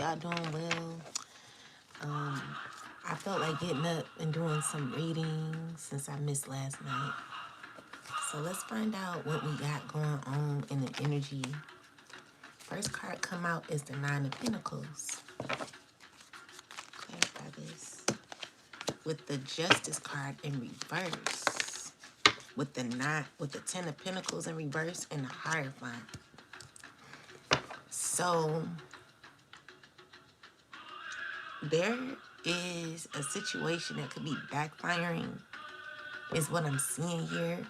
y'all doing well. I felt like getting up and doing some reading since I missed last night. So let's find out what we got going on in the energy. First card come out is the Nine of Pentacles. Clarify this. With the Justice card in reverse. With the Ten of Pentacles in reverse and the Hierophant. So there is a situation that could be backfiring, is what I'm seeing here.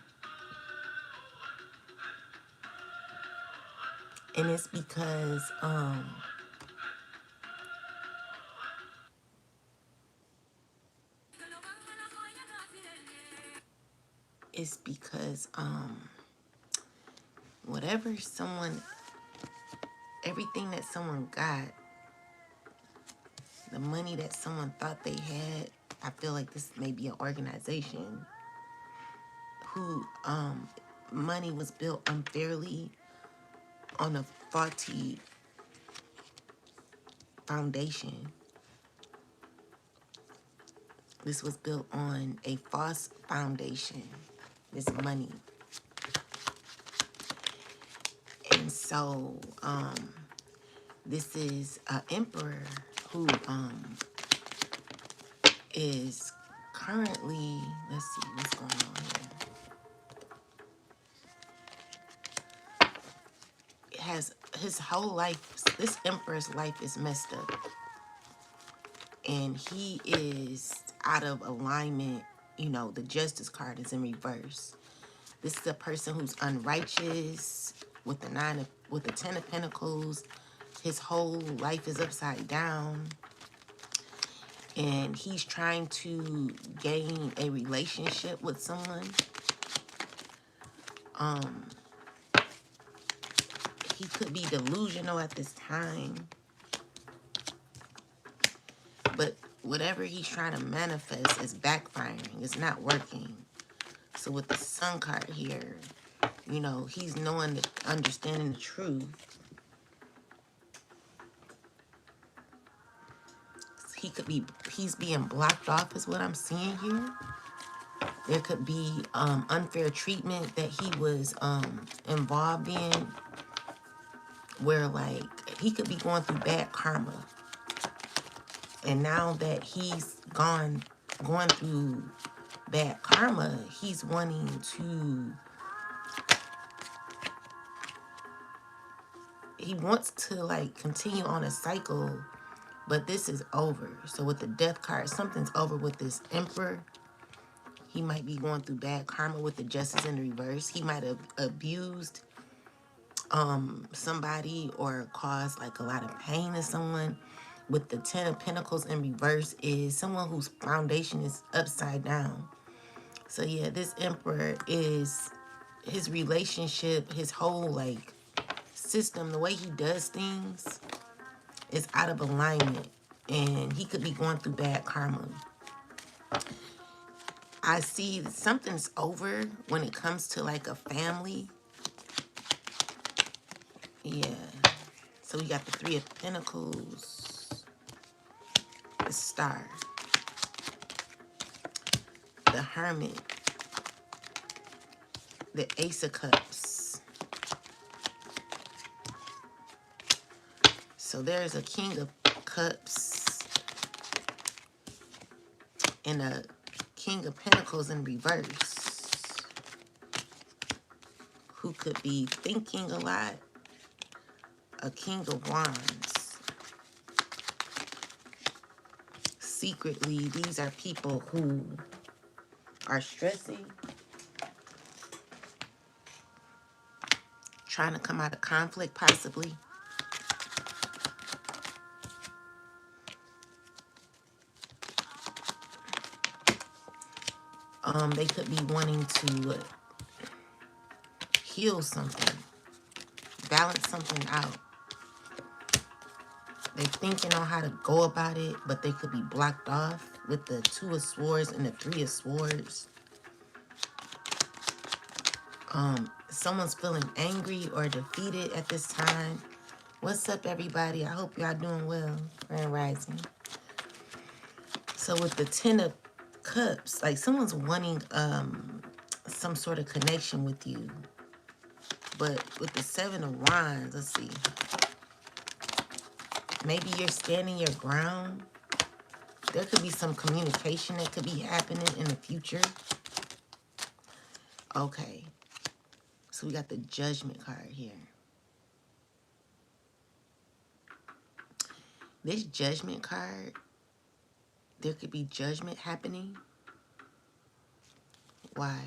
And it's because whatever someone, everything that someone got, the money that someone thought they had, I feel like this may be an organization who money was built unfairly on a faulty foundation. This was built on a false foundation, this money. And so this is an emperor who is currently, let's see what's going on here. It has his whole life, this emperor's life is messed up. And he is out of alignment. You know, the Justice card is in reverse. This is a person who's unrighteous with the Ten of Pentacles. His whole life is upside down. And he's trying to gain a relationship with someone. He could be delusional at this time. But whatever he's trying to manifest is backfiring. It's not working. So with the Sun card here, you know, he's knowing, understanding the truth. He's being blocked off is what I'm seeing here. There could be unfair treatment that he was involved in, where like he could be going through bad karma. And now that he's going through bad karma, he's wanting to, he wants to like continue on a cycle, but this is over. So with the Death card, something's over with this emperor. He might be going through bad karma with the Justice in the reverse. He might have abused somebody or caused like a lot of pain to someone. With the Ten of Pentacles in reverse is someone whose foundation is upside down. So yeah, this emperor is, his relationship, his whole like system, the way he does things is out of alignment. And he could be going through bad karma. I see that something's over when it comes to like a family. Yeah. So we got the Three of Pentacles, the Star, the Hermit, the Ace of Cups. So there's a King of Cups and a King of Pentacles in reverse, who could be thinking a lot. A King of Wands. Secretly, these are people who are stressing, trying to come out of conflict possibly. They could be wanting to heal something, balance something out. They're thinking on how to go about it, but they could be blocked off with the Two of Swords and the Three of Swords. Someone's feeling angry or defeated at this time, What's up, everybody? I hope y'all doing well. Grand Rising. So with the Ten of Cups, like someone's wanting some sort of connection with you. But with the Seven of Wands, let's see. Maybe you're standing your ground. There could be some communication that could be happening in the future. Okay. So we got the Judgment card here. This Judgment card, there could be judgment happening. Why?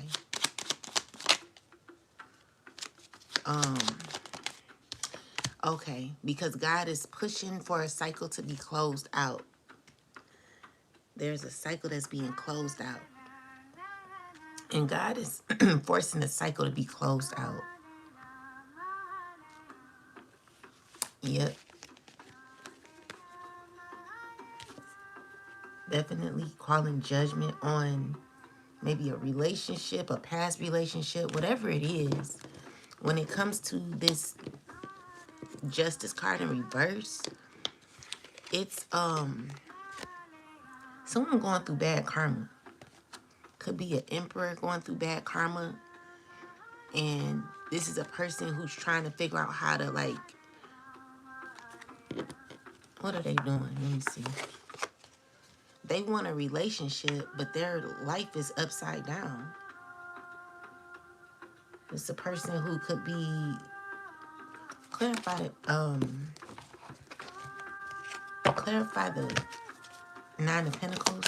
Okay, because God is pushing for a cycle to be closed out. There's a cycle that's being closed out. And God is forcing the cycle to be closed out. Yep. Definitely calling judgment on maybe a relationship, a past relationship, whatever it is. When it comes to this Justice card in reverse, it's someone going through bad karma. Could be an emperor going through bad karma. And this is a person who's trying to figure out how to, like, what are they doing? Let me see. They want a relationship, but their life is upside down. It's a person who could be clarify the Nine of Pentacles.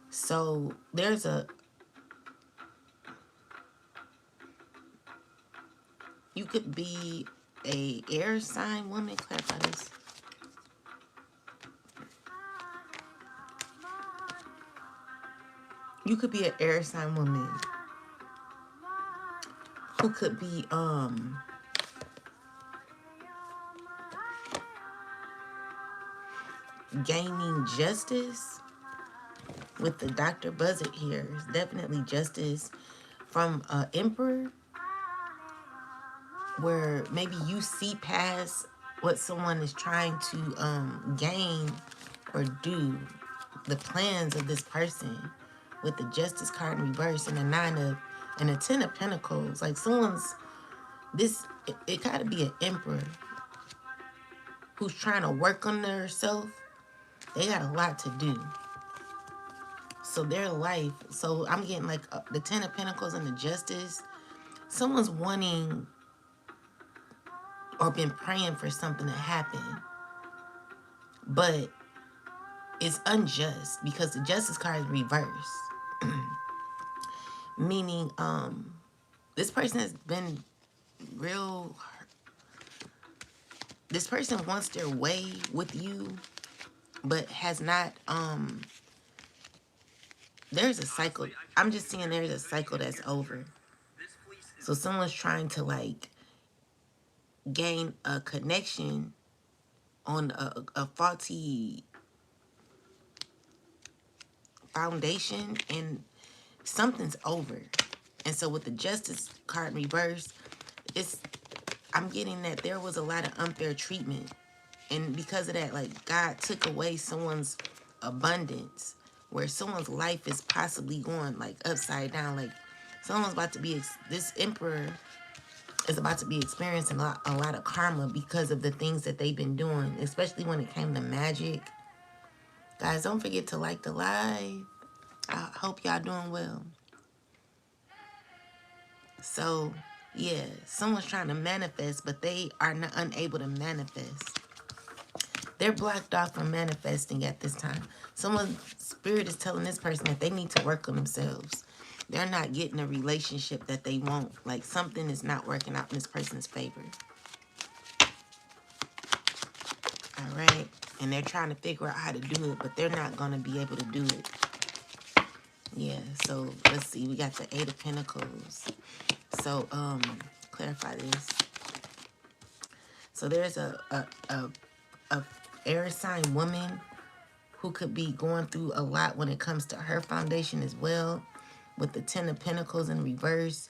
So there's you could be a air sign woman. Clarify this. You could be an air sign woman who could be gaining justice with the Dr. Buzzard here. It's definitely justice from an emperor, where maybe you see past what someone is trying to gain or do, the plans of this person, with the Justice card in reverse and the Ten of Pentacles. Like someone's it gotta be an emperor who's trying to work on themselves. They got a lot to do. So their life, so I'm getting like the Ten of Pentacles and the Justice. Someone's wanting or been praying for something to happen, but it's unjust because the Justice card is reversed. Meaning, this person has been real. This person wants their way with you, but has not, there's a cycle. I'm just seeing there's a cycle that's over. So someone's trying to, like, gain a connection on a faulty foundation, and something's over. And so with the Justice card in reverse, I'm getting that there was a lot of unfair treatment. And because of that, like, God took away someone's abundance, where someone's life is possibly going, like, upside down. Like, someone's about to be, this emperor is about to be experiencing a lot of karma because of the things that they've been doing, especially when it came to magic. Guys, don't forget to like the live. I hope y'all doing well. So, yeah, someone's trying to manifest, but they are unable to manifest. They're blocked off from manifesting at this time. Someone's spirit is telling this person that they need to work on themselves. They're not getting a relationship that they want. Like, something is not working out in this person's favor. All right? And they're trying to figure out how to do it, but they're not going to be able to do it. Yeah, so let's see. We got the Eight of Pentacles. So, clarify this. So there's a air sign woman who could be going through a lot when it comes to her foundation as well, with the Ten of Pentacles in reverse.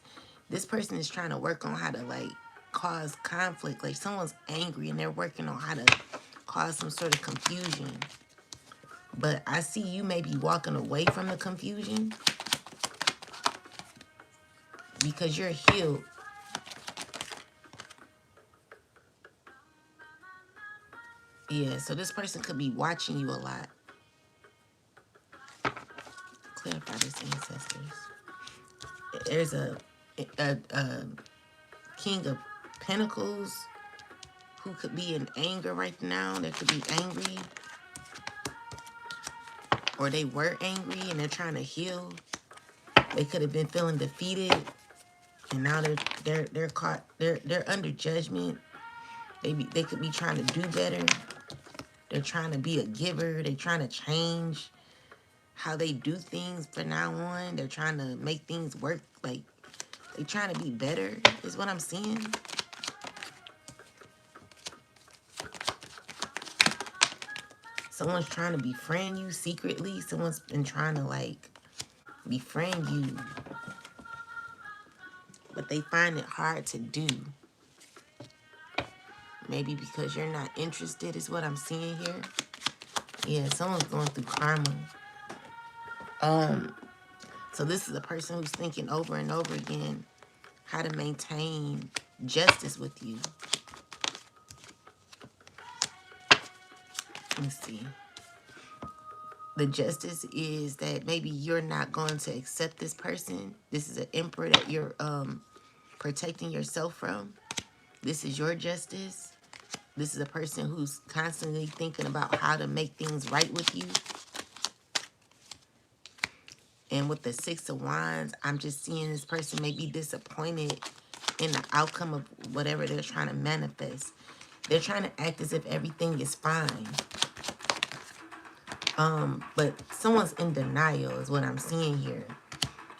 This person is trying to work on how to, like, cause conflict. Like someone's angry and they're working on how to cause some sort of confusion. But I see you may be walking away from the confusion because you're healed. Yeah, so this person could be watching you a lot. Clarify this, ancestors. There's a King of Pentacles who could be in anger right now. They could be angry. Or they were angry and they're trying to heal. They could have been feeling defeated. And now they're caught, they're under judgment. They could be trying to do better. They're trying to be a giver. They're trying to change how they do things from now on. They're trying to make things work. Like, they're trying to be better, is what I'm seeing. Someone's trying to befriend you secretly. Someone's been trying to, like, befriend you. But they find it hard to do. Maybe because you're not interested is what I'm seeing here. Yeah, someone's going through karma. So this is a person who's thinking over and over again how to maintain justice with you. Let me see. The justice is that maybe you're not going to accept this person. This is an emperor that you're protecting yourself from. This is your justice. This is a person who's constantly thinking about how to make things right with you. And with the Six of Wands, I'm just seeing this person may be disappointed in the outcome of whatever they're trying to manifest. They're trying to act as if everything is fine. But someone's in denial is what I'm seeing here.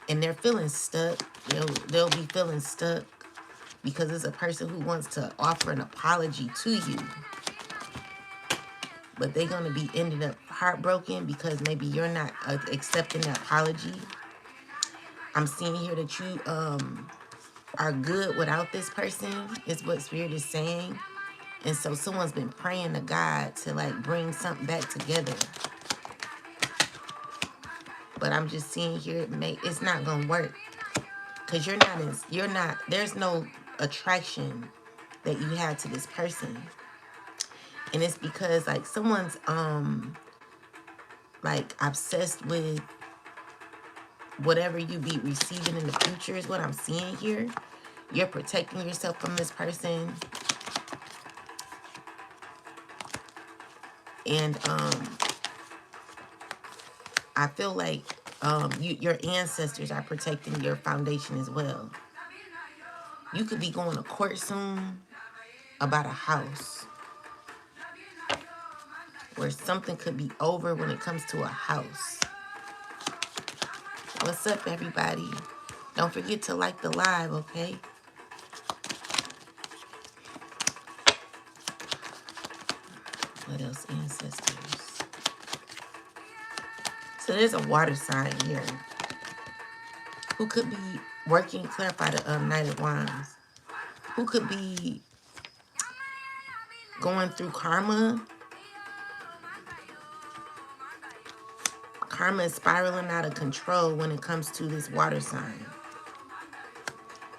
And they're feeling stuck. They'll be feeling stuck because it's a person who wants to offer an apology to you. But they're going to be ended up heartbroken because maybe you're not accepting the apology. I'm seeing here that you are good without this person is what Spirit is saying. And so someone's been praying to God to like bring something back together. But I'm just seeing here it's not going to work. Because there's no attraction that you have to this person. And it's because like someone's like obsessed with whatever you be receiving in the future is what I'm seeing here. You're protecting yourself from this person. And I feel like your ancestors are protecting your foundation as well. You could be going to court soon about a house. Where something could be over when it comes to a house. What's up, everybody? Don't forget to like the live, okay? What else, ancestors? So there's a water sign here. Who could be working, clarify the Knight of Wands. Who could be going through karma. Karma is spiraling out of control when it comes to this water sign.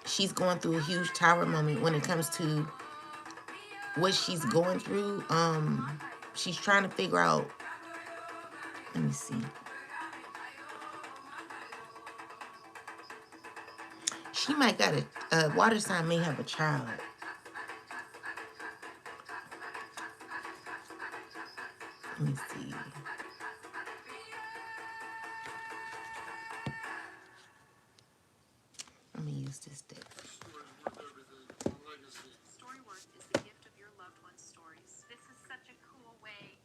She's going through a huge tower moment when it comes to what she's going through. She's trying to figure out, let me see. She might got a water sign may have a child. Let me see. Let me use this deck. Storywork is the gift of your loved one's stories. This is such a cool way.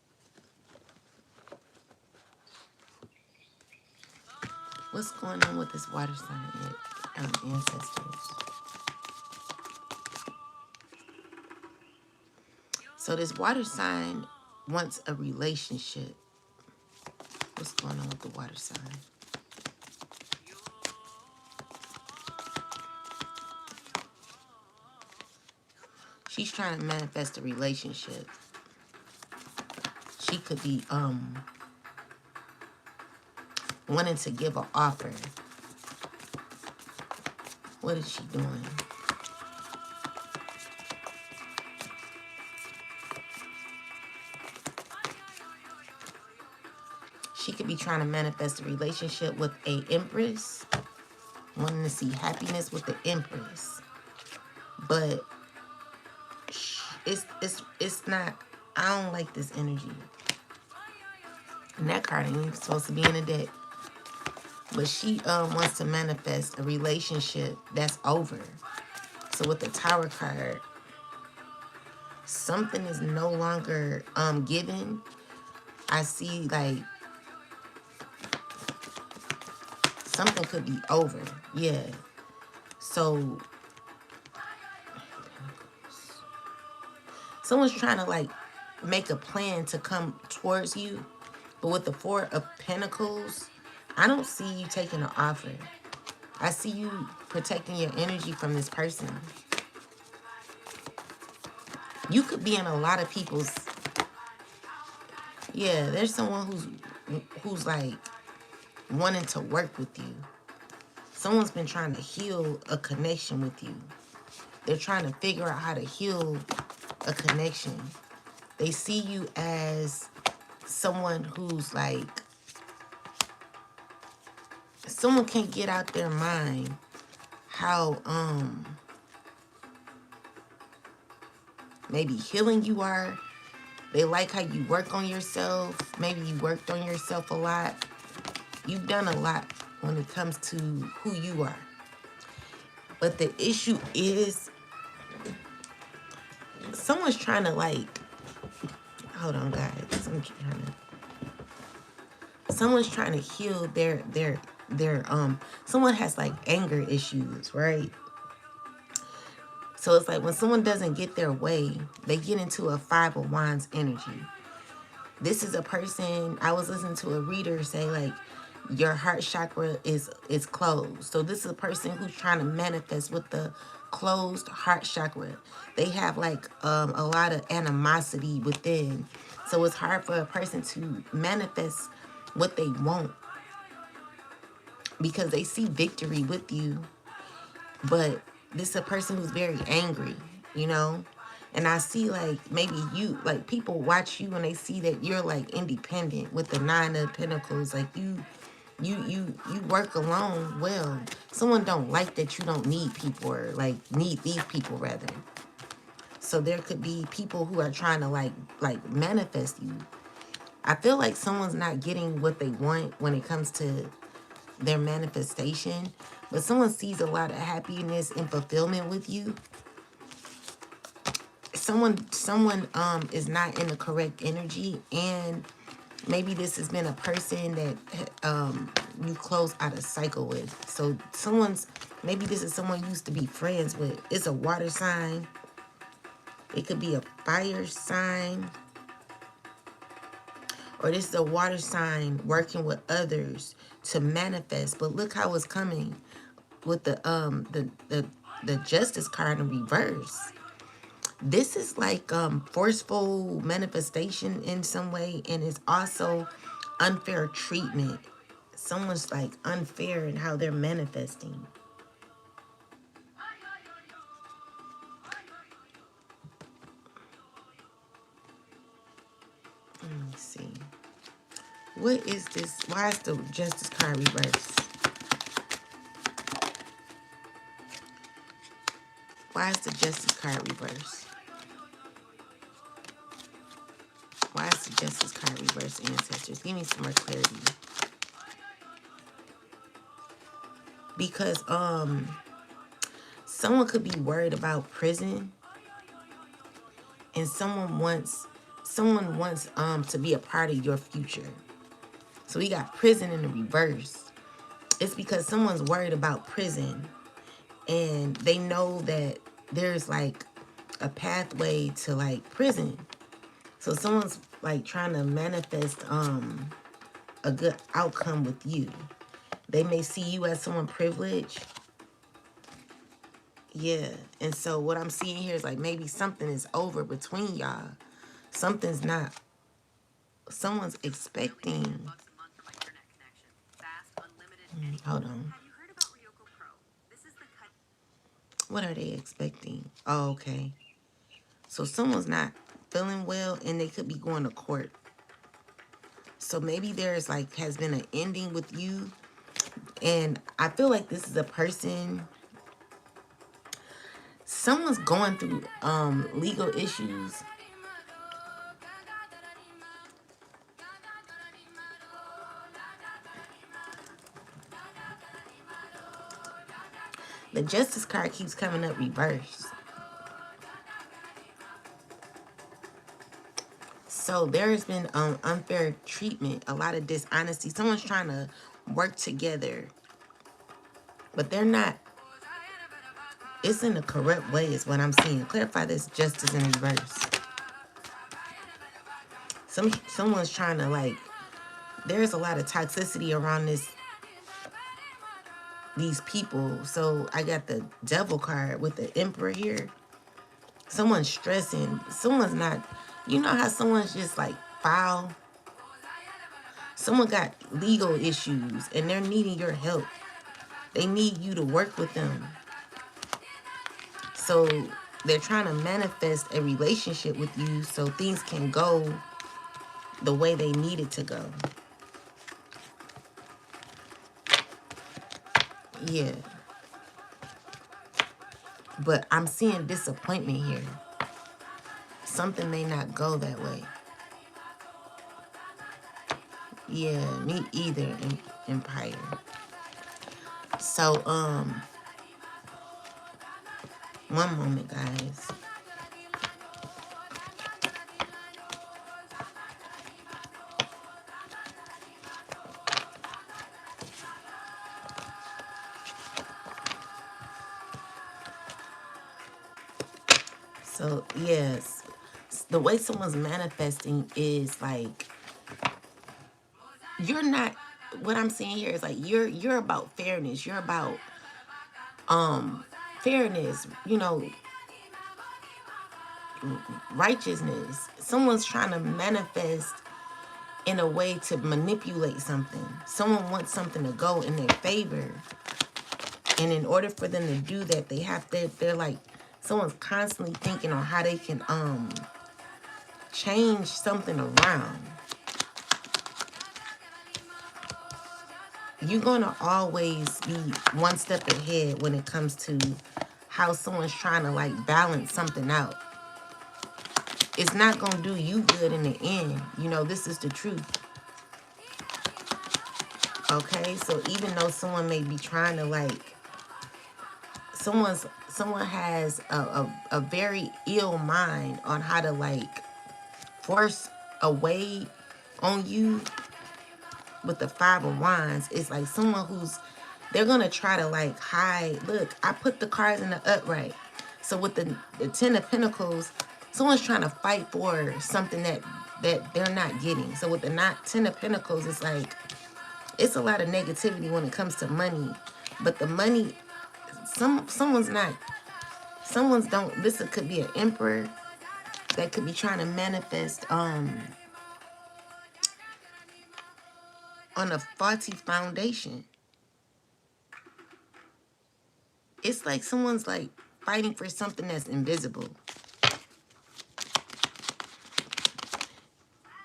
What's going on with this water sign, ancestors? So this water sign wants a relationship. What's going on with the water sign? She's trying to manifest a relationship. She could be wanting to give an offer. What is she doing? She could be trying to manifest a relationship with a empress, wanting to see happiness with the empress. But it's not, I don't like this energy. And that card ain't even supposed to be in the deck. But she wants to manifest a relationship that's over. So with the Tower card, something is no longer given. I see like something could be over. Yeah. So someone's trying to like make a plan to come towards you. But with the Four of Pentacles, I don't see you taking an offer. I see you protecting your energy from this person. You could be in a lot of people's... Yeah, there's someone who's like wanting to work with you. Someone's been trying to heal a connection with you. They're trying to figure out how to heal a connection. They see you as someone who's like... Someone can't get out their mind how maybe healing you are. They like how you work on yourself. Maybe you worked on yourself a lot. You've done a lot when it comes to who you are. But the issue is someone's trying to like... Hold on, guys. Someone's trying to heal their someone has like anger issues, right? So it's like when someone doesn't get their way, they get into a Five of Wands energy. This is a person, I was listening to a reader say like your heart chakra is closed. So this is a person who's trying to manifest with the closed heart chakra. They have like a lot of animosity within. So it's hard for a person to manifest what they want because they see victory with you, but this is a person who's very angry, you know? And I see like maybe you, like people watch you and they see that you're like independent with the Nine of Pentacles. Like you work alone well. Someone don't like that you don't need people or like need these people rather. So there could be people who are trying to like manifest you. I feel like someone's not getting what they want when it comes to their manifestation, but someone sees a lot of happiness and fulfillment with you. Someone is not in the correct energy, and maybe this has been a person that you close out a cycle with. So maybe this is someone you used to be friends with. It's a water sign. It could be a fire sign. Or this is a water sign working with others to manifest. But look how it's coming with the Justice card in reverse. This is like forceful manifestation in some way, and it's also unfair treatment. Someone's like unfair in how they're manifesting. Let me see. What is this? Why is the Justice card reversed? Why is the Justice card reversed? Why is the Justice card reversed, ancestors? Give me some more clarity. Because someone could be worried about prison, and someone wants to be a part of your future. So we got prison in the reverse. It's because someone's worried about prison, and they know that there's like a pathway to like prison. So someone's like trying to manifest a good outcome with you. They may see you as someone privileged. Yeah. And so what I'm seeing here is like maybe something is over between y'all. Something's not. Someone's expecting. $bucks a month for my internet connection. Fast, unlimited, any. Hold on. Have you heard about Ryoko Pro? This is the cut. What are they expecting? Oh, okay. So someone's not feeling well and they could be going to court. So maybe there's like has been an ending with you. And I feel like this is a person. Someone's going through legal issues. The Justice card keeps coming up reversed. So there's been unfair treatment, a lot of dishonesty. Someone's trying to work together, but they're not. It's in the correct way is what I'm seeing. Clarify this justice in reverse. Someone's trying to like, there's a lot of toxicity around these people. So I got the devil card with the emperor here. Someone's stressing. Someone's not, you know how someone's just like foul? Someone got legal issues and they're needing your help. They need you to work with them. So they're trying to manifest a relationship with you so things can go the way they need it to go. Yeah. But I'm seeing disappointment here. Something may not go that way. Yeah, me either, Empire. So, one moment, guys. So, yes, the way someone's manifesting is like, you're not, what I'm seeing here is like, you're about fairness. You're about, fairness, you know, righteousness. Someone's trying to manifest in a way to manipulate something. Someone wants something to go in their favor. And in order for them to do that, they have to, they're like, someone's constantly thinking on how they can change something around. You're gonna always be one step ahead when it comes to how someone's trying to like balance something out. It's not gonna do you good in the end. You know, this is the truth. Okay, so even though someone may be trying to like, someone has a very ill mind on how to like force a way on you with the Five of Wands. It's like someone who's, they're gonna try to like hide. Look, I put the cards in the upright. So with the Ten of Pentacles, someone's trying to fight for something that they're not getting. So with the Ten of Pentacles, it's like, it's a lot of negativity when it comes to money. But the money, someone's don't, this could be an emperor that could be trying to manifest on a faulty foundation. It's like someone's like fighting for something that's invisible.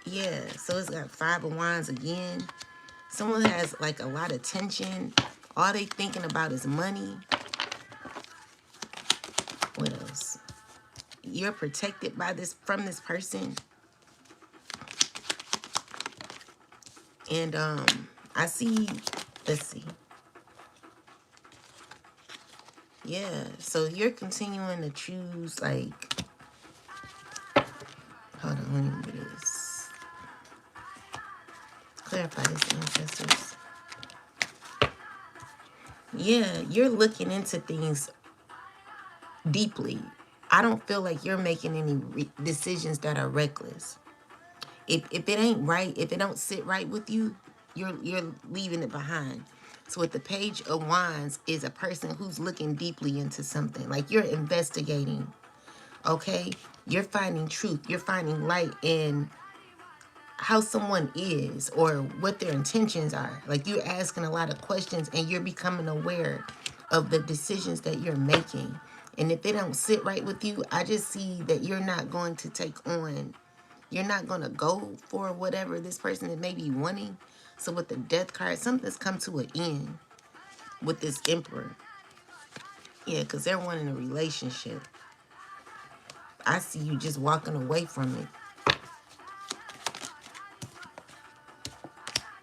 Yeah, so it's got Five of Wands again. Someone has like a lot of tension. All they thinking about is money. What else? You're protected by from this person. And I see, let's see. Yeah, so you're continuing to choose like, hold on, let me do this. Clarify this, ancestors. Yeah, you're looking into things deeply. I don't feel like you're making any decisions that are reckless. If it ain't right, if it don't sit right with you, you're leaving it behind. So with the Page of Wands is a person who's looking deeply into something. Like you're investigating, okay? You're finding truth. You're finding light in how someone is or what their intentions are. Like you're asking a lot of questions and you're becoming aware of the decisions that you're making. And if they don't sit right with you, I just see that you're not going to take on, you're not going to go for whatever this person is maybe wanting. So with the Death card, something's come to an end with this Emperor. Yeah, because they're wanting a relationship. I see you just walking away from it.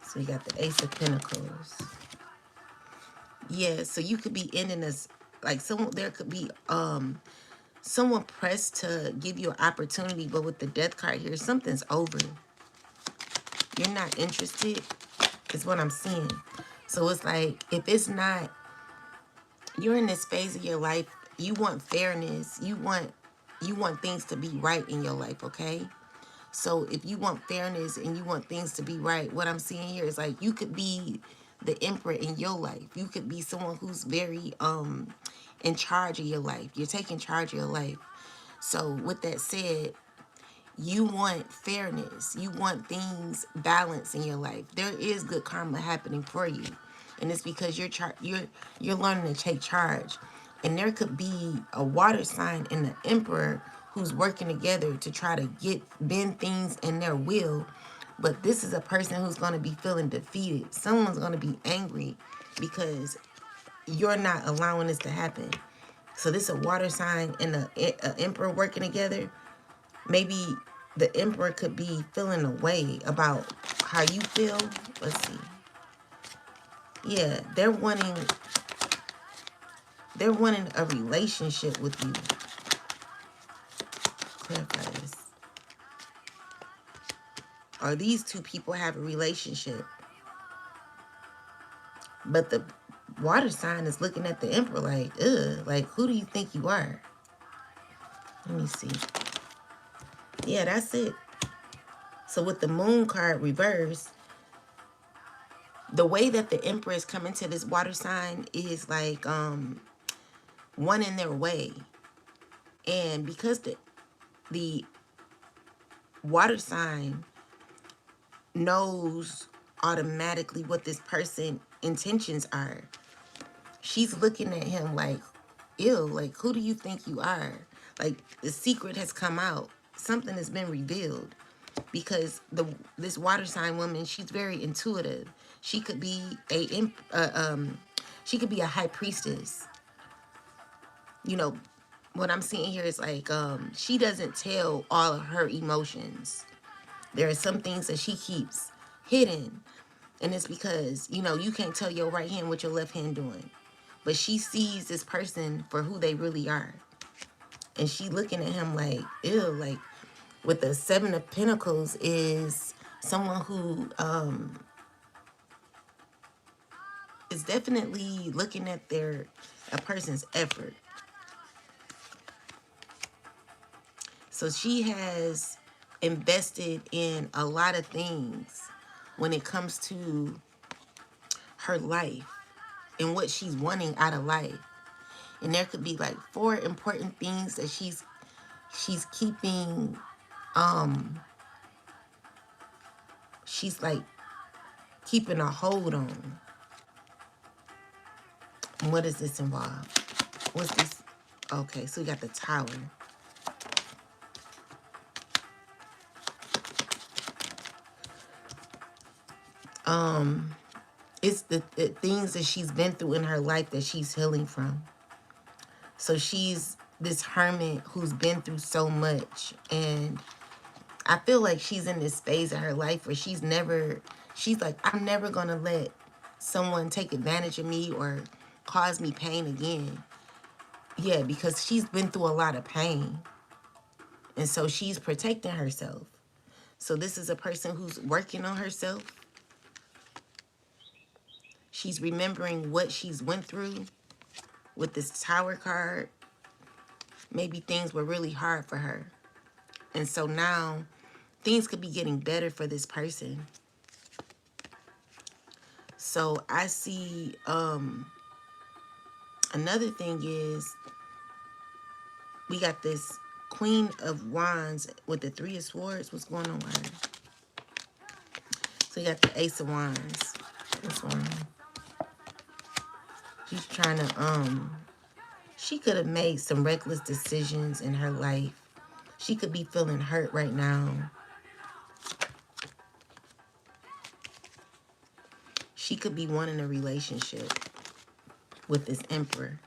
So you got the Ace of Pentacles. Yeah, so you could be ending this, like someone, there could be someone pressed to give you an opportunity, but with the Death card here, something's over. You're not interested, is what I'm seeing. So it's like, if it's not, you're in this phase of your life, you want fairness, you want things to be right in your life, okay? So if you want fairness and you want things to be right, what I'm seeing here is like you could be the emperor in your life. You could be someone who's very in charge of your life. You're taking charge of your life. So with that said, you want fairness. You want things balanced in your life. There is good karma happening for you. And it's because you're learning to take charge. And there could be a water sign and the emperor who's working together to try to bend things in their will. But this is a person who's going to be feeling defeated. Someone's going to be angry because you're not allowing this to happen. So this is a water sign and a emperor working together. Maybe the emperor could be feeling a way about how you feel. Let's see. Yeah, they're wanting a relationship with you. Clarify this. Or these two people have a relationship. But the water sign is looking at the emperor like, ugh, like, who do you think you are? Let me see. Yeah, that's it. So with the moon card reversed, the way that the emperor is coming to this water sign is like one in their way. And because the water sign knows automatically what this person's intentions are, she's looking at him like, ew, like, who do you think you are? Like, the secret has come out. Something has been revealed. Because this water sign woman, she's very intuitive. She could be she could be a high priestess. You know, what I'm seeing here is like she doesn't tell all of her emotions. There are some things that she keeps hidden, and it's because, you know, you can't tell your right hand what your left hand doing. But she sees this person for who they really are. And she looking at him like, ew, like, with the Seven of Pentacles is someone who is definitely looking at a person's effort. So she has invested in a lot of things when it comes to her life and what she's wanting out of life. And there could be like 4 important things that she's keeping, she's like keeping a hold on. And what does this involve? What's this? Okay, so we got the Tower. It's the things that she's been through in her life that she's healing from. So she's this hermit who's been through so much. And I feel like she's in this phase of her life where she's like, I'm never going to let someone take advantage of me or cause me pain again. Yeah, because she's been through a lot of pain. And so she's protecting herself. So this is a person who's working on herself. She's remembering what she's went through with this Tower card. Maybe things were really hard for her. And so now things could be getting better for this person. So I see another thing is we got this Queen of Wands with the Three of Swords. What's going on with her? So you got the Ace of Wands. What's going on? She's trying to she could have made some reckless decisions in her life. She could be feeling hurt right now. She could be wanting a relationship with this Emperor.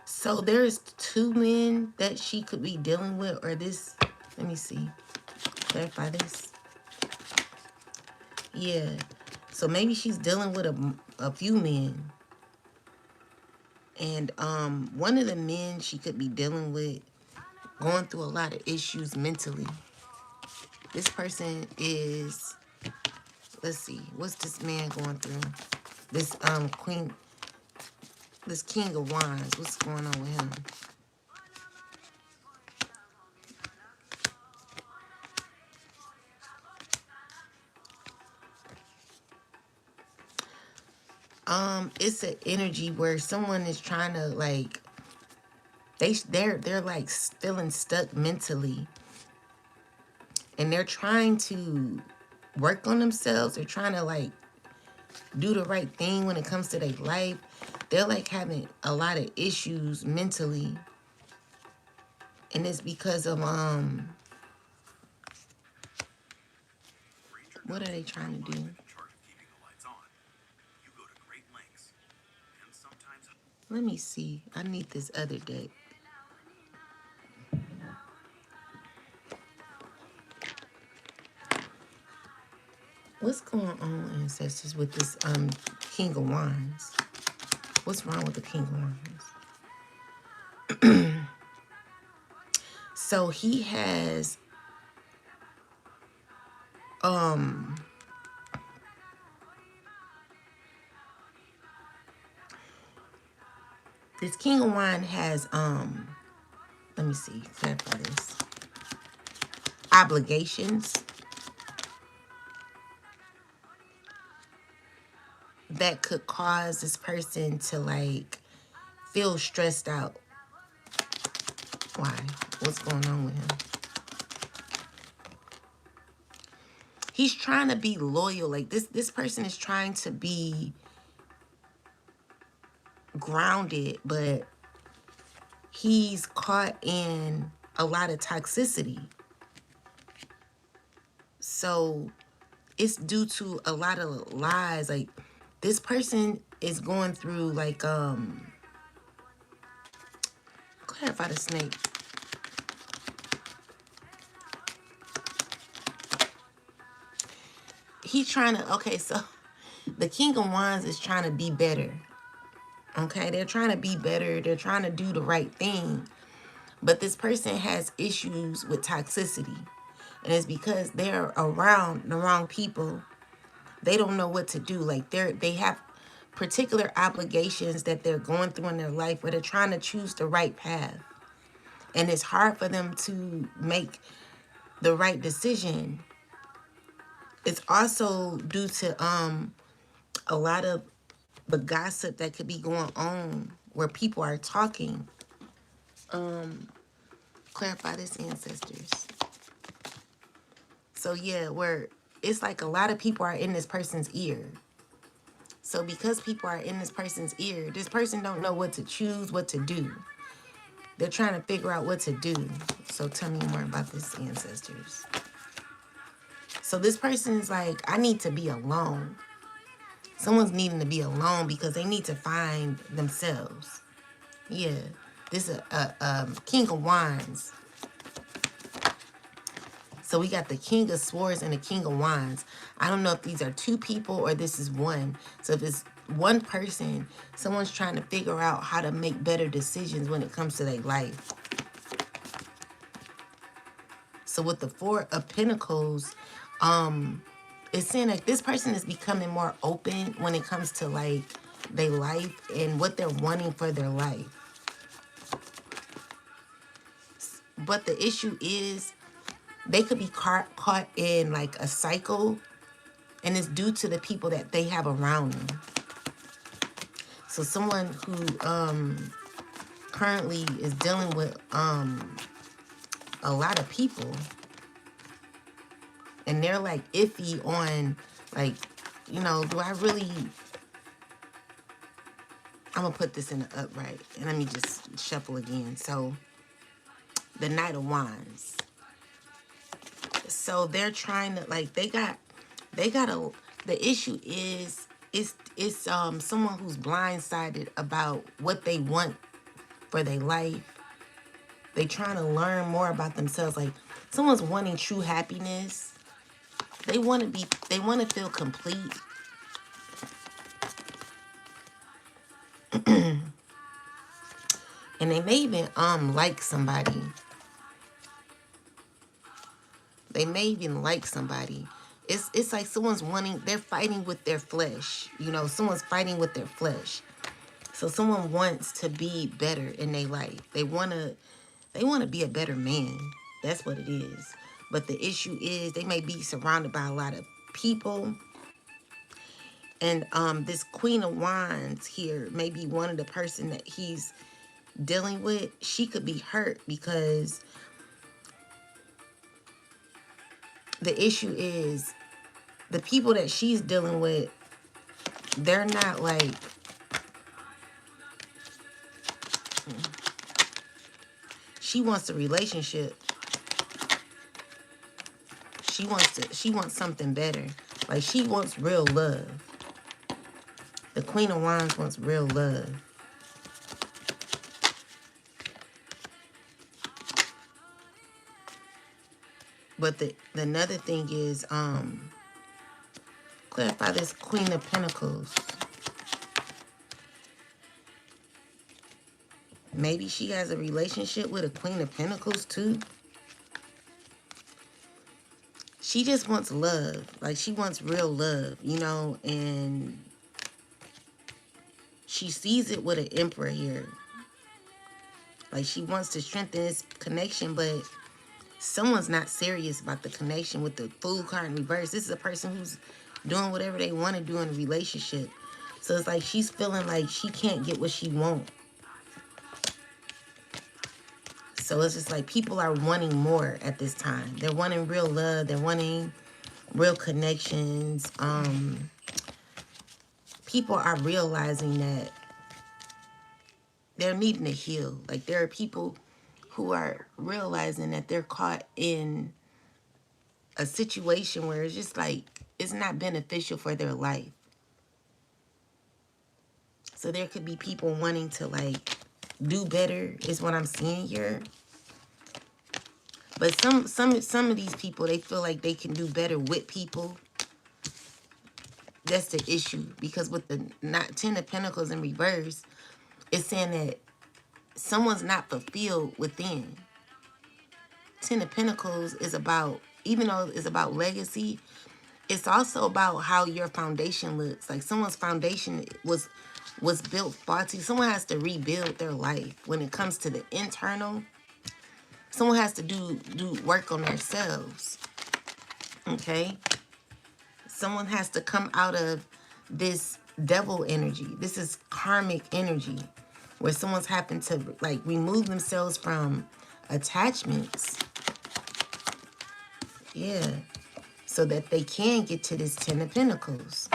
So there's two men that she could be dealing with, or this, let me see, clarify this. Yeah, so maybe she's dealing with a few men. And one of the men she could be dealing with going through a lot of issues mentally. This person is, let's see, what's this man going through? This this King of Wands, what's going on with him? It's an energy where someone is trying to like they're like feeling stuck mentally, and they're trying to work on themselves. They're trying to like do the right thing when it comes to their life. They're like having a lot of issues mentally, and it's because of what are they trying to do? Let me see. I need this other deck. What's going on, ancestors, with this King of Wands? What's wrong with the King of Wands? So he has this King of Wands has let me see, clarify this. Obligations that could cause this person to like feel stressed out. Why? What's going on with him? He's trying to be loyal. Like this person is trying to be grounded, but he's caught in a lot of toxicity. So it's due to a lot of lies. Like this person is going through like clarify the snake. He's trying to, okay, so the King of Wands is trying to be better. Okay, they're trying to be better. They're trying to do the right thing. But this person has issues with toxicity. And it's because they're around the wrong people. They don't know what to do. Like they have particular obligations that they're going through in their life where they're trying to choose the right path. And it's hard for them to make the right decision. It's also due to a lot of the gossip that could be going on where people are talking. Clarify this, ancestors. So yeah, where it's like a lot of people are in this person's ear. So because people are in this person's ear, this person don't know what to choose, what to do. They're trying to figure out what to do. So tell me more about this, ancestors. So this person is like, I need to be alone. Someone's needing to be alone because they need to find themselves. Yeah, this is a King of Wands. So we got the King of Swords and the King of Wands. I don't know if these are two people or this is one. So if it's one person, someone's trying to figure out how to make better decisions when it comes to their life. So with the Four of Pentacles, It's saying that this person is becoming more open when it comes to like their life and what they're wanting for their life. But the issue is they could be caught in like a cycle, and it's due to the people that they have around them. So someone who currently is dealing with a lot of people, and they're like iffy on like, you know, do I really, I'm gonna put this in the upright and let me just shuffle again. So the Knight of Wands. So they're trying to like, they got a, the issue is it's someone who's blindsided about what they want for their life. They trying to learn more about themselves. Like someone's wanting true happiness. They want to feel complete. And they may even like somebody. They may even like somebody. It's like someone's wanting, they're fighting with their flesh. You know, someone's fighting with their flesh. So someone wants to be better in their life. They want to be a better man. That's what it is. But the issue is they may be surrounded by a lot of people. And this Queen of Wands here may be one of the person that he's dealing with. She could be hurt because the issue is the people that she's dealing with, they're not like, she wants a relationship. She wants something better. Like she wants real love. The Queen of Wands wants real love. But the another thing is, clarify this Queen of Pentacles. Maybe she has a relationship with a Queen of Pentacles too. She just wants love. Like she wants real love, you know, and she sees it with an Emperor here. Like she wants to strengthen this connection, but someone's not serious about the connection with the Fool card in reverse. This is a person who's doing whatever they want to do in a relationship. So it's like she's feeling like she can't get what she wants. So it's just like people are wanting more at this time. They're wanting real love. They're wanting real connections. People are realizing that they're needing to heal. Like there are people who are realizing that they're caught in a situation where it's just like it's not beneficial for their life. So there could be people wanting to like do better is what I'm seeing here. But some of these people, they feel like they can do better with people. That's the issue. Because with the Ten of Pentacles in reverse, it's saying that someone's not fulfilled within. Ten of Pentacles is about, even though it's about legacy, it's also about how your foundation looks. Like someone's foundation was built faulty. Someone has to rebuild their life. When it comes to the internal, someone has to do work on themselves. Okay? Someone has to come out of this devil energy. This is karmic energy where someone's having to like remove themselves from attachments. Yeah. So that they can get to this Ten of Pentacles.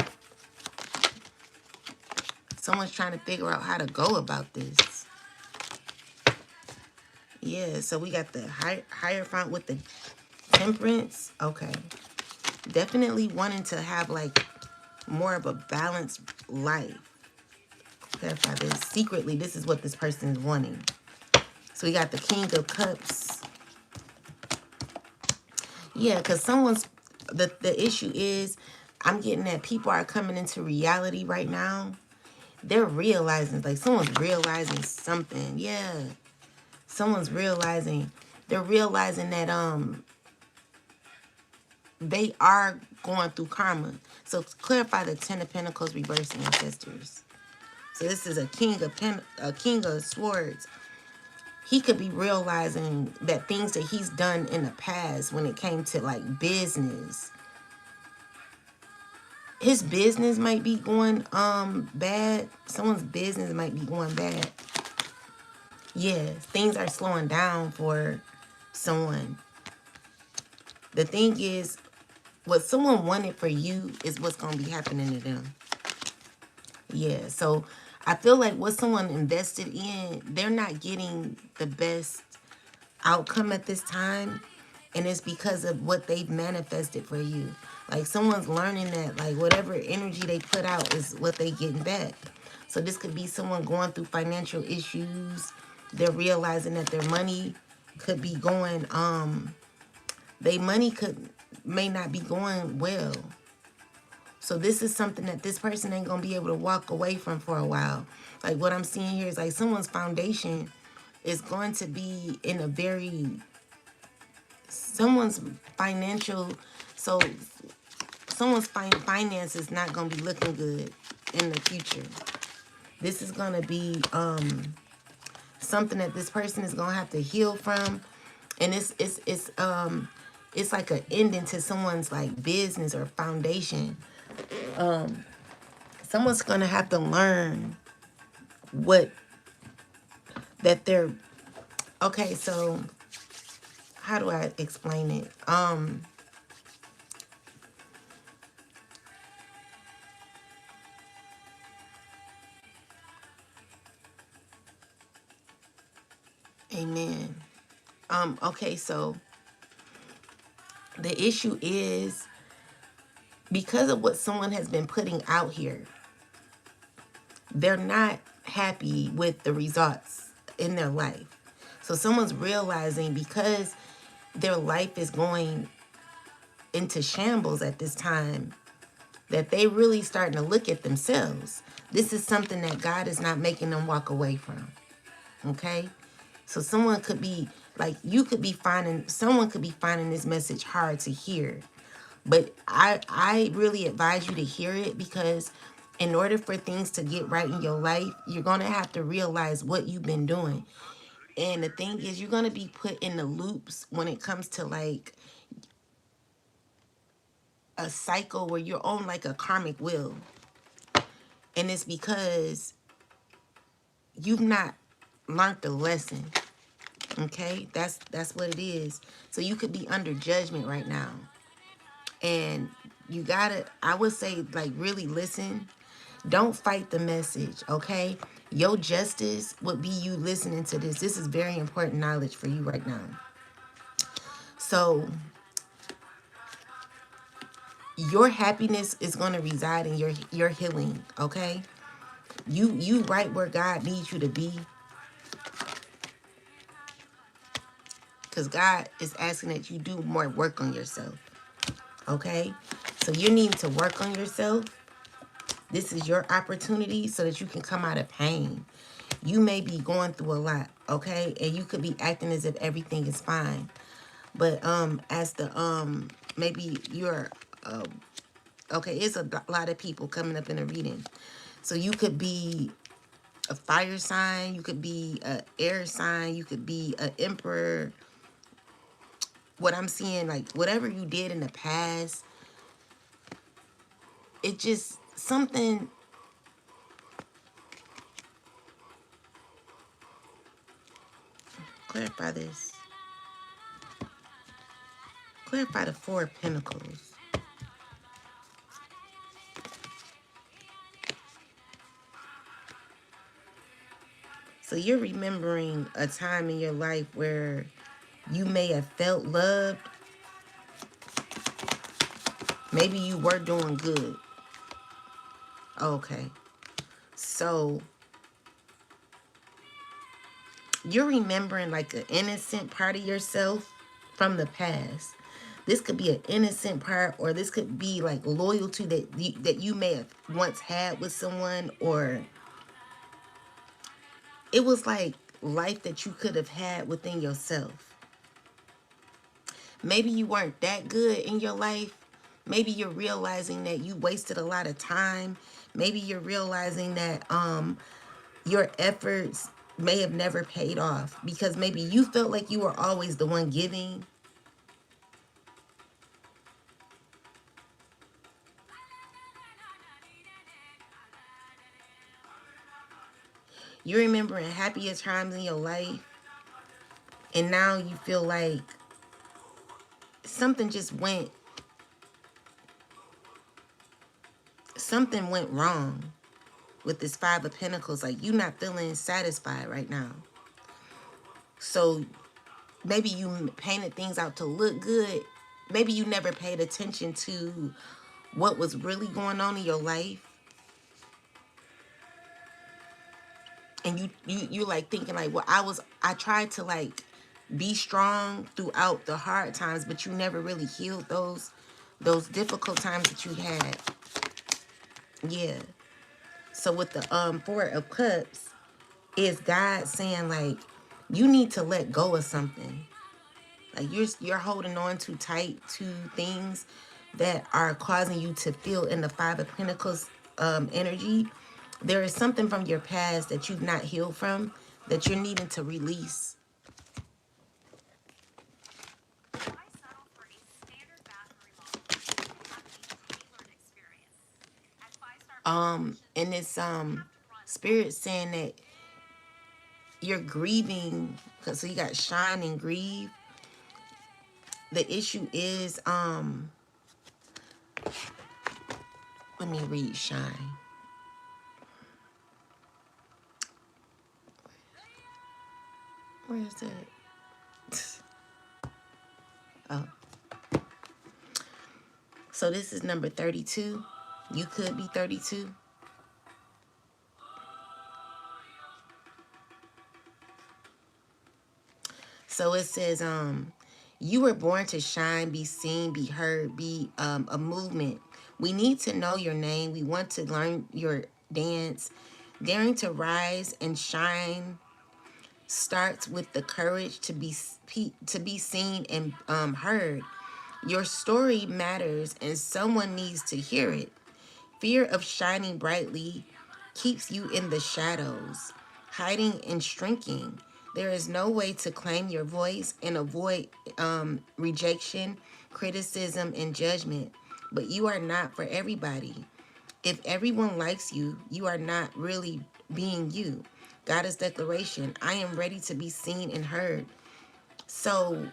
Someone's trying to figure out how to go about this. Yeah, so we got the Hierophant with the Temperance. Okay. Definitely wanting to have like more of a balanced life. Clarify this. Secretly, this is what this person is wanting. So we got the King of Cups. Yeah, because someone's, the issue is, I'm getting that people are coming into reality right now. They're realizing, like someone's realizing something. Yeah. Someone's realizing, they're realizing that they are going through karma. So clarify the Ten of Pentacles reverse ancestors. So this is a king of swords. He could be realizing that things that he's done in the past when it came to like business. His business might be going bad. Someone's business might be going bad. Yeah, things are slowing down for someone. The thing is, what someone wanted for you is what's going to be happening to them. Yeah, so I feel like what someone invested in, they're not getting the best outcome at this time. And it's because of what they've manifested for you. Like someone's learning that like whatever energy they put out is what they getting back. So this could be someone going through financial issues. They're realizing that their money could be going, their money may not be going well. So this is something that this person ain't going to be able to walk away from for a while. Like what I'm seeing here is like someone's foundation is going to be in a very, someone's financial, so someone's finance is not going to be looking good in the future. This is going to be something that this person is going to have to heal from. And it's like an ending to someone's like business or foundation. Someone's going to have to learn what that they're, okay, so how do I explain it? Amen. Okay, so the issue is because of what someone has been putting out here, they're not happy with the results in their life. So someone's realizing because their life is going into shambles at this time, that they really starting to look at themselves. This is something that God is not making them walk away from. Okay? So someone could be like, someone could be finding this message hard to hear. But I really advise you to hear it, because in order for things to get right in your life, you're going to have to realize what you've been doing. And the thing is, you're going to be put in the loops when it comes to like a cycle where you're on like a karmic wheel. And it's because you've not learned the lesson. Okay? That's what it is. So you could be under judgment right now. And you gotta, I would say, like, really listen. Don't fight the message, okay? Your justice would be you listening to this. This is very important knowledge for you right now. So your happiness is going to reside in your healing, okay? You right where God needs you to be, because God is asking that you do more work on yourself, okay? So you need to work on yourself. This is your opportunity so that you can come out of pain. You may be going through a lot, okay? And you could be acting as if everything is fine. But as the maybe you're okay, it's a lot of people coming up in a reading. So you could be a fire sign, you could be a air sign, you could be an emperor. What I'm seeing, like whatever you did in the past, it just something. Clarify this. Clarify the Four of Pentacles. So you're remembering a time in your life where you may have felt loved. Maybe you were doing good. Okay. So you're remembering like an innocent part of yourself from the past. This could be an innocent part, or this could be like loyalty that you may have once had with someone, or it was like life that you could have had within yourself. Maybe you weren't that good in your life. Maybe you're realizing that you wasted a lot of time. Maybe you're realizing that your efforts may have never paid off because maybe you felt like you were always the one giving. You're remembering happier times in your life, and now you feel like something just went, something went wrong with this Five of Pentacles. Like, you're not feeling satisfied right now. So maybe you painted things out to look good. Maybe you never paid attention to what was really going on in your life. And you like thinking like, well, I tried to like be strong throughout the hard times, but you never really healed those difficult times that you had. Yeah. So with the Four of Cups, is God saying like you need to let go of something. Like you're holding on too tight to things that are causing you to feel in the Five of Pentacles energy. There is something from your past that you've not healed from that you're needing to release. Why settle for a standard bathroom remodel? Have a tailored experience. At five-star And it's spirit saying that you're grieving because so you got shine and grieve. The issue is let me read shine. Where is it? Oh. So this is number 32. You could be 32. So it says, you were born to shine, be seen, be heard, be a movement. We need to know your name. We want to learn your dance. Daring to rise and shine starts with the courage to be seen and heard. Your story matters and someone needs to hear it. Fear of shining brightly keeps you in the shadows, hiding and shrinking. There is no way to claim your voice and avoid rejection, criticism, and judgment. But you are not for everybody. If everyone likes you, you are not really being you. Goddess declaration, I am ready to be seen and heard. So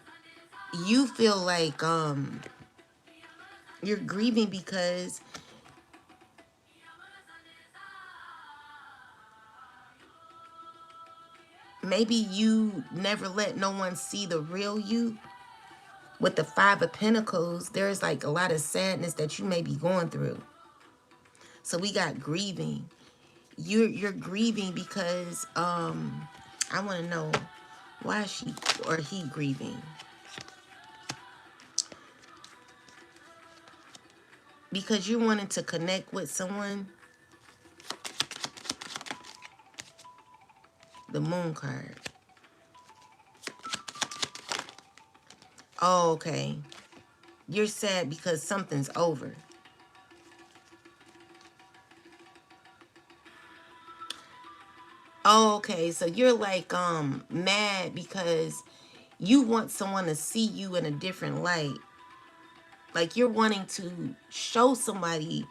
you feel like you're grieving because maybe you never let no one see the real you. With the Five of Pentacles, there's like a lot of sadness that you may be going through. So we got grieving. You're grieving because I want to know, why is she or he grieving? Because you wanted to connect with someone. The Moon card. Oh, okay. You're sad because something's over. Oh, okay. So you're like mad because you want someone to see you in a different light. Like you're wanting to show somebody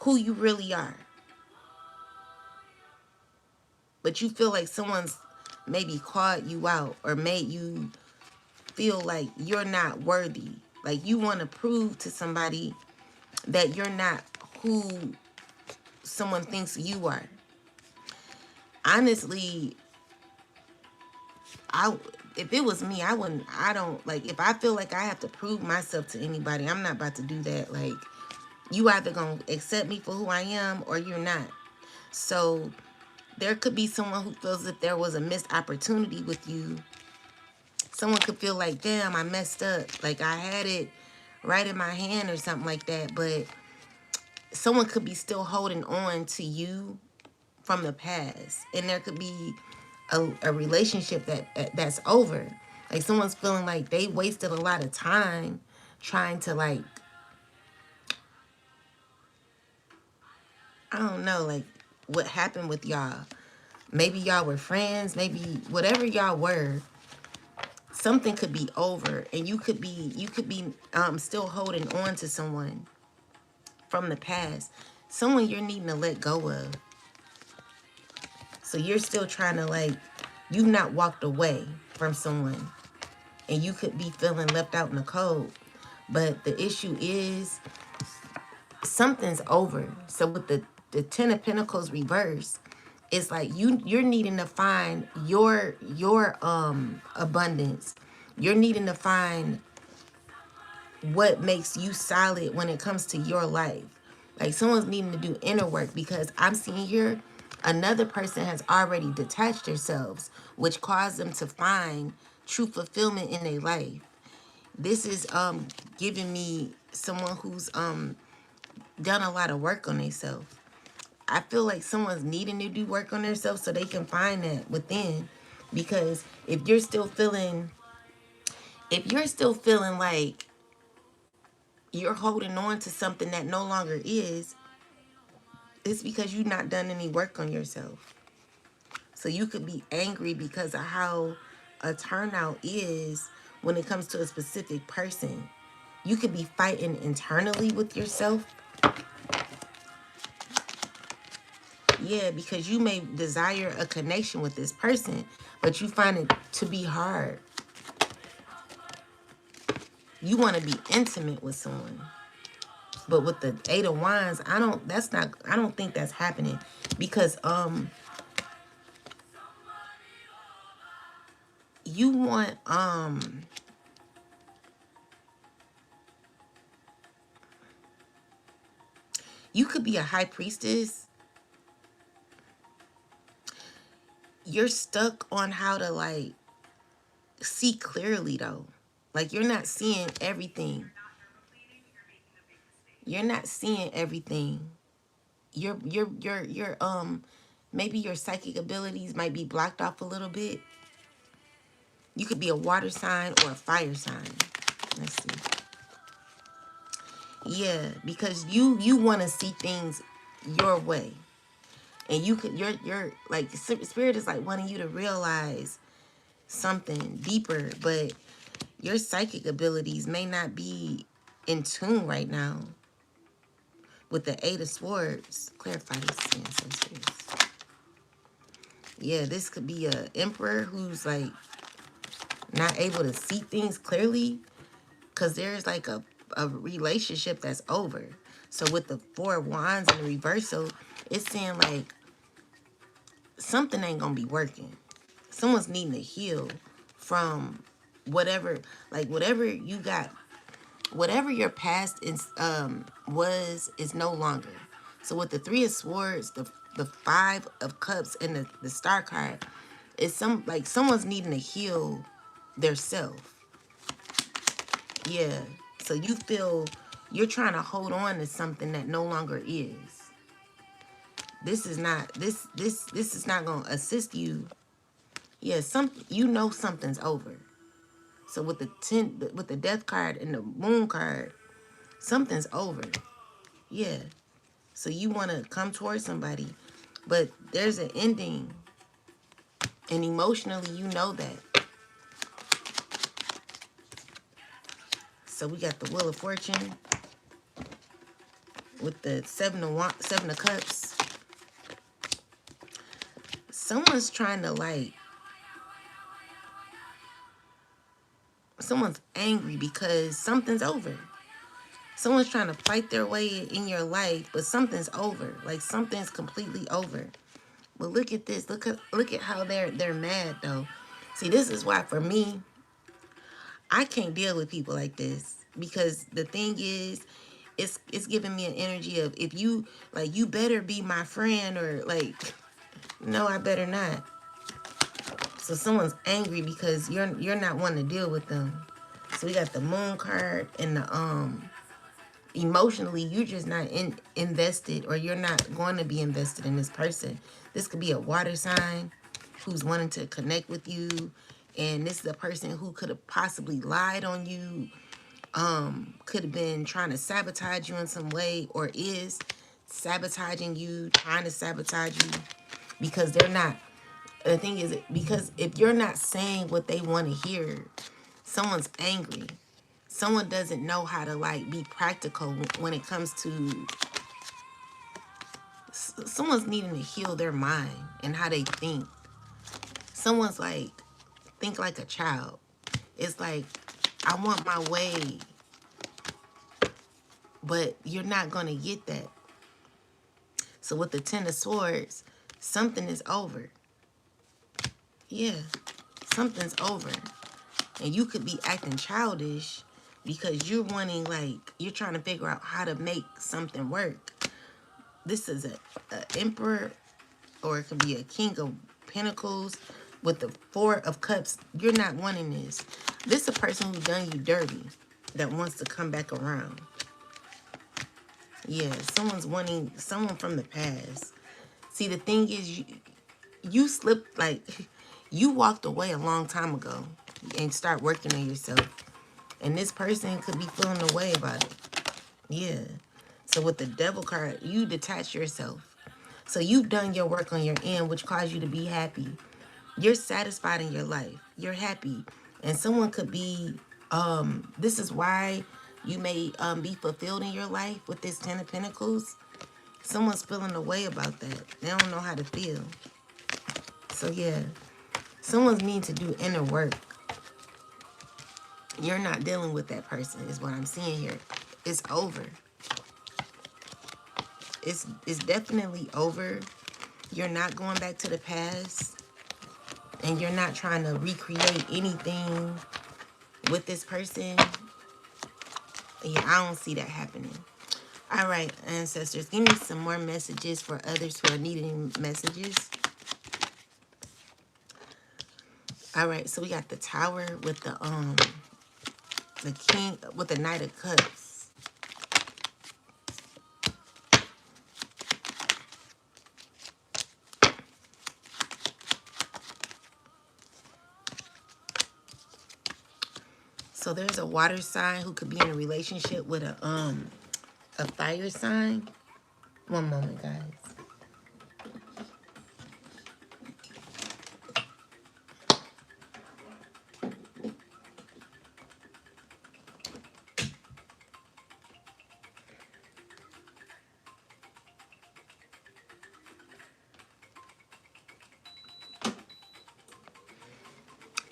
who you really are. But you feel like someone's maybe called you out or made you feel like you're not worthy. Like you want to prove to somebody that you're not who someone thinks you are. Honestly, if it was me, I don't like, if I feel like I have to prove myself to anybody, I'm not about to do that. Like, you either gonna accept me for who I am or you're not. So there could be someone who feels that there was a missed opportunity with you. Someone could feel like, damn, I messed up. Like I had it right in my hand or something like that. But someone could be still holding on to you from the past. And there could be a relationship that's over. Like someone's feeling like they wasted a lot of time trying to like, I don't know, like what happened with y'all. Maybe y'all were friends, maybe whatever y'all were, something could be over and you could be still holding on to someone from the past. Someone you're needing to let go of. So you're still trying to like, you've not walked away from someone and you could be feeling left out in the cold. But the issue is something's over. So with the Ten of Pentacles reverse, it's like you're needing to find your abundance. You're needing to find what makes you solid when it comes to your life. Like someone's needing to do inner work because I'm seeing here another person has already detached themselves, which caused them to find true fulfillment in their life. This is giving me someone who's done a lot of work on themselves. I feel like someone's needing to do work on themselves so they can find that within. Because if you're still feeling like you're holding on to something that no longer is, it's because you've not done any work on yourself. So you could be angry because of how a turnout is when it comes to a specific person. You could be fighting internally with yourself. Yeah, because you may desire a connection with this person, but you find it to be hard. You want to be intimate with someone. But with the Eight of Wands, I don't think that's happening because you want you could be a high priestess. You're stuck on how to like see clearly though. Like you're not seeing everything. You're not seeing everything. You're maybe your psychic abilities might be blocked off a little bit. You could be a water sign or a fire sign. Let's see. Yeah, because you want to see things your way. And you're like spirit is like wanting you to realize something deeper, but your psychic abilities may not be in tune right now. With the Eight of Swords, clarify this ancestors. Yeah, this could be a emperor who's like not able to see things clearly because there's like a relationship that's over. So with the Four of Wands in the reversal, it's saying like something ain't gonna be working. Someone's needing to heal from whatever, like whatever you got, whatever your past is no longer. So with the Three of Swords, the Five of Cups, and the Star card, it's someone's needing to heal their self. Yeah. So you feel you're trying to hold on to something that no longer is. This is not this is not gonna assist you. Yeah, something's over. So with the Death card and the Moon card, something's over. Yeah. So you want to come towards somebody, but there's an ending. And emotionally, you know that. So we got the Wheel of Fortune with the Seven of Cups. Someone's trying to like, someone's angry because something's over. Someone's trying to fight their way in your life, but something's over. Like something's completely over. But look at this. Look at how they're mad though. See, this is why for me, I can't deal with people like this because the thing is, it's giving me an energy of if you like you better be my friend or like no, I better not. So someone's angry because you're not wanting to deal with them. So we got the Moon card and the emotionally you're just not invested or you're not going to be invested in this person. This could be a water sign who's wanting to connect with you And this is a person who could have possibly lied on you, could have been trying to sabotage you in some way, or is sabotaging you, trying to sabotage you, because they're not. The thing is, because if you're not saying what they want to hear, someone's angry. Someone doesn't know how to like be practical when it comes to someone's needing to heal their mind and how they think. Someone's like, think like a child. It's like, I want my way, but you're not going to get that. So with the Ten of Swords, something is over. Yeah, something's over. And you could be acting childish because you're wanting, like, you're trying to figure out how to make something work. This is a emperor, or it could be a king of pentacles with the Four of Cups. You're not wanting this. This is a person who's done you dirty that wants to come back around. Yeah, someone's wanting someone from the past. See, the thing is, you slipped, like, you walked away a long time ago and start working on yourself. And this person could be feeling a way about it. Yeah. So with the Devil card, you detach yourself. So you've done your work on your end, which caused you to be happy. You're satisfied in your life. You're happy. And someone could be, this is why you may be fulfilled in your life with this Ten of Pentacles. Someone's feeling a way about that. They don't know how to feel. So yeah, someone's needing to do inner work. You're not dealing with that person is what I'm seeing here. It's over. It's definitely over. You're not going back to the past. And you're not trying to recreate anything with this person. Yeah, I don't see that happening. All right, ancestors, give me some more messages for others who are needing messages. All right, so we got the Tower with the King with the Knight of Cups. So there's a water sign who could be in a relationship with a fire sign. One moment, guys.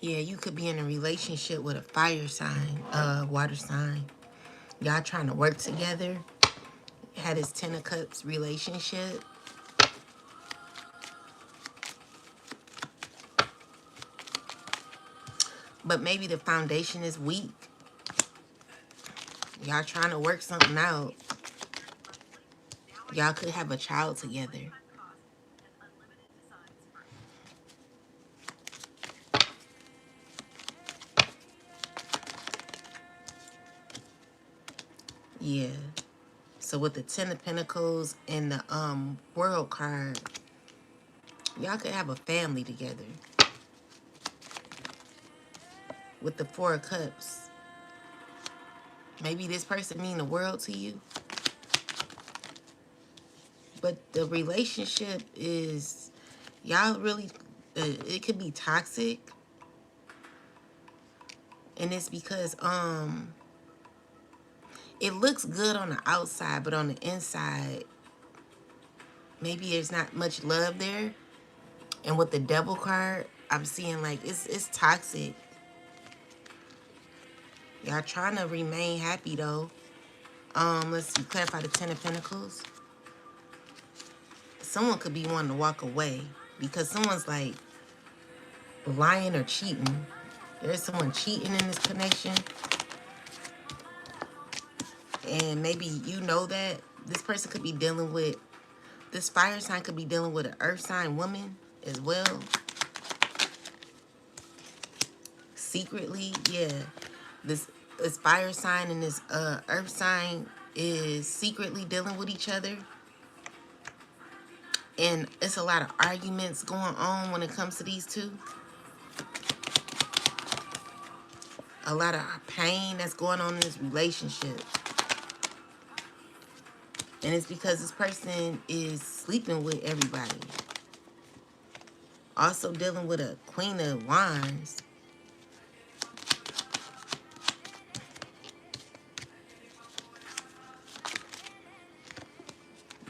Yeah, you could be in a relationship with a fire sign, water sign. Y'all trying to work together. Had this Ten of Cups relationship. But maybe the foundation is weak. Y'all trying to work something out. Y'all could have a child together. Yeah. So with the Ten of Pentacles and the World card, y'all could have a family together. With the Four of Cups, maybe this person mean the world to you. But the relationship is, y'all really, it could be toxic. And it's because it looks good on the outside, but on the inside, maybe there's not much love there. And with the Devil card, I'm seeing like it's toxic. Y'all trying to remain happy though. Let's see, clarify the Ten of Pentacles. Someone could be wanting to walk away because someone's like lying or cheating. There's someone cheating in this connection. And maybe you know that this person could be dealing with, this fire sign could be dealing with an earth sign woman as well. Secretly, yeah. This fire sign and this earth sign is secretly dealing with each other. And it's a lot of arguments going on when it comes to these two. a lot of pain that's going on in this relationship. And it's because this person is sleeping with everybody. Also dealing with a Queen of Wands.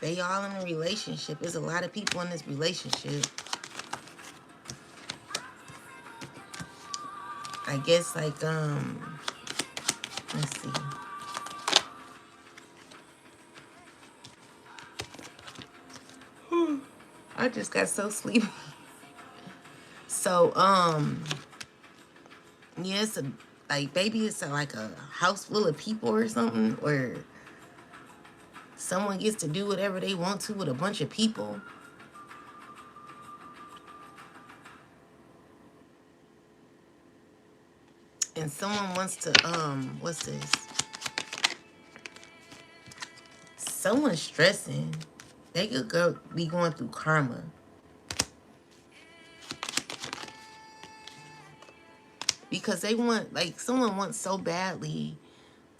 They all in a relationship. There's a lot of people in this relationship. I guess like, let's see. I just got so sleepy. So, yeah, it's a, like, maybe it's like a house full of people or something, or someone gets to do whatever they want to with a bunch of people. And someone wants to, what's this? Someone's stressing. They could be going through karma. Because they want, like, someone wants so badly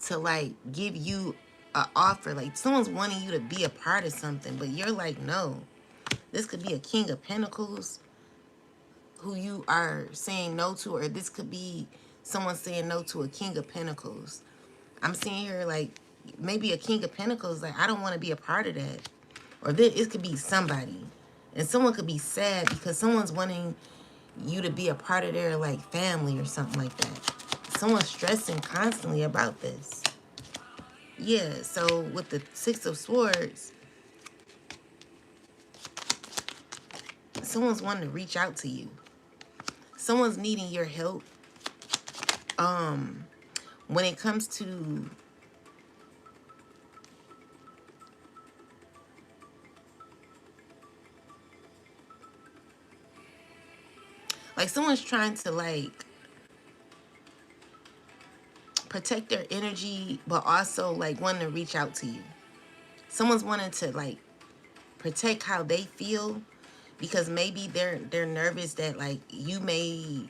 to, like, give you an offer. Like, someone's wanting you to be a part of something, but you're like, no. This could be a King of Pentacles who you are saying no to, or this could be someone saying no to a King of Pentacles. I'm seeing here, like, maybe a King of Pentacles, like, I don't want to be a part of that. Or it could be somebody. And someone could be sad because someone's wanting you to be a part of their, like, family or something like that. Someone's stressing constantly about this. Yeah, so with the Six of Swords, someone's wanting to reach out to you. Someone's needing your help. When it comes to like, someone's trying to, like, protect their energy, but also, like, wanting to reach out to you. Someone's wanting to, like, protect how they feel, because maybe they're nervous that, like, you may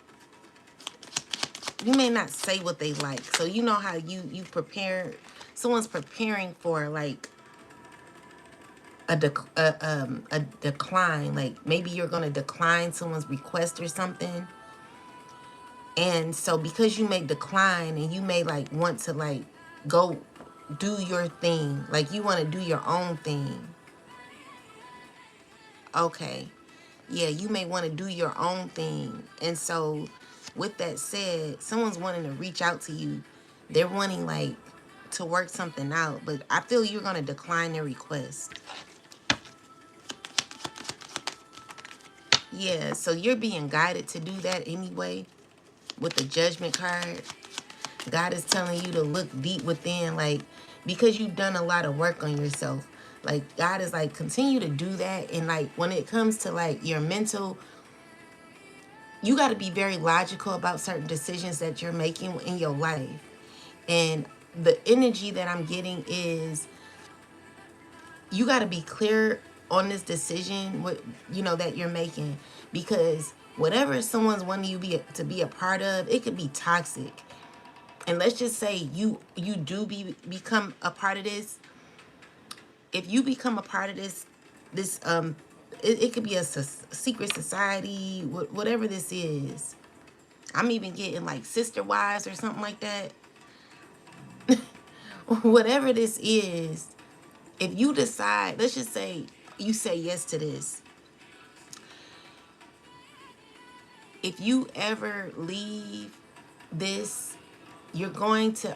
not say what they like. So you know how you prepare, someone's preparing for, like, a decline. Like, maybe you're going to decline someone's request or something. And so because you may decline, and you may, like, want to, like, go do your thing, like, you want to do your own thing. Okay. Yeah, you may want to do your own thing. And so with that said, someone's wanting to reach out to you. They're wanting, like, to work something out, but I feel you're going to decline their request. Yeah, so you're being guided to do that anyway. With the Judgment card, God is telling you to look deep within, like, because you've done a lot of work on yourself. Like, God is like, continue to do that. And, like, when it comes to, like, your mental, you got to be very logical about certain decisions that you're making in your life. And the energy that I'm getting is, you got to be clear on this decision, what, you know, that you're making, because whatever someone's wanting you to be a part of, it could be toxic. And let's just say you do become a part of this. If you become a part of this, it could be a secret society, whatever this is. I'm even getting, like, sister wives or something like that. Whatever this is, if you decide, let's just say you say yes to this. If you ever leave this, you're going to,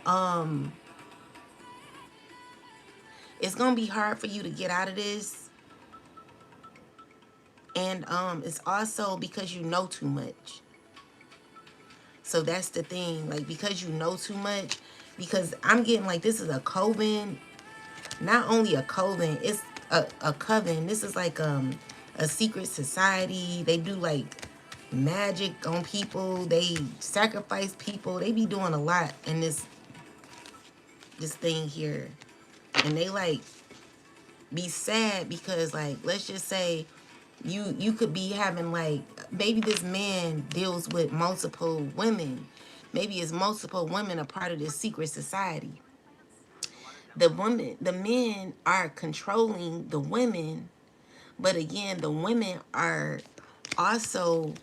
it's going to be hard for you to get out of this. And it's also because you know too much. So that's the thing, like, because you know too much, because I'm getting, like, this is a coven. Not only a coven, it's a coven. This is like a secret society. They do, like, magic on people. They sacrifice people. They be doing a lot in this thing here. And they, like, be sad because, like, let's just say you could be having, like, maybe this man deals with multiple women, maybe it's multiple women a part of this secret society. The men are controlling the women, but again, the women are also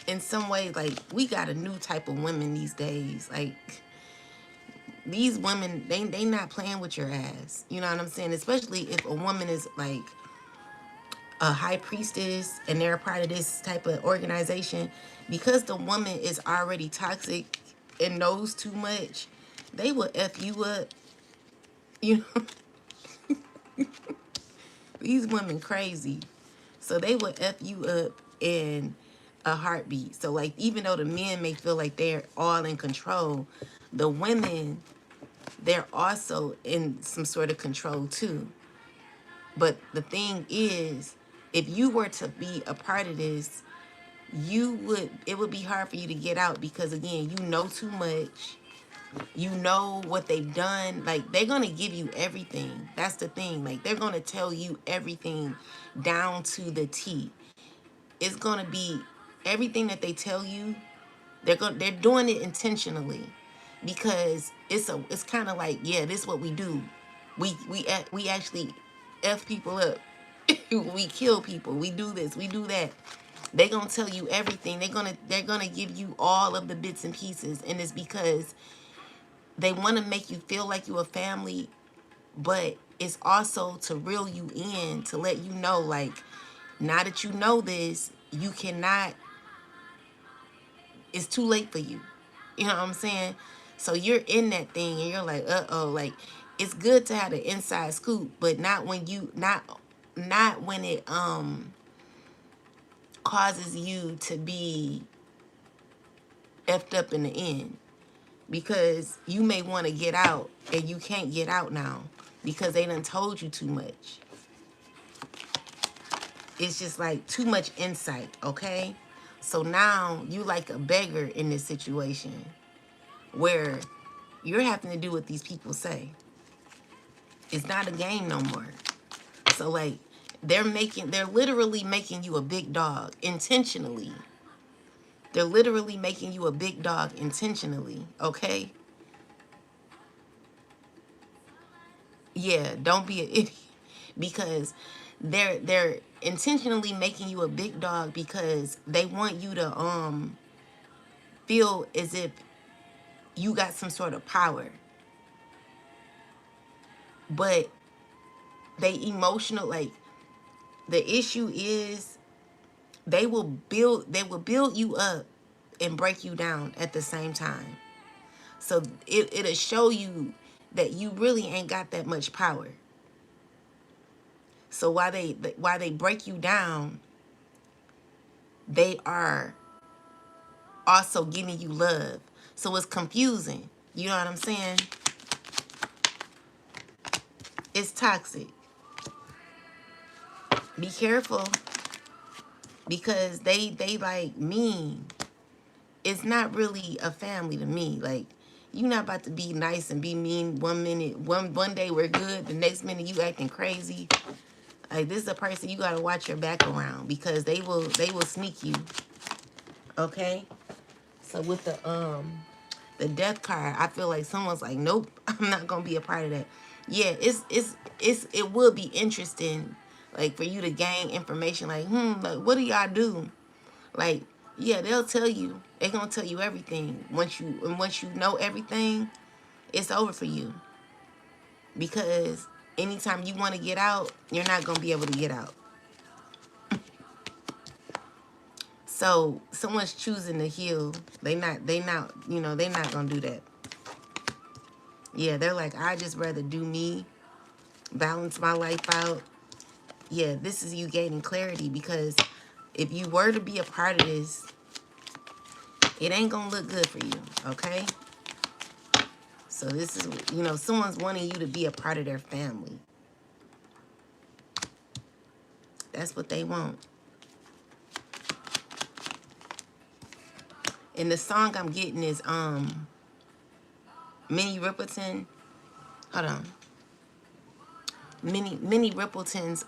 in some way, like, we got a new type of women these days. Like, these women, they not playing with your ass. You know what I'm saying? Especially if a woman is like a high priestess and they're a part of this type of organization, because the woman is already toxic and knows too much, they will F you up. You know, these women crazy. So they will F you up in a heartbeat. So like, even though the men may feel like they're all in control, the women, they're also in some sort of control too. But the thing is, if you were to be a part of this, it would be hard for you to get out, because again, you know too much. You know what they've done. Like, they're gonna give you everything. That's the thing. Like, they're gonna tell you everything down to the T. It's gonna be everything that they tell you. They're doing it intentionally, because it's kind of like, yeah, this is what we do. We actually F people up. We kill people. We do this. We do that. They're gonna tell you everything. They're gonna give you all of the bits and pieces, and it's because they want to make you feel like you're a family, but it's also to reel you in, to let you know, like, now that you know this, you cannot, it's too late for you. You know what I'm saying? So you're in that thing and you're like, uh-oh, like, it's good to have the inside scoop, but not when it causes you to be effed up in the end, because you may want to get out and you can't get out now because they done told you too much. It's just like too much insight, okay? So now you like a beggar in this situation where you're having to do what these people say. It's not a game no more. So like, they're literally making you a big dog intentionally. They're literally making you a big dog intentionally, okay? Yeah, don't be an idiot, because they're intentionally making you a big dog because they want you to feel as if you got some sort of power. But they emotional, like, the issue is they will build you up and break you down at the same time. So it'll show you that you really ain't got that much power. So while they break you down, they are also giving you love. So it's confusing. You know what I'm saying? It's toxic. Be careful, because they like mean. It's not really a family to me. Like, you not about to be nice and be mean 1 minute. One day we're good, the next minute you acting crazy. Like, this is a person you gotta watch your back around, because they will sneak you. Okay? So with the death card, I feel like someone's like, nope, I'm not gonna be a part of that. Yeah, it will be interesting, like, for you to gain information, like, like, what do y'all do? Like, yeah, they'll tell you. They're gonna tell you everything. Once you know everything, it's over for you. Because anytime you want to get out, you're not gonna be able to get out. So someone's choosing to heal. They not gonna do that. Yeah, they're like, I just rather do me, balance my life out. Yeah, this is you gaining clarity, because if you were to be a part of this, it ain't gonna look good for you, okay? So this is, someone's wanting you to be a part of their family. That's what they want. And the song I'm getting is Minnie Riperton. Hold on. Minnie Riperton's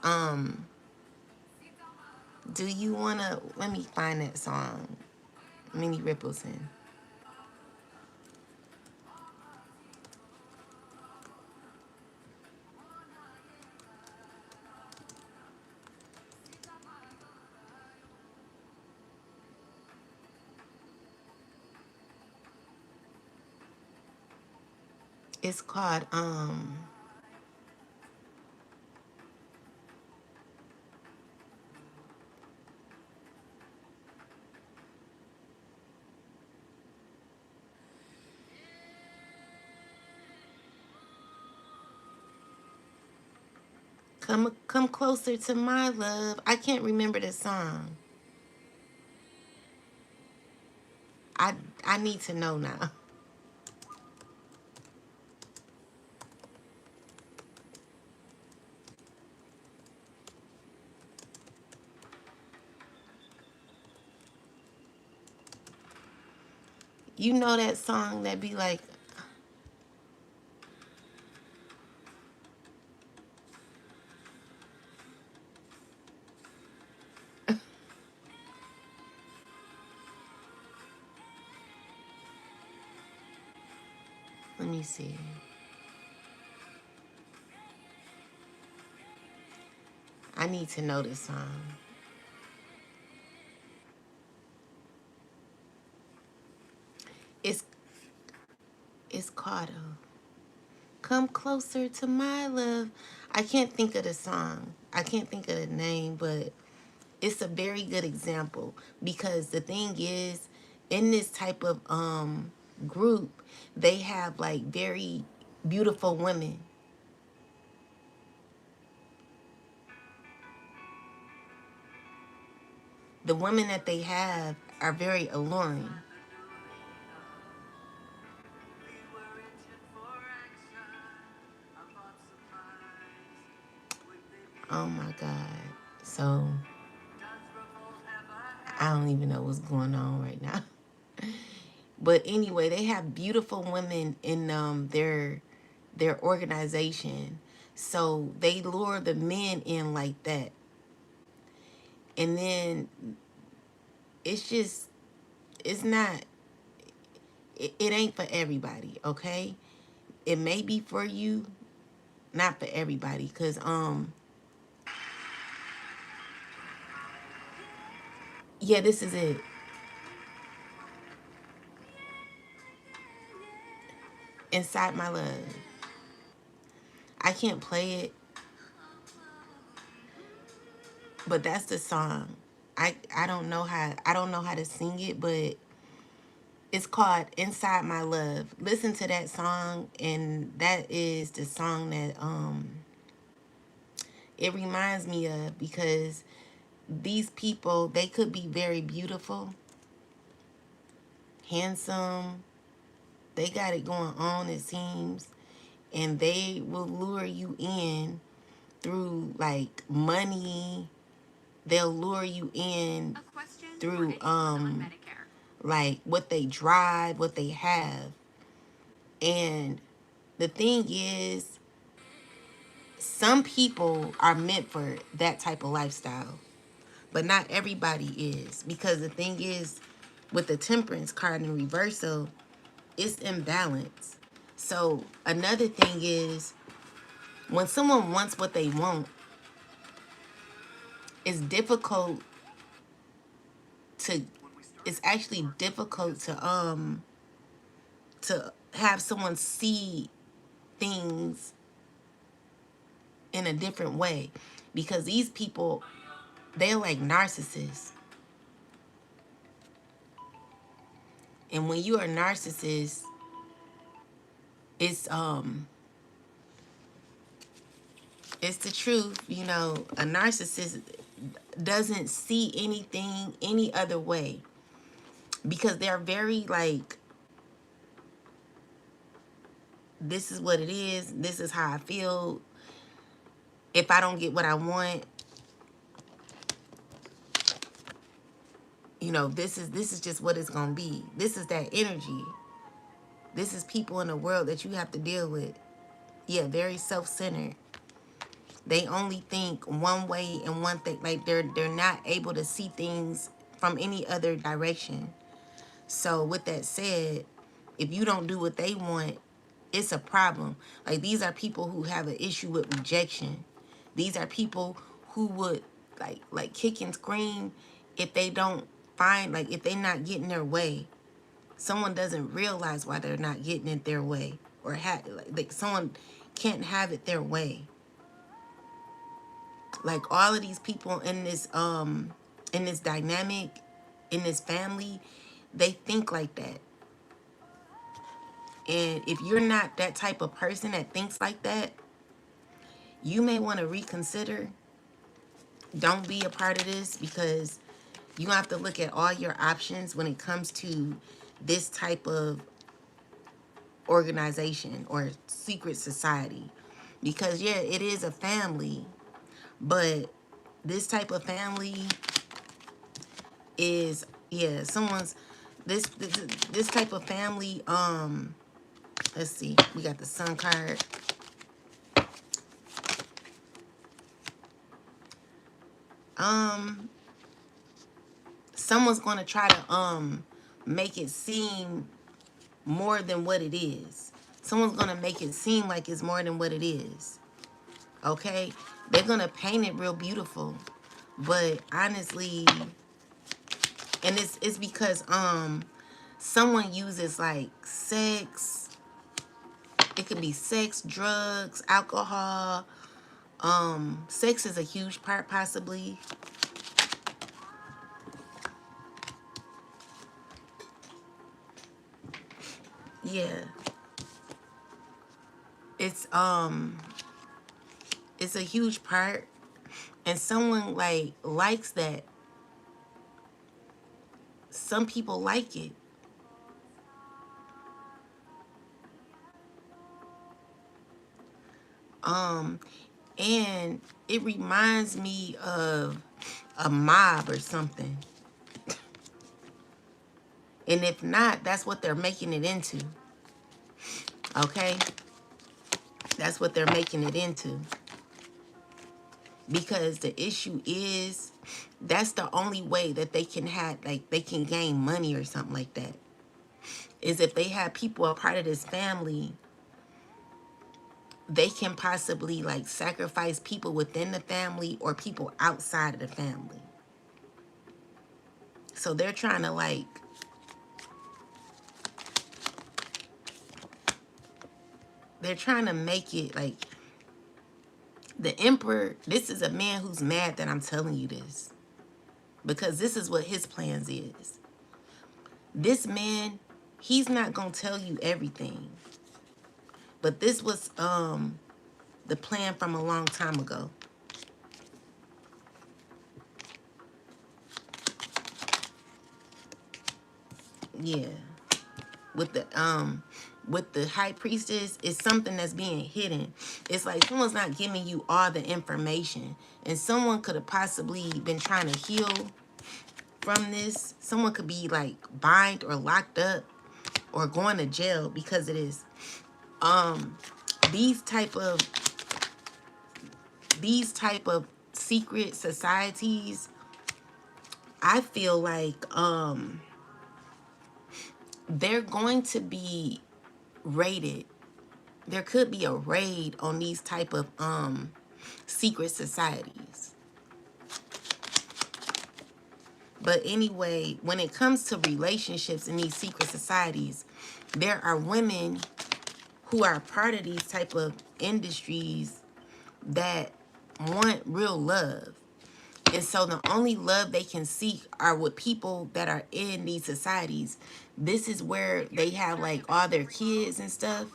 do you wanna, let me find that song. Minnie Riperton. It's called Come Closer to My Love. I can't remember the song. I I need to know now. You know that song that be like, let me see. I need to know this song. It's it's called Come Closer to My Love. I can't think of the song. I can't think of the name, but it's a very good example because the thing is, in this type of group, they have like very beautiful women. The women that they have are very alluring. Oh my God. So I don't even know what's going on right now. But anyway, they have beautiful women in their organization. So they lure the men in like that. And then it's just it's not it ain't for everybody, okay? It may be for you, not for everybody cuz yeah, this is it. Inside My Love. I can't play it, but that's the song. I don't know how to sing it, but it's called Inside My Love. Listen to that song, and that is the song that it reminds me of because these people, they could be very beautiful, handsome, they got it going on, it seems, and they will lure you in through like money. They'll lure you in through like what they drive, what they have. And the thing is, some people are meant for that type of lifestyle, but not everybody is. Because the thing is, with the temperance card in reversal, it's imbalance. So another thing is, when someone wants what they want, it's difficult to it's actually difficult to have someone see things in a different way because these people, they're like narcissists. And when you are a narcissist, it's it's the truth. You know, a narcissist doesn't see anything any other way because they're very like, this is what it is, this is how I feel. If I don't get what I want, you know, this is just what it's gonna be. This is that energy. This is people in the world that you have to deal with. Yeah, very self-centered. They only think one way and one thing. Like they're not able to see things from any other direction. So with that said, if you don't do what they want, it's a problem. Like these are people who have an issue with rejection. These are people who would like kick and scream if they don't find, if they're not getting their way. Someone doesn't realize why they're not getting it their way or like someone can't have it their way. Like all of these people in this dynamic, in this family, they think like that. And if you're not that type of person that thinks like that, you may want to reconsider. Don't be a part of this, because you have to look at all your options when it comes to this type of organization or secret society. Because yeah, it is a family, but this type of family is, yeah, someone's this type of family. Let's see, we got the sun card. um Someone's going to try to make it seem more than what it is. Someone's going to make it seem like it's more than what it is. Okay? They're going to paint it real beautiful. But honestly, and it's because someone uses like sex. It could be sex, drugs, alcohol. Sex is a huge part, possibly. Yeah. It's it's a huge part, and someone like likes that. Some people like it. Um and it reminds me of a mob or something. And if not, that's what they're making it into. Okay? That's what they're making it into. Because the issue is, that's the only way that they can have, like, they can gain money or something like that, is if they have people a part of this family. They can possibly like sacrifice people within the family or people outside of the family. So they're trying to like, they're trying to make it like the emperor. This is a man who's mad that I'm telling you this, because this is what his plans is. This man, he's not gonna tell you everything, but this was the plan from a long time ago. Yeah. With the high priestess, it's something that's being hidden. It's like someone's not giving you all the information, and someone could have possibly been trying to heal from this. Someone could be like bind or locked up or going to jail because of this. These type of these type of secret societies, I feel like they're going to be raided. There could be a raid on these type of secret societies. But anyway, when it comes to relationships in these secret societies, there are women who are part of these type of industries that want real love. And so the only love they can seek are with people that are in these societies. This is where they have like all their kids and stuff.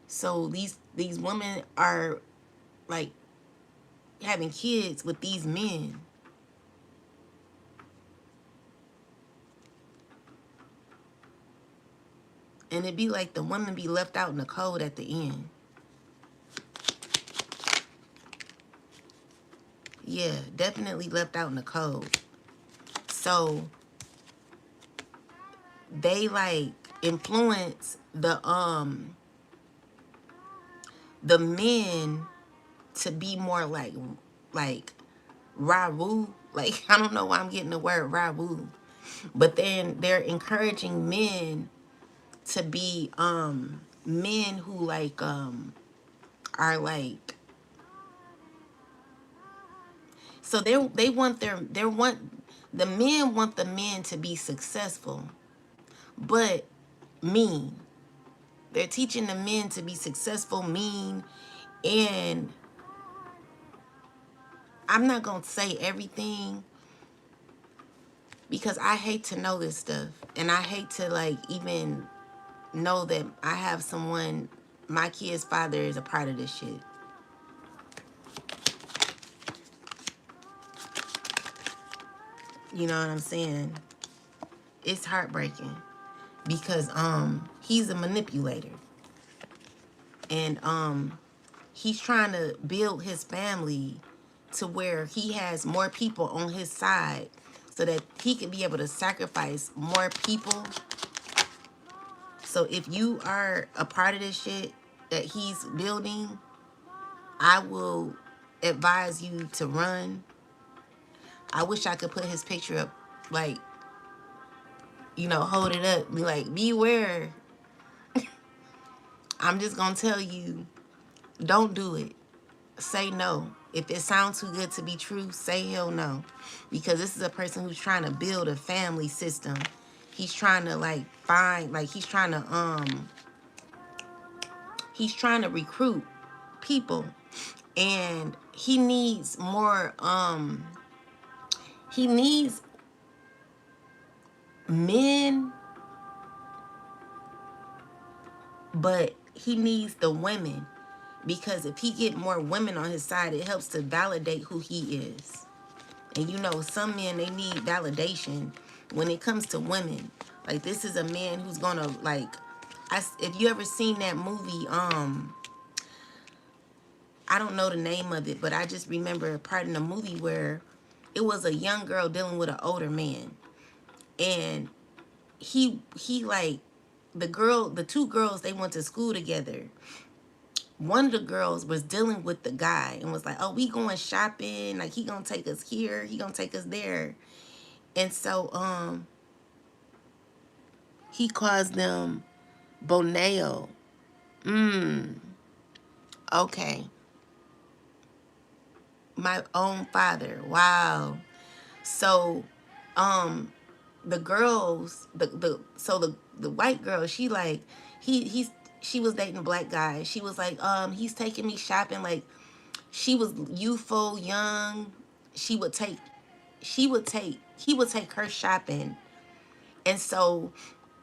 So these women are like having kids with these men. And it'd be like the women be left out in the cold at the end. Yeah, definitely left out in the cold. So they like influence the men to be more like Rawu. Like, I don't know why I'm getting the word Rawu. But then they're encouraging men to be men who like are like, so they want their want the men want the men to be successful but mean. They're teaching the men to be successful, mean, and I'm not going to say everything because I hate to know this stuff. And I hate to like even know that I have someone, my kid's father is a part of this shit. You know what I'm saying? It's heartbreaking because he's a manipulator. And he's trying to build his family to where he has more people on his side so that he can be able to sacrifice more people. So if you are a part of this shit that he's building, I will advise you to run. I wish I could put his picture up, like, you know, hold it up, be like, beware. I'm just gonna tell you, don't do it. Say no. If it sounds too good to be true, say hell no. Because this is a person who's trying to build a family system. He's trying to like find, like he's trying to recruit people. And he needs more, he needs men, but he needs the women. Because if he get more women on his side, it helps to validate who he is. And you know, some men, they need validation when it comes to women. Like, this is a man who's gonna, like, if you ever seen that movie, I don't know the name of it, but I just remember a part in the movie where it was a young girl dealing with an older man. And he like, the two girls, they went to school together. One of the girls was dealing with the guy and was like, oh, we going shopping. Like, he gonna take us here. He gonna take us there. And so, he calls them Boneo. Okay. My own father. Wow. So, the girls, the white girl, she like, she was dating a black guy. She was like, he's taking me shopping. Like, she was youthful, young. He would take her shopping. And so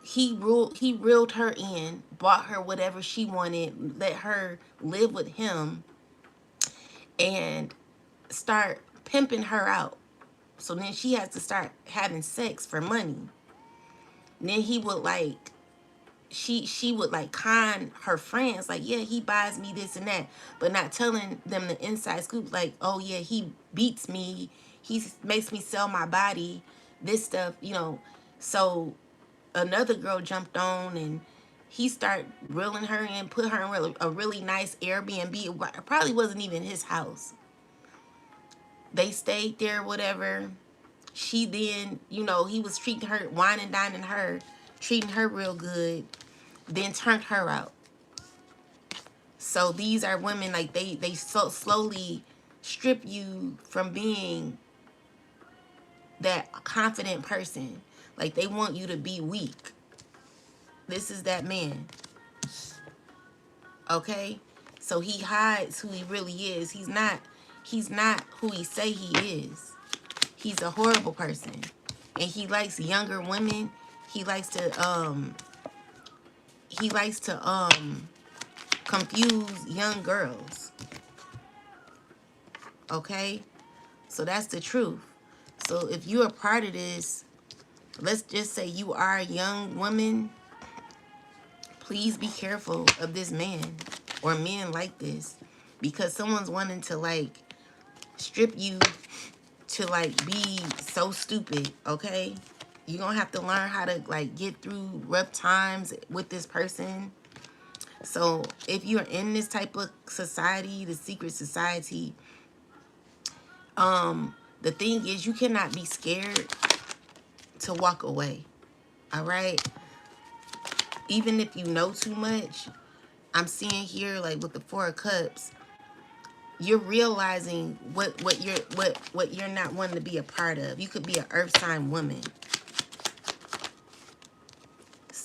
he reeled her in, bought her whatever she wanted, let her live with him, and start pimping her out. So then she has to start having sex for money. And then he would like, she would like con her friends, like, yeah, he buys me this and that, but not telling them the inside scoop, like, oh yeah, he beats me, he makes me sell my body, this stuff, you know. So another girl jumped on and he started reeling her in, put her in a really nice Airbnb. It probably wasn't even his house. They stayed there, whatever. She then, you know, he was treating her, wine and dining her, treating her real good, then turned her out. So these are women, like, they so slowly strip you from being that confident person. Like, they want you to be weak. This is that man. Okay? So he hides who he really is. He's not who he say he is. He's a horrible person. And he likes younger women. He likes to confuse young girls. Okay? So that's the truth. So if you're a part of this, let's just say you are a young woman, please be careful of this man or men like this, because someone's wanting to like strip you to like be so stupid. Okay? You're gonna have to learn how to like get through rough times with this person. So if you're in this type of society, the secret society, the thing is, you cannot be scared to walk away. All right? Even if you know too much, I'm seeing here, like with the Four of Cups, you're realizing what you're not wanting to be a part of. You could be an earth sign woman.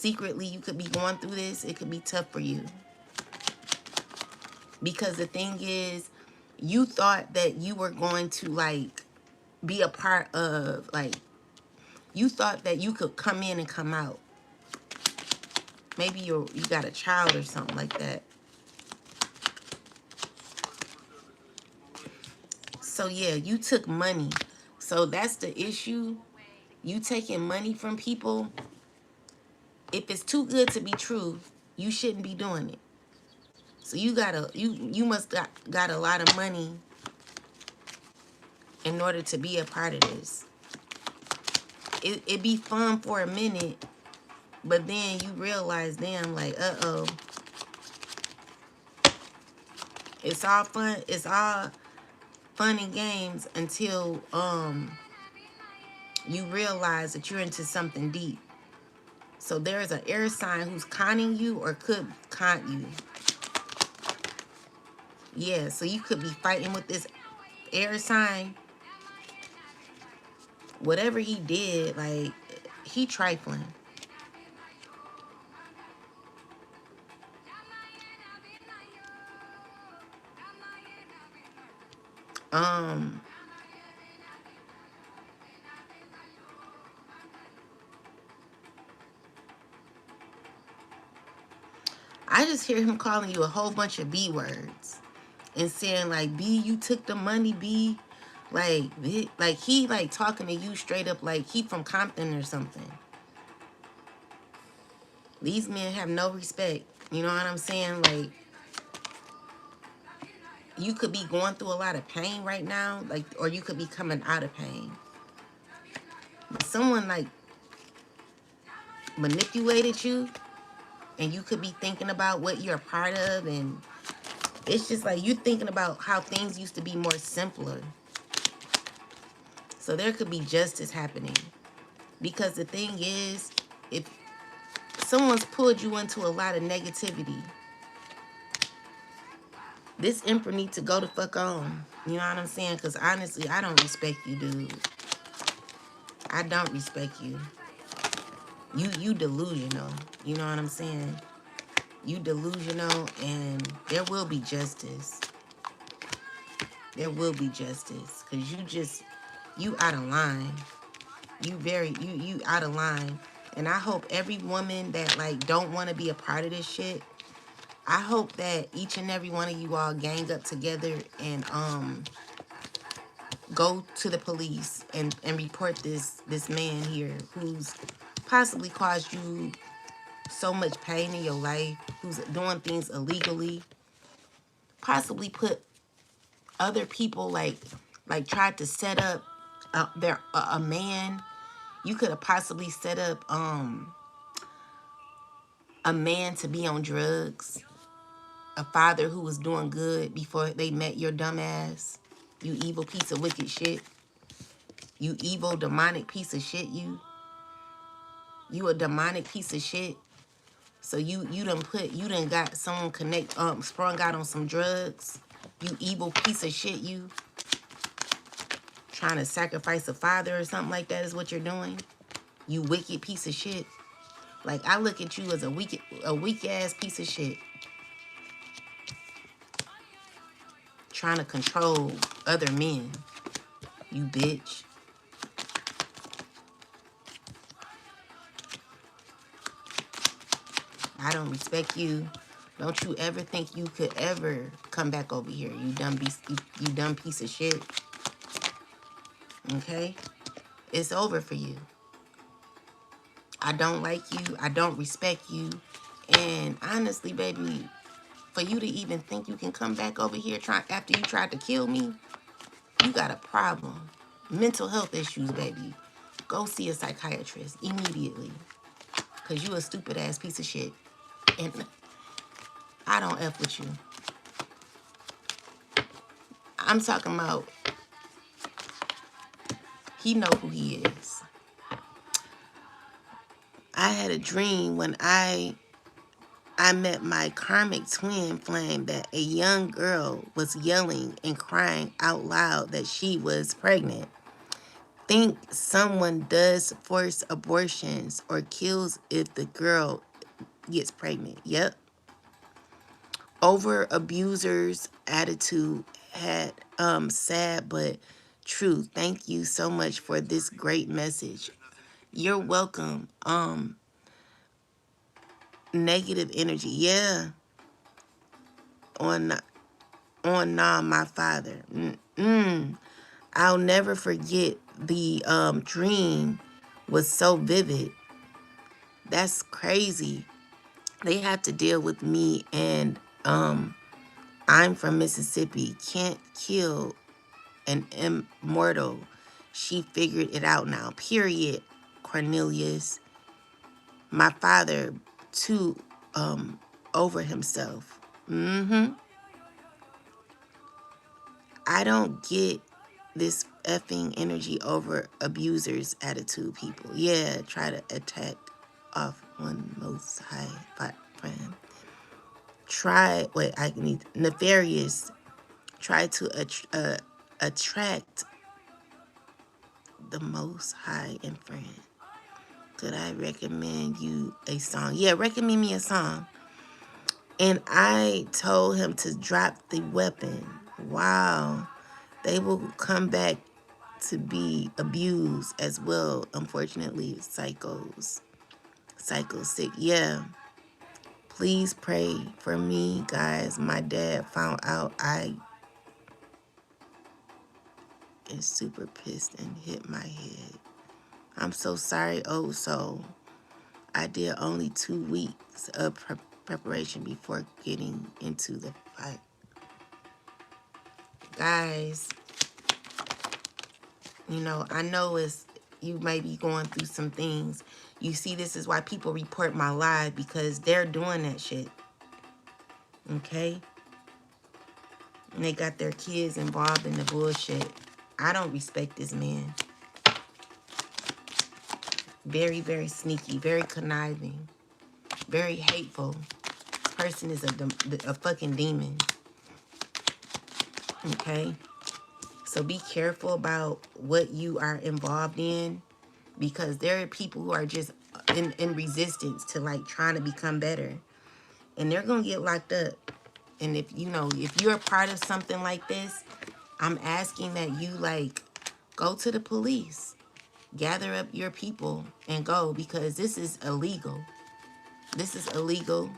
secretly you could be going through this, it could be tough for you. Because the thing is, you thought that you were going to like be a part of, like, you thought that you could come in and come out. Maybe you got a child or something like that. So yeah, you took money. So that's the issue. You taking money from people. If it's too good to be true, you shouldn't be doing it. So you must got a lot of money in order to be a part of this. It be fun for a minute, but then you realize, damn, like, uh-oh. It's all fun. It's all fun and games until you realize that you're into something deep. So there's an air sign who's conning you or could con you. Yeah, so you could be fighting with this air sign. Whatever he did, like, he trifling. I just hear him calling you a whole bunch of B words and saying like, B, you took the money, B. Like he like talking to you straight up like he from Compton or something. These men have no respect. You know what I'm saying? Like, you could be going through a lot of pain right now, like, or you could be coming out of pain. But someone like manipulated you, and you could be thinking about what you're a part of, and it's just like you thinking about how things used to be more simpler. So there could be justice happening. Because the thing is, if someone's pulled you into a lot of negativity, this emperor needs to go the fuck on. You know what I'm saying? Because honestly, I don't respect you, dude. I don't respect you. You delusional. You know what I'm saying? You delusional, and there will be justice. There will be justice. Because you out of line. You out of line. And I hope every woman that like don't want to be a part of this shit, I hope that each and every one of you all gang up together and go to the police and report this man here who's possibly caused you so much pain in your life, who's doing things illegally, possibly put other people like tried to set up a man. You could have possibly set up a man to be on drugs, a father who was doing good before they met your dumb ass. You evil piece of wicked shit. You evil demonic piece of shit. You a demonic piece of shit. So you done got someone sprung out on some drugs. You evil piece of shit. You trying to sacrifice a father or something like that is what you're doing. You wicked piece of shit. Like, I look at you as a weak ass piece of shit. Trying to control other men. You bitch. I don't respect you. Don't you ever think you could ever come back over here, you dumb piece of shit. Okay? It's over for you. I don't like you. I don't respect you. And honestly, baby, for you to even think you can come back over here after you tried to kill me, you got a problem. Mental health issues, baby. Go see a psychiatrist immediately. Because you a stupid ass piece of shit. And I don't F with you. I'm talking about he know who he is. I had a dream when I met my karmic twin flame that a young girl was yelling and crying out loud that she was pregnant. think someone does force abortions or kills if the girl gets pregnant. Yep. Over abusers attitude had sad but true. Thank you so much for this great message. You're welcome. Negative energy. Yeah. On my father. I'll never forget the dream was so vivid. That's crazy. They have to deal with me, and I'm from Mississippi. Can't kill an immortal. She figured it out now. Period. Cornelius. My father too over himself. I don't get this effing energy over abusers attitude people. Yeah, try to attack off one most high friend. Try, wait, I need nefarious. Try to attract the most high and friend. Could I recommend you a song? Yeah, recommend me a song. And I told him to drop the weapon. Wow. They will come back to be abused as well. Unfortunately, psychos. Psycho sick. Yeah. Please pray for me, guys. My dad found out I is super pissed and hit my head. I'm so sorry, old soul. I did only 2 weeks of preparation before getting into the fight. Guys, you know, I know you may be going through some things. You see, this is why people report my live, because they're doing that shit. Okay? And they got their kids involved in the bullshit. I don't respect this man. Very, very sneaky, very conniving, very hateful. This person is a fucking demon. Okay? So be careful about what you are involved in, because there are people who are just in resistance to like trying to become better. And they're going to get locked up. And if you're a part of something like this, I'm asking that you like go to the police, gather up your people and go, because this is illegal. This is illegal.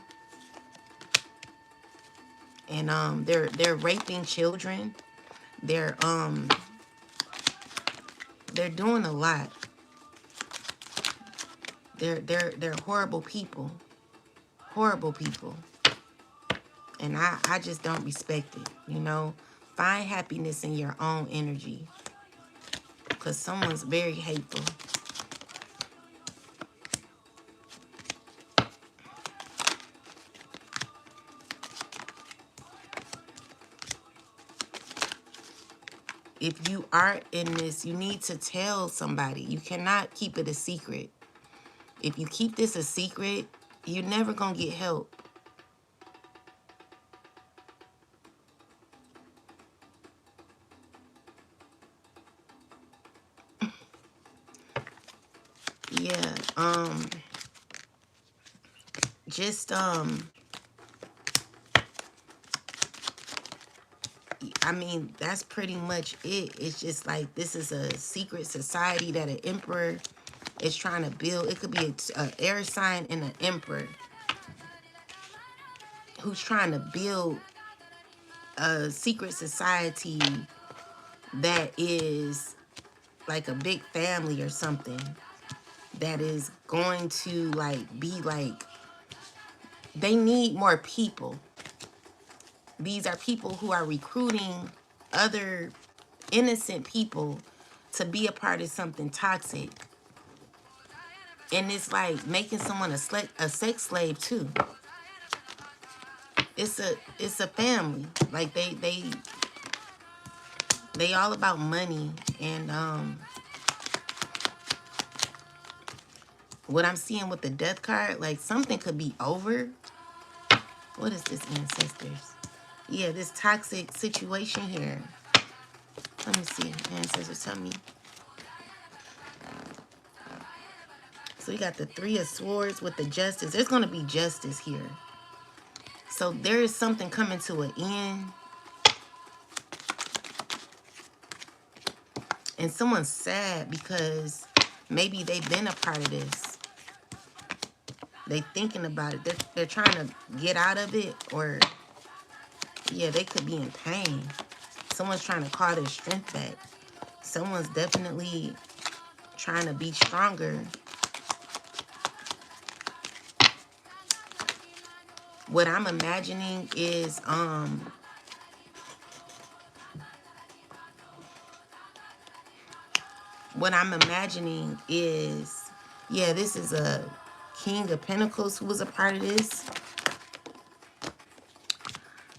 And they're raping children. They're doing a lot. They're horrible people. Horrible people. And I just don't respect it, you know. Find happiness in your own energy, because someone's very hateful. If you are in this, you need to tell somebody. You cannot keep it a secret. If you keep this a secret, you're never going to get help. Yeah, just, I mean, that's pretty much it. It's just like, this is a secret society that an emperor is trying to build. It could be an air sign and an emperor who's trying to build a secret society that is like a big family or something, that is going to like be like, they need more people. These are people who are recruiting other innocent people to be a part of something toxic. And it's like making someone a sex slave too. It's a family. Like they all about money. And what I'm seeing with the death card, like something could be over. What is this, ancestors? Yeah, this toxic situation here. Let me see. Ancestors, tell me. So we got the Three of Swords with the Justice. There's going to be justice here. So there is something coming to an end. And someone's sad because maybe they've been a part of this. They thinking about it. They're trying to get out of it, or yeah, they could be in pain. Someone's trying to call their strength back. Someone's definitely trying to be stronger. What I'm imagining is yeah, this is a King of Pentacles who was a part of this.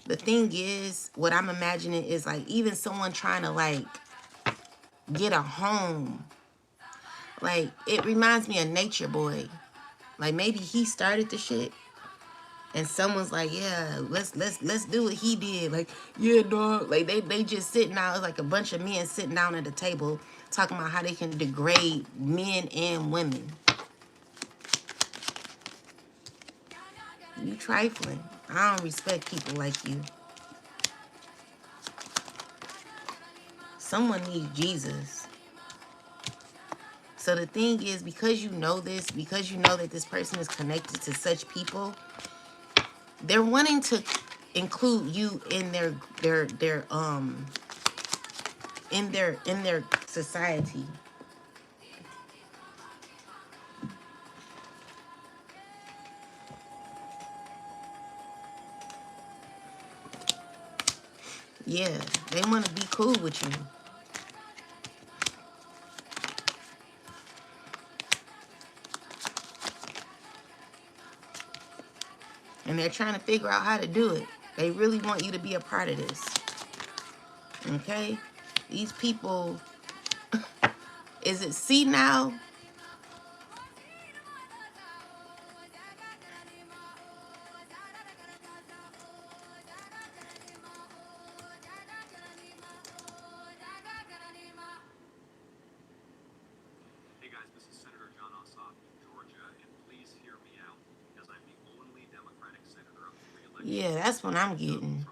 The thing is, what I'm imagining is like even someone trying to like get a home. Like it reminds me of Nature Boy. Like maybe he started the shit and someone's like, yeah, let's do what he did. Like, yeah, dog. Like they just sitting down. It's like a bunch of men sitting down at the table talking about how they can degrade men and women. You trifling. I don't respect people like you. Someone needs Jesus. So the thing is, because you know this, because you know that this person is connected to such people, they're wanting to include you in their society. Yeah, they want to be cool with you. And they're trying to figure out how to do it. They really want you to be a part of this. Okay? These people, is it see now? Hey guys, this is Senator John Ossoff from Georgia, and please hear me out because I'm the only Democratic senator up for re-election. Yeah, that's what I'm getting.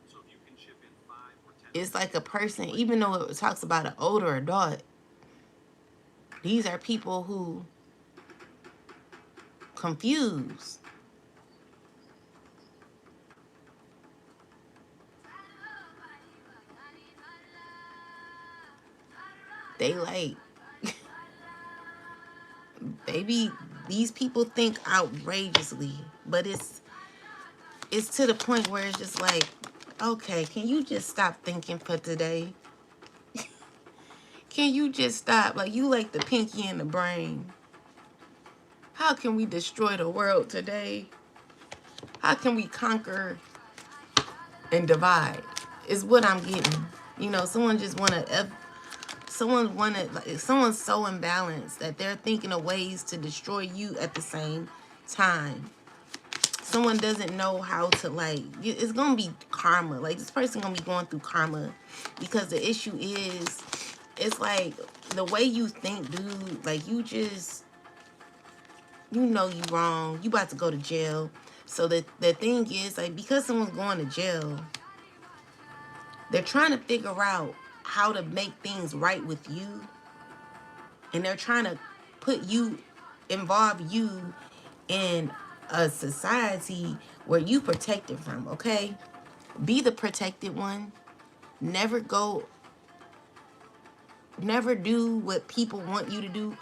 So if you can chip in 5 or 10. It's like a person, even though it talks about an older adult, these are people who confused. They like, baby, these people think outrageously, but it's to the point where it's just like, okay, can you just stop thinking for today? Can you just stop? Like, you like the pinky in the brain. How can we destroy the world today? How can we conquer and divide? Is what I'm getting. You know, someone just someone's so imbalanced that they're thinking of ways to destroy you at the same time. Someone doesn't know how to, like, it's gonna be karma. Like, this person gonna be going through karma because the issue is, it's like the way you think, dude. Like, you know you wrong. You about to go to jail. So the thing is, like, because someone's going to jail, they're trying to figure out how to make things right with you. And they're trying to involve you in a society where you protected from, okay? Be the protected one. Never do what people want you to do.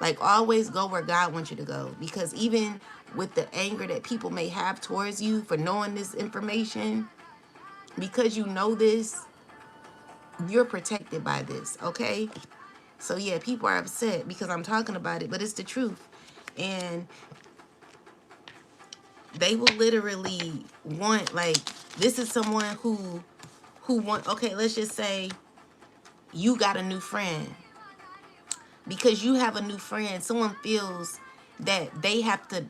Like, always go where God wants you to go. Because even with the anger that people may have towards you for knowing this information, because you know this, you're protected by this, okay? So yeah, people are upset because I'm talking about it, but it's the truth. And they will literally want, like, this is someone who want, okay, let's just say you got a new friend. Because you have a new friend, someone feels that they have to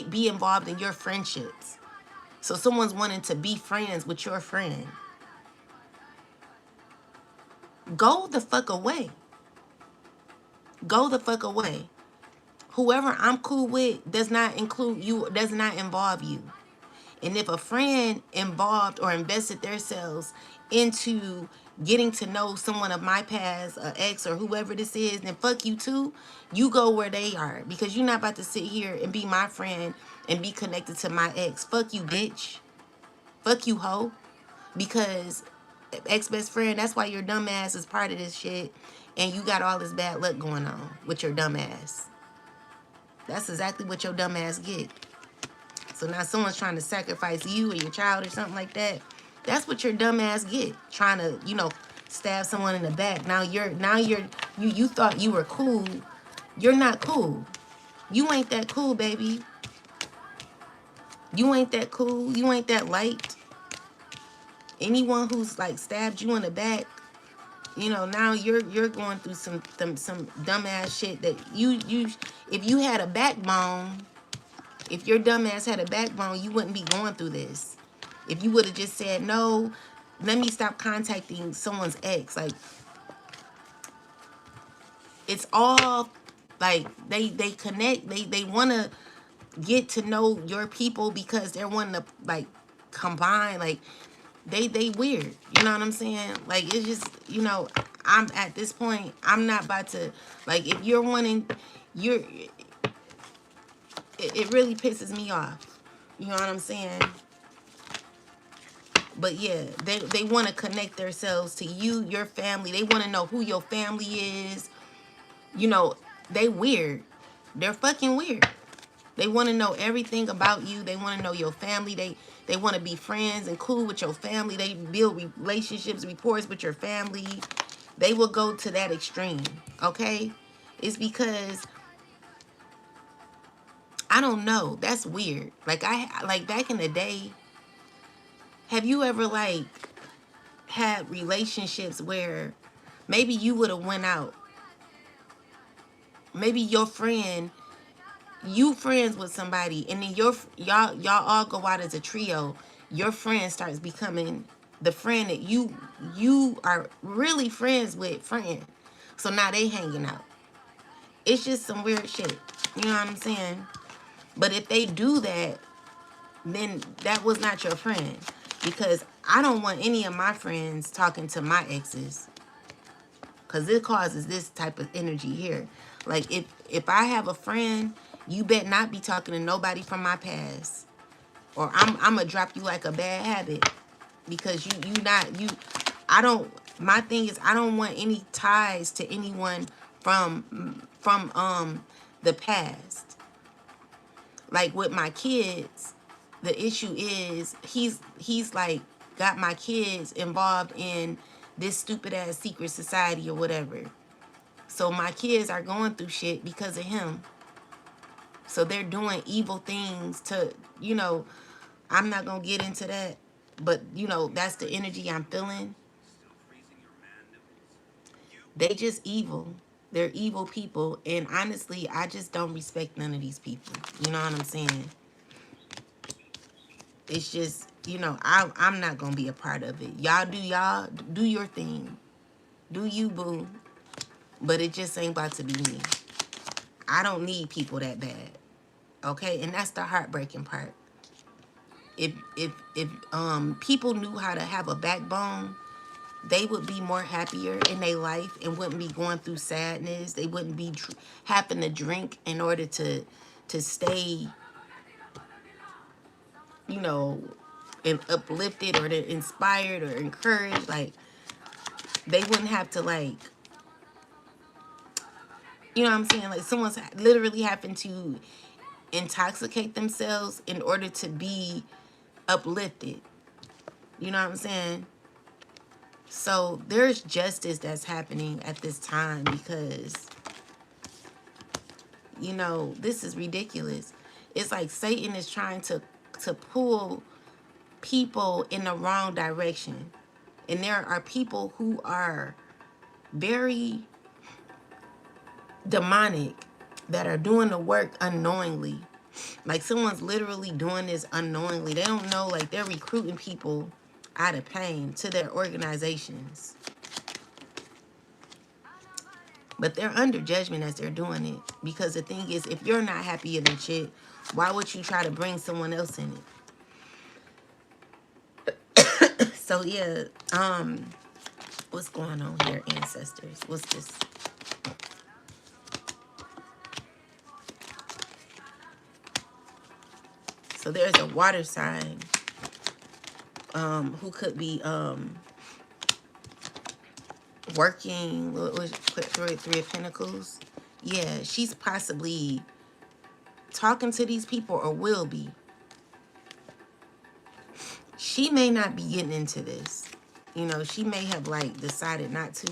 be involved in your friendships. So someone's wanting to be friends with your friend. Go the fuck away. Go the fuck away. Whoever I'm cool with does not include you, does not involve you. And if a friend involved or invested themselves into getting to know someone of my past, an ex or whoever this is, then fuck you too. You go where they are, because you're not about to sit here and be my friend and be connected to my ex. Fuck you, bitch. Fuck you, hoe. Because ex best friend, that's why your dumb ass is part of this shit, and you got all this bad luck going on with your dumb ass. That's exactly what your dumb ass get. So now someone's trying to sacrifice you or your child or something like that. That's what your dumb ass get. Trying to, stab someone in the back. You thought you were cool. You're not cool. You ain't that cool, baby. You ain't that cool. You ain't that light. Anyone who's like stabbed you in the back, now you're going through some dumbass shit that you if you had a backbone, if your dumbass had a backbone, you wouldn't be going through this. If you would have just said, no, let me stop contacting someone's ex. Like, it's all like they connect. They want to get to know your people because they're wanting to like combine. Like, they weird. You know what I'm saying? Like, it's just, I'm at this point, I'm not about to, like, if you're wanting, it really pisses me off. You know what I'm saying? But yeah, they want to connect themselves to you, your family. They want to know who your family is. They weird. They're fucking weird. They want to know everything about you. They want to know your family. They want to be friends and cool with your family. They build relationships, reports with your family. They will go to that extreme. Okay? It's because I don't know. That's weird. Like, back in the day, have you ever like had relationships where maybe you would have went out, maybe your friend, you friends with somebody, and then y'all all go out as a trio. Your friend starts becoming the friend that you are really friends with, friend. So now they hanging out. It's just some weird shit. You know what I'm saying? But if they do that, then that was not your friend, because I don't want any of my friends talking to my exes, because it causes this type of energy here. Like, if I have a friend, you bet not be talking to nobody from my past, or I'm gonna drop you like a bad habit, because you not you. I don't. My thing is, I don't want any ties to anyone from the past. Like with my kids, the issue is he's like got my kids involved in this stupid ass secret society or whatever. So my kids are going through shit because of him. So they're doing evil things to, I'm not going to get into that, but that's the energy I'm feeling. They just evil. They're evil people, and honestly, I just don't respect none of these people. You know what I'm saying? It's just, I'm not going to be a part of it. Y'all do your thing. Do you, boo. But it just ain't about to be me. I don't need people that bad. Okay? And that's the heartbreaking part. If people knew how to have a backbone, they would be more happier in their life and wouldn't be going through sadness. They wouldn't be having to drink in order to stay, you know, and uplifted, or inspired or encouraged. Like, they wouldn't have to, like, you know what I'm saying? Like, someone's literally having to intoxicate themselves in order to be uplifted. You know what I'm saying? So there's justice that's happening at this time, because, this is ridiculous. It's like Satan is trying to pull people in the wrong direction. And there are people who are very demonic that are doing the work unknowingly. Like, someone's literally doing this unknowingly. They don't know, like, they're recruiting people out of pain to their organizations. But they're under judgment as they're doing it. Because the thing is, if you're not happy in the shit, why would you try to bring someone else in it? So yeah, what's going on here, ancestors? What's this? So there's a water sign who could be working. What was three of Pentacles? Yeah, she's possibly talking to these people or will be. She may not be getting into this. You know, she may have like decided not to.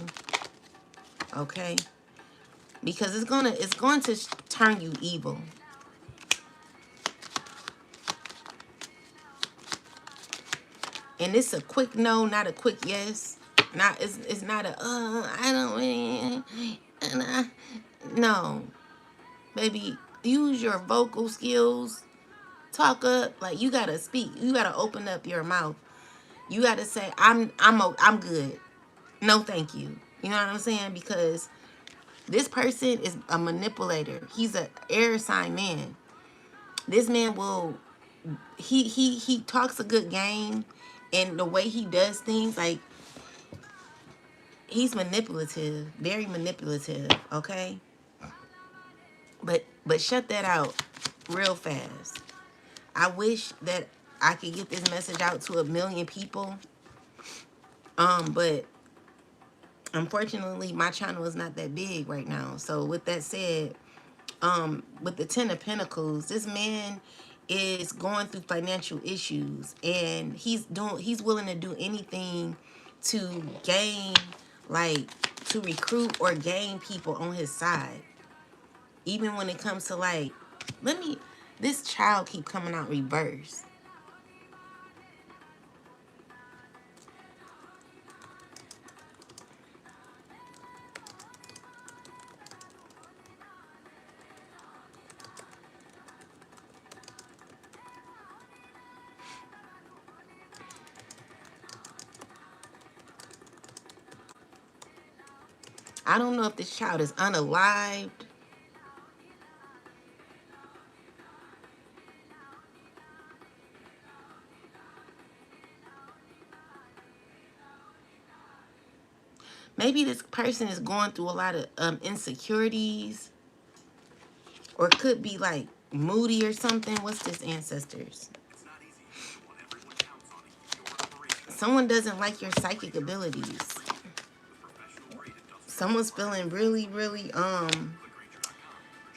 Okay? Because it's going to turn you evil. And it's a quick no, not a quick yes. Not it's not a I don't really no. Baby, use your vocal skills. Talk up. Like, you gotta speak. You gotta open up your mouth. You gotta say, I'm good. No, thank you. You know what I'm saying? Because this person is a manipulator. He's an air sign man. This man will he talks a good game, and the way he does things, like, he's manipulative, very manipulative, okay? But shut that out real fast. I wish that I could get this message out to 1 million people. But unfortunately my channel is not that big right now. So with that said, with the 10 of Pentacles, this man is going through financial issues, and he's willing to do anything to gain, like, to recruit or gain people on his side. Even when it comes to, like, this child keep coming out reverse. I don't know if this child is unalived. Maybe this person is going through a lot of insecurities, or could be like moody or something. What's this, ancestors? Someone doesn't like your psychic abilities. Someone's feeling really, really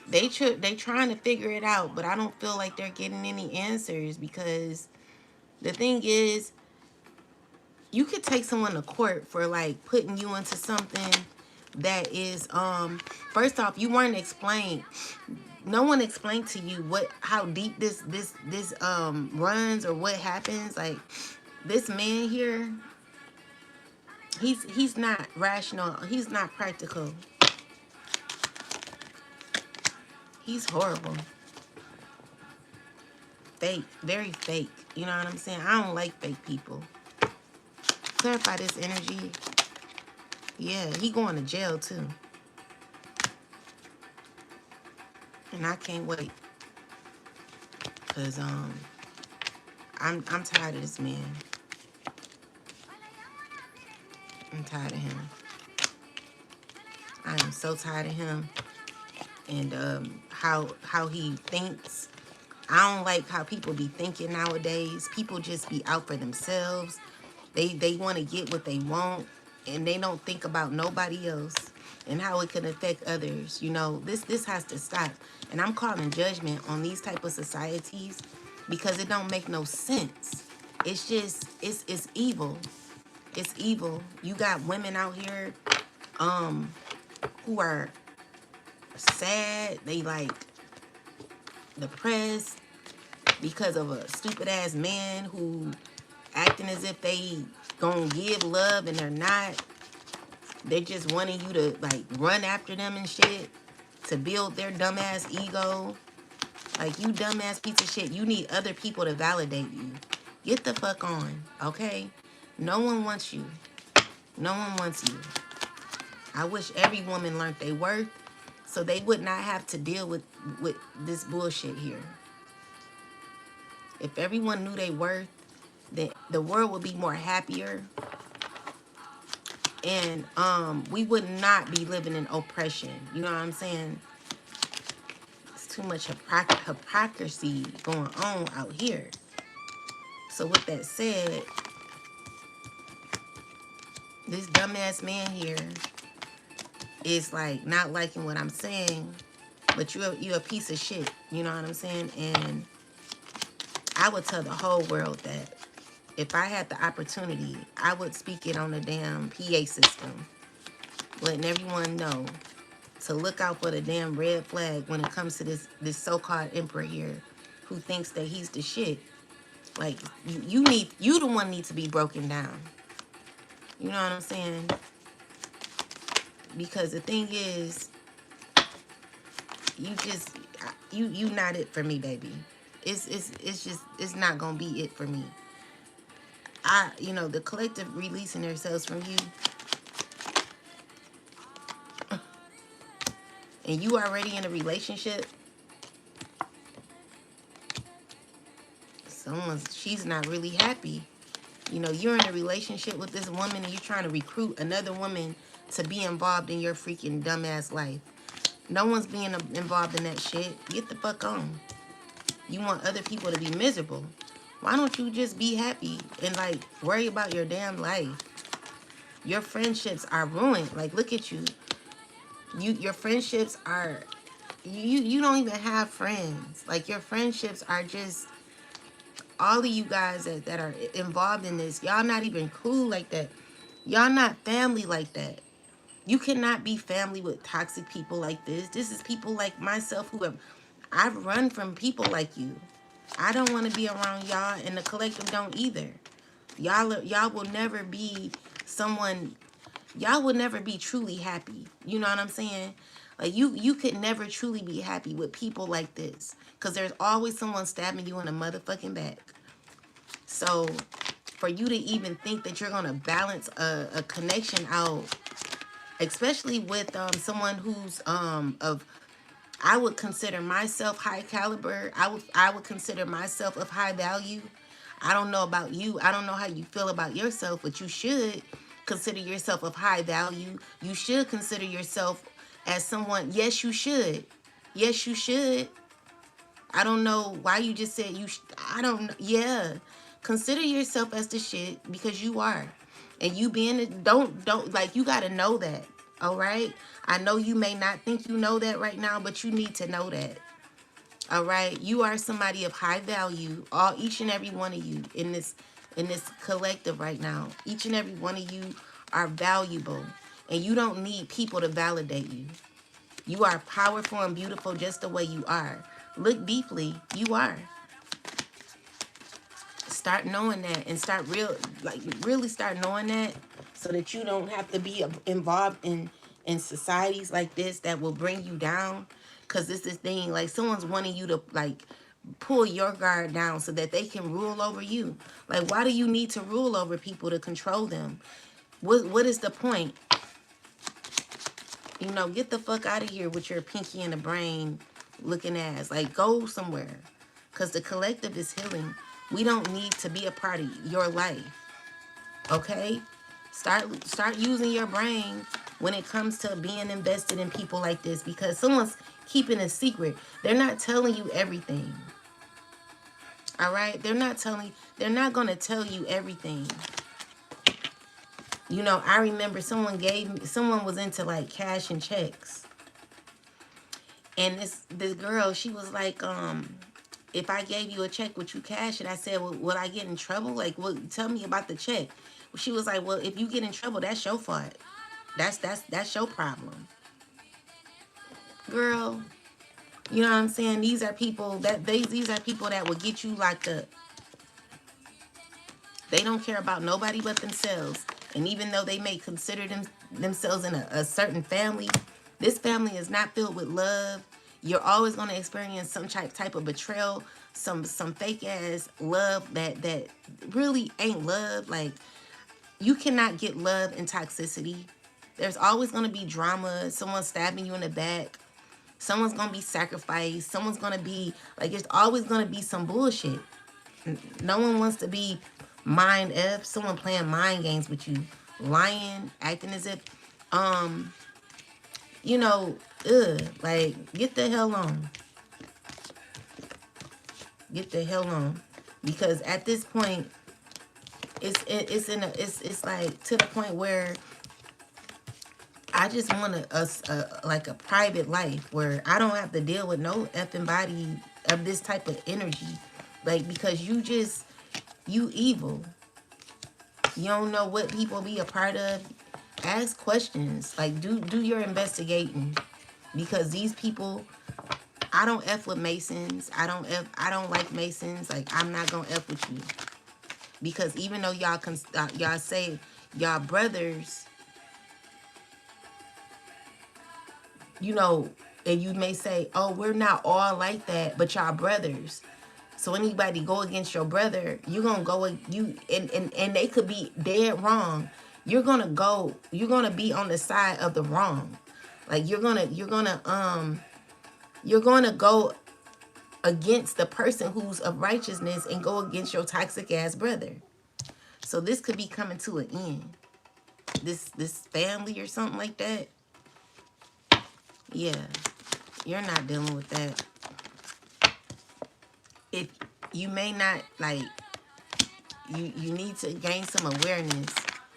they trying to figure it out, but I don't feel like they're getting any answers, because the thing is, you could take someone to court for, like, putting you into something that is first off, you weren't explained. No one explained to you how deep this runs, or what happens. Like, this man here, he's not rational, he's not practical, he's horrible, fake, very fake. You know what I'm saying? I don't like fake people. Clarify this energy. Yeah, he going to jail too. And I can't wait. Cause I'm tired of this man. I'm tired of him. I am so tired of him. And how he thinks. I don't like how people be thinking nowadays. People just be out for themselves. They want to get what they want, and they don't think about nobody else and how it can affect others. You know, this has to stop. And I'm calling judgment on these type of societies, because it don't make no sense. It's just, it's evil. It's evil. You got women out here who are sad. They, like, depressed because of a stupid ass man who acting as if they gonna give love, and they're not. They're just wanting you to, like, run after them and shit to build their dumbass ego. Like, you dumbass piece of shit, you need other people to validate you. Get the fuck on, okay? No one wants you. No one wants you. I wish every woman learned their worth so they would not have to deal with this bullshit here. If everyone knew their worth, then the world would be more happier, and we would not be living in oppression. You know what I'm saying? It's too much hypocrisy going on out here. So with that said, this dumbass man here is like not liking what I'm saying, but you a piece of shit. You know what I'm saying? And I would tell the whole world that if I had the opportunity, I would speak it on the damn PA system, letting everyone know to look out for the damn red flag when it comes to this so-called emperor here, who thinks that he's the shit. Like you the one need to be broken down. You know what I'm saying? Because the thing is, you not it for me, baby. It's not gonna be it for me. The collective releasing themselves from you, and you already in a relationship. She's not really happy. You're in a relationship with this woman and you're trying to recruit another woman to be involved in your freaking dumbass life. No one's being involved in that shit. Get the fuck on. You want other people to be miserable. Why don't you just be happy and like worry about your damn life? Your friendships are ruined. Like, look at you. Your friendships are you don't even have friends. Like, your friendships are just all of you guys that are involved in this. Y'all not even cool like that. Y'all not family like that. You cannot be family with toxic people like this. This is people like myself I've run from people like you. I don't want to be around y'all, and the collective don't either. Y'all will never be someone. Y'all will never be truly happy. You know what I'm saying? Like, you could never truly be happy with people like this, because there's always someone stabbing you in the motherfucking back. So for you to even think that you're gonna balance a connection out, especially with someone who's of, I would consider myself high caliber. I would consider myself of high value. I don't know about you. I don't know how you feel about yourself, but you should consider yourself of high value. You should consider yourself as someone. Yes, you should. Yes, you should. I don't know why you just said I don't know. Yeah. Consider yourself as the shit, because you are. And you being, don't, like, you got to know that. All right? I know you may not think you know that right now, but you need to know that. All right? You are somebody of high value. Each and every one of you in this collective right now. Each and every one of you are valuable. And you don't need people to validate you. You are powerful and beautiful just the way you are. Look deeply. You are. Start knowing that, and really start knowing that, so that you don't have to be involved in societies like this that will bring you down. Because this is the thing, like, someone's wanting you to like pull your guard down so that they can rule over you. Like, why do you need to rule over people to control them? What is the point? Get the fuck out of here with your pinky in the brain looking ass. Like, go somewhere, because the collective is healing. We don't need to be a part of your life. Okay? Start using your brain when it comes to being invested in people like this, because someone's keeping a secret. They're not telling you everything. All right? They're not going to tell you everything. I remember someone was into like cash and checks. And this girl, she was like, if I gave you a check, would you cash it? I said, well, would I get in trouble? Like, well, tell me about the check. She was like, well, if you get in trouble, that's your fault. That's your problem. Girl, you know what I'm saying? These are people that will get you locked up. They don't care about nobody but themselves. And even though they may consider themselves in a certain family, this family is not filled with love. You're always going to experience some type of betrayal, some fake ass love that really ain't love. Like, you cannot get love in toxicity. There's always going to be drama. Someone stabbing you in the back. Someone's going to be sacrificed. Someone's going to be, like, there's always going to be some bullshit. No one wants to be mind F. Someone playing mind games with you. Lying, acting as if, you know, like, get the hell on. Get the hell on. Because at this point, it's like to the point where I just want like a private life where I don't have to deal with no effing body of this type of energy. Like, because you evil. You don't know what people be a part of. Ask questions. Like, do your investigating. Because these people, I don't F with Masons. I don't like Masons. Like, I'm not gonna F with you. Because even though y'all say y'all brothers, you know, and you may say, oh, we're not all like that, but y'all brothers. So anybody go against your brother, you're gonna go and they could be dead wrong. You're gonna be on the side of the wrong. Like you're gonna go against the person who's of righteousness and go against your toxic ass brother. So this could be coming to an end. This family or something like that. Yeah, you're not dealing with that. If you may not, like, you need to gain some awareness,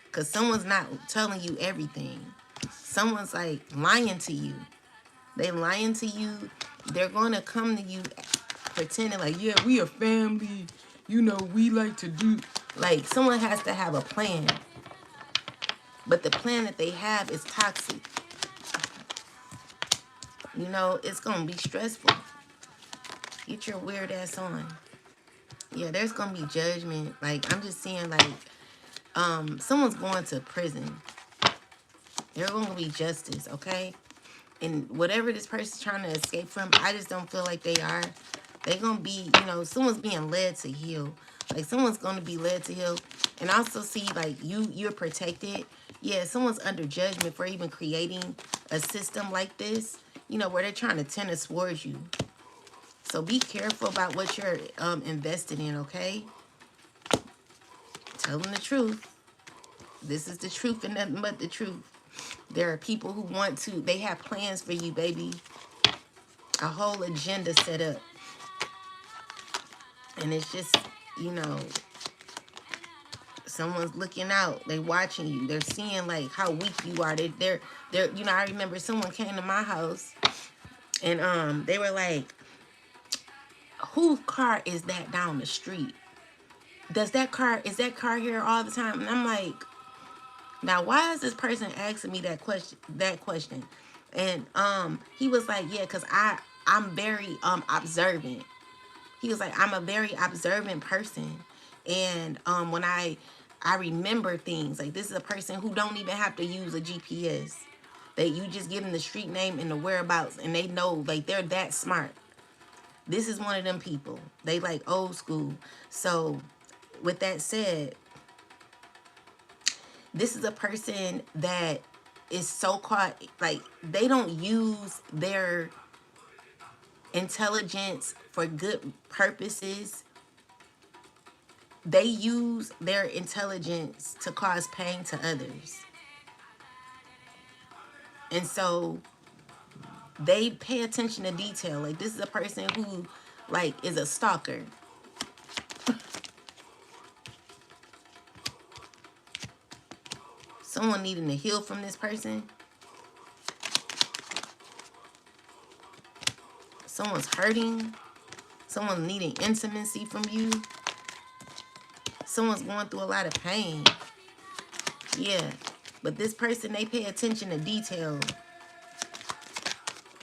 because someone's not telling you everything. Someone's like lying to you. They lying to you. They're going to come to you pretending like, yeah, we a family, you know, we like to do, like, someone has to have a plan, but the plan that they have is toxic. You know, it's gonna be stressful. Get your weird ass on. Yeah, there's gonna be judgment. Like, I'm just seeing, like, someone's going to prison. There's gonna be justice, okay? And whatever this person's trying to escape from, I just don't feel like they are. They're gonna be, you know, someone's being led to heal. Like, someone's gonna be led to heal. And I also see, like, you're protected. Yeah, someone's under judgment for even creating a system like this, you know, where they're trying to tend towards you. So be careful about what you're invested in, okay? Tell them the truth. This is the truth and nothing but the truth. There are people who want to, they have plans for you, baby. A whole agenda set up. And it's just, you know, someone's looking out. They watching you. They're seeing, like, how weak you are. They're you know, I remember someone came to my house and they were like, whose car is that down the street? Is that car here all the time? And I'm like, now why is this person asking me that question? And he was like, yeah, because I'm very observant. He was like, I'm a very observant person. And when I remember things, like, this is a person who don't even have to use a GPS. That you just give them the street name and the whereabouts and they know, like, they're that smart. This is one of them people. They like old school. So with that said, this is a person that is so caught, like, they don't use their intelligence for good purposes. They use their intelligence to cause pain to others. And so they pay attention to detail. Like, this is a person who, like, is a stalker. Someone needing to heal from this person. Someone's hurting. Someone needing intimacy from you. Someone's going through a lot of pain. Yeah. But this person, they pay attention to detail.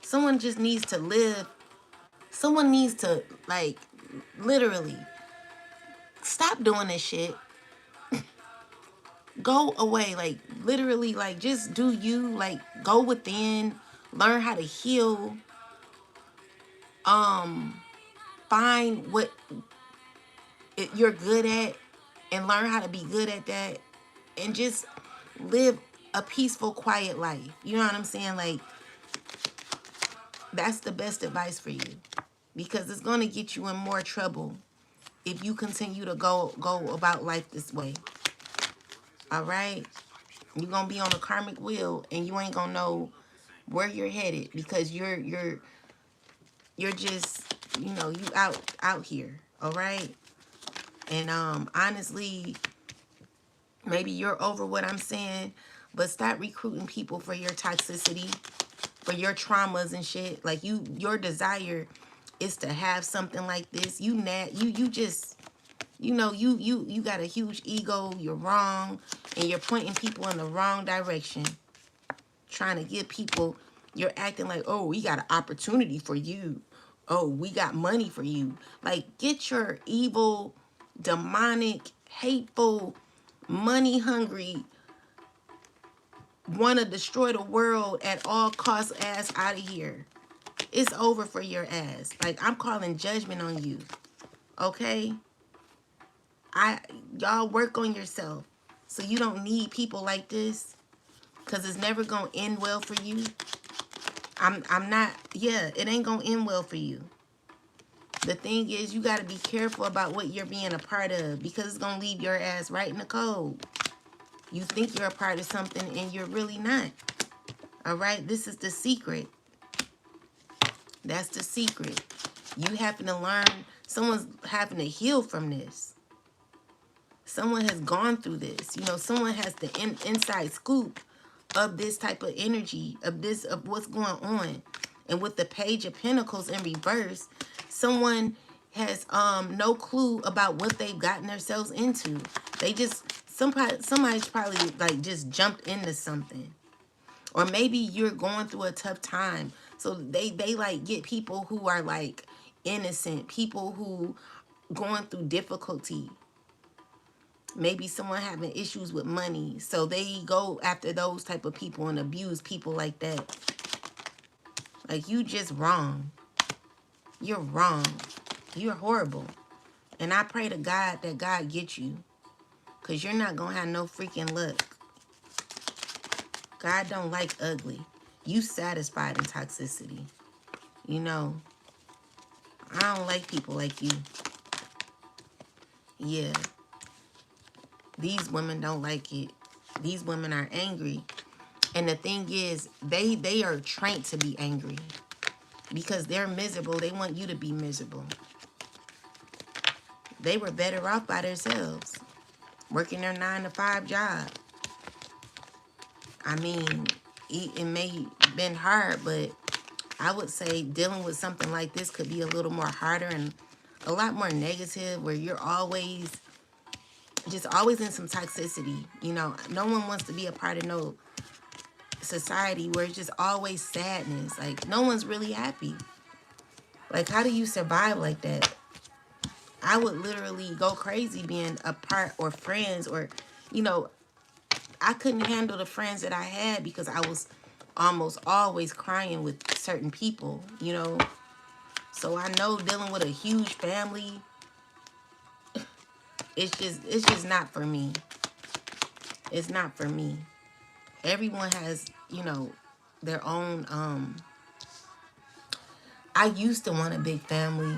Someone just needs to live. Someone needs to, like, literally stop doing this shit. Go away. Like, literally, like, just do you. Like, go within. Learn how to heal. Find what you're good at and learn how to be good at that. And just live a peaceful, quiet life. You know what I'm saying? Like, that's the best advice for you, because it's going to get you in more trouble if you continue to go about life this way. All right? You're going to be on a karmic wheel and you ain't going to know where you're headed, because you're just, you know, you out here. All right? And honestly, maybe you're over what I'm saying, but stop recruiting people for your toxicity, for your traumas and shit. Like, your desire is to have something like this. You just, you know, you got a huge ego. You're wrong, and you're pointing people in the wrong direction, trying to give people, you're acting like, oh, we got an opportunity for you. Oh, we got money for you. Like, get your evil, demonic, hateful, money hungry, want to destroy the world at all costs ass out of here. It's over for your ass. Like, I'm calling judgment on you. Okay? Y'all work on yourself, so you don't need people like this, because it's never gonna end well for you. I'm not, yeah, it ain't gonna end well for you. The thing is, you got to be careful about what you're being a part of, because it's gonna leave your ass right in the cold. You think you're a part of something and you're really not. All right? This is the secret. That's the secret. You happen to learn, someone's having to heal from this. Someone has gone through this. You know, someone has the inside scoop of this type of energy, of what's going on. And with the Page of Pentacles in reverse, someone has no clue about what they've gotten themselves into. They just, somebody's probably like just jumped into something. Or maybe you're going through a tough time. So they like get people who are like innocent, people who going through difficulty. Maybe someone having issues with money, so they go after those type of people and abuse people like that. Like, you just wrong. You're wrong. You're horrible. And I pray to God that God gets you, because you're not going to have no freaking luck. God don't like ugly. You satisfied in toxicity. You know, I don't like people like you. Yeah. These women don't like it. These women are angry. And the thing is, they are trained to be angry, because they're miserable. They want you to be miserable. They were better off by themselves, working their 9-to-5 job. I mean, it may have been hard, but I would say dealing with something like this could be a little more harder and a lot more negative, where you're always in some toxicity. You know, no one wants to be a part of no society where it's just always sadness. Like, no one's really happy. Like, how do you survive like that? I would literally go crazy being a part, or friends, or, you know, I couldn't handle the friends that I had, because I was almost always crying with certain people, you know. So I know dealing with a huge family, it's just not for me. It's not for me. Everyone has, you know, their own I used to want a big family.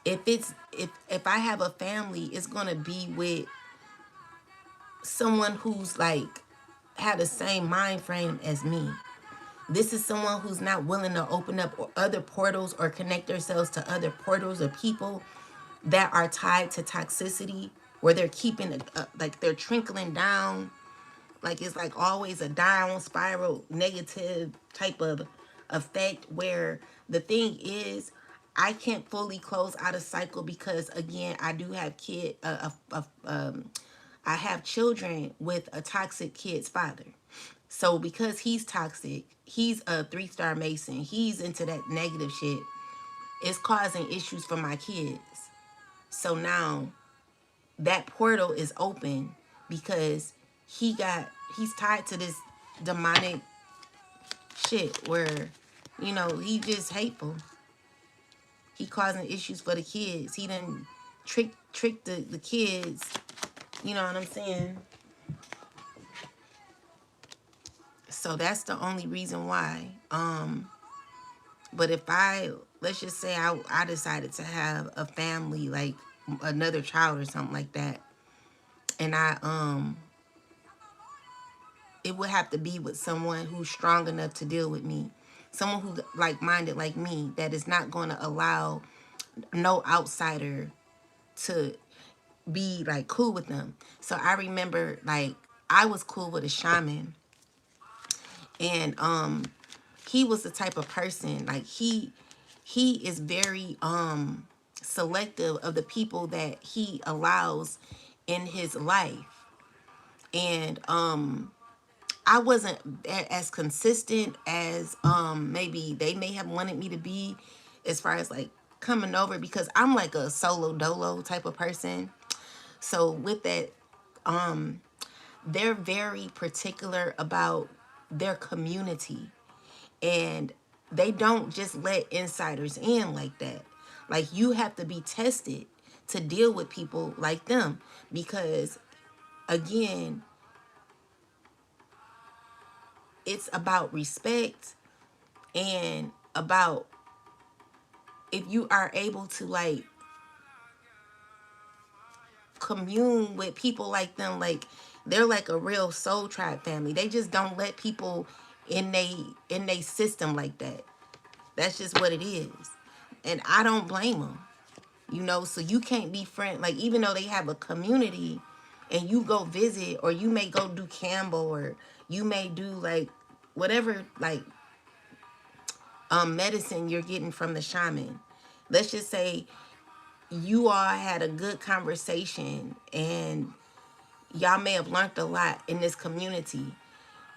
If I have a family, it's going to be with someone who's like had the same mind frame as me. This is someone who's not willing to open up other portals or connect themselves to other portals or people that are tied to toxicity, where they're keeping like they're trickling down, like it's like always a down spiral negative type of effect, where the thing is, I can't fully close out a cycle, because again, I do have I have children with a toxic kid's father. So because he's toxic, he's a 3-star Mason, he's into that negative shit, it's causing issues for my kids. So now that portal is open, because he's tied to this demonic shit where, you know, he just hateful. He causing issues for the kids. He done trick the kids. You know what I'm saying? So that's the only reason why. But if let's just say I decided to have a family, like another child or something like that, and it would have to be with someone who's strong enough to deal with me, someone who like-minded like me, that is not going to allow no outsider to be like cool with them. So I remember like I was cool with a shaman, and he was the type of person like he is very selective of the people that he allows in his life. And I wasn't as consistent as maybe they may have wanted me to be, as far as like coming over, because I'm like a solo dolo type of person. So with that, they're very particular about their community, and they don't just let insiders in like that. Like, you have to be tested to deal with people like them, because again, it's about respect, and about if you are able to like commune with people like them, like they're like a real soul tribe family. They just don't let people in they system like that. That's just what it is. And I don't blame them. So you can't be friend, like, even though they have a community, and you go visit, or you may go do Campbell, or you may do like whatever, like medicine you're getting from the shaman. Let's just say you all had a good conversation, and y'all may have learned a lot in this community,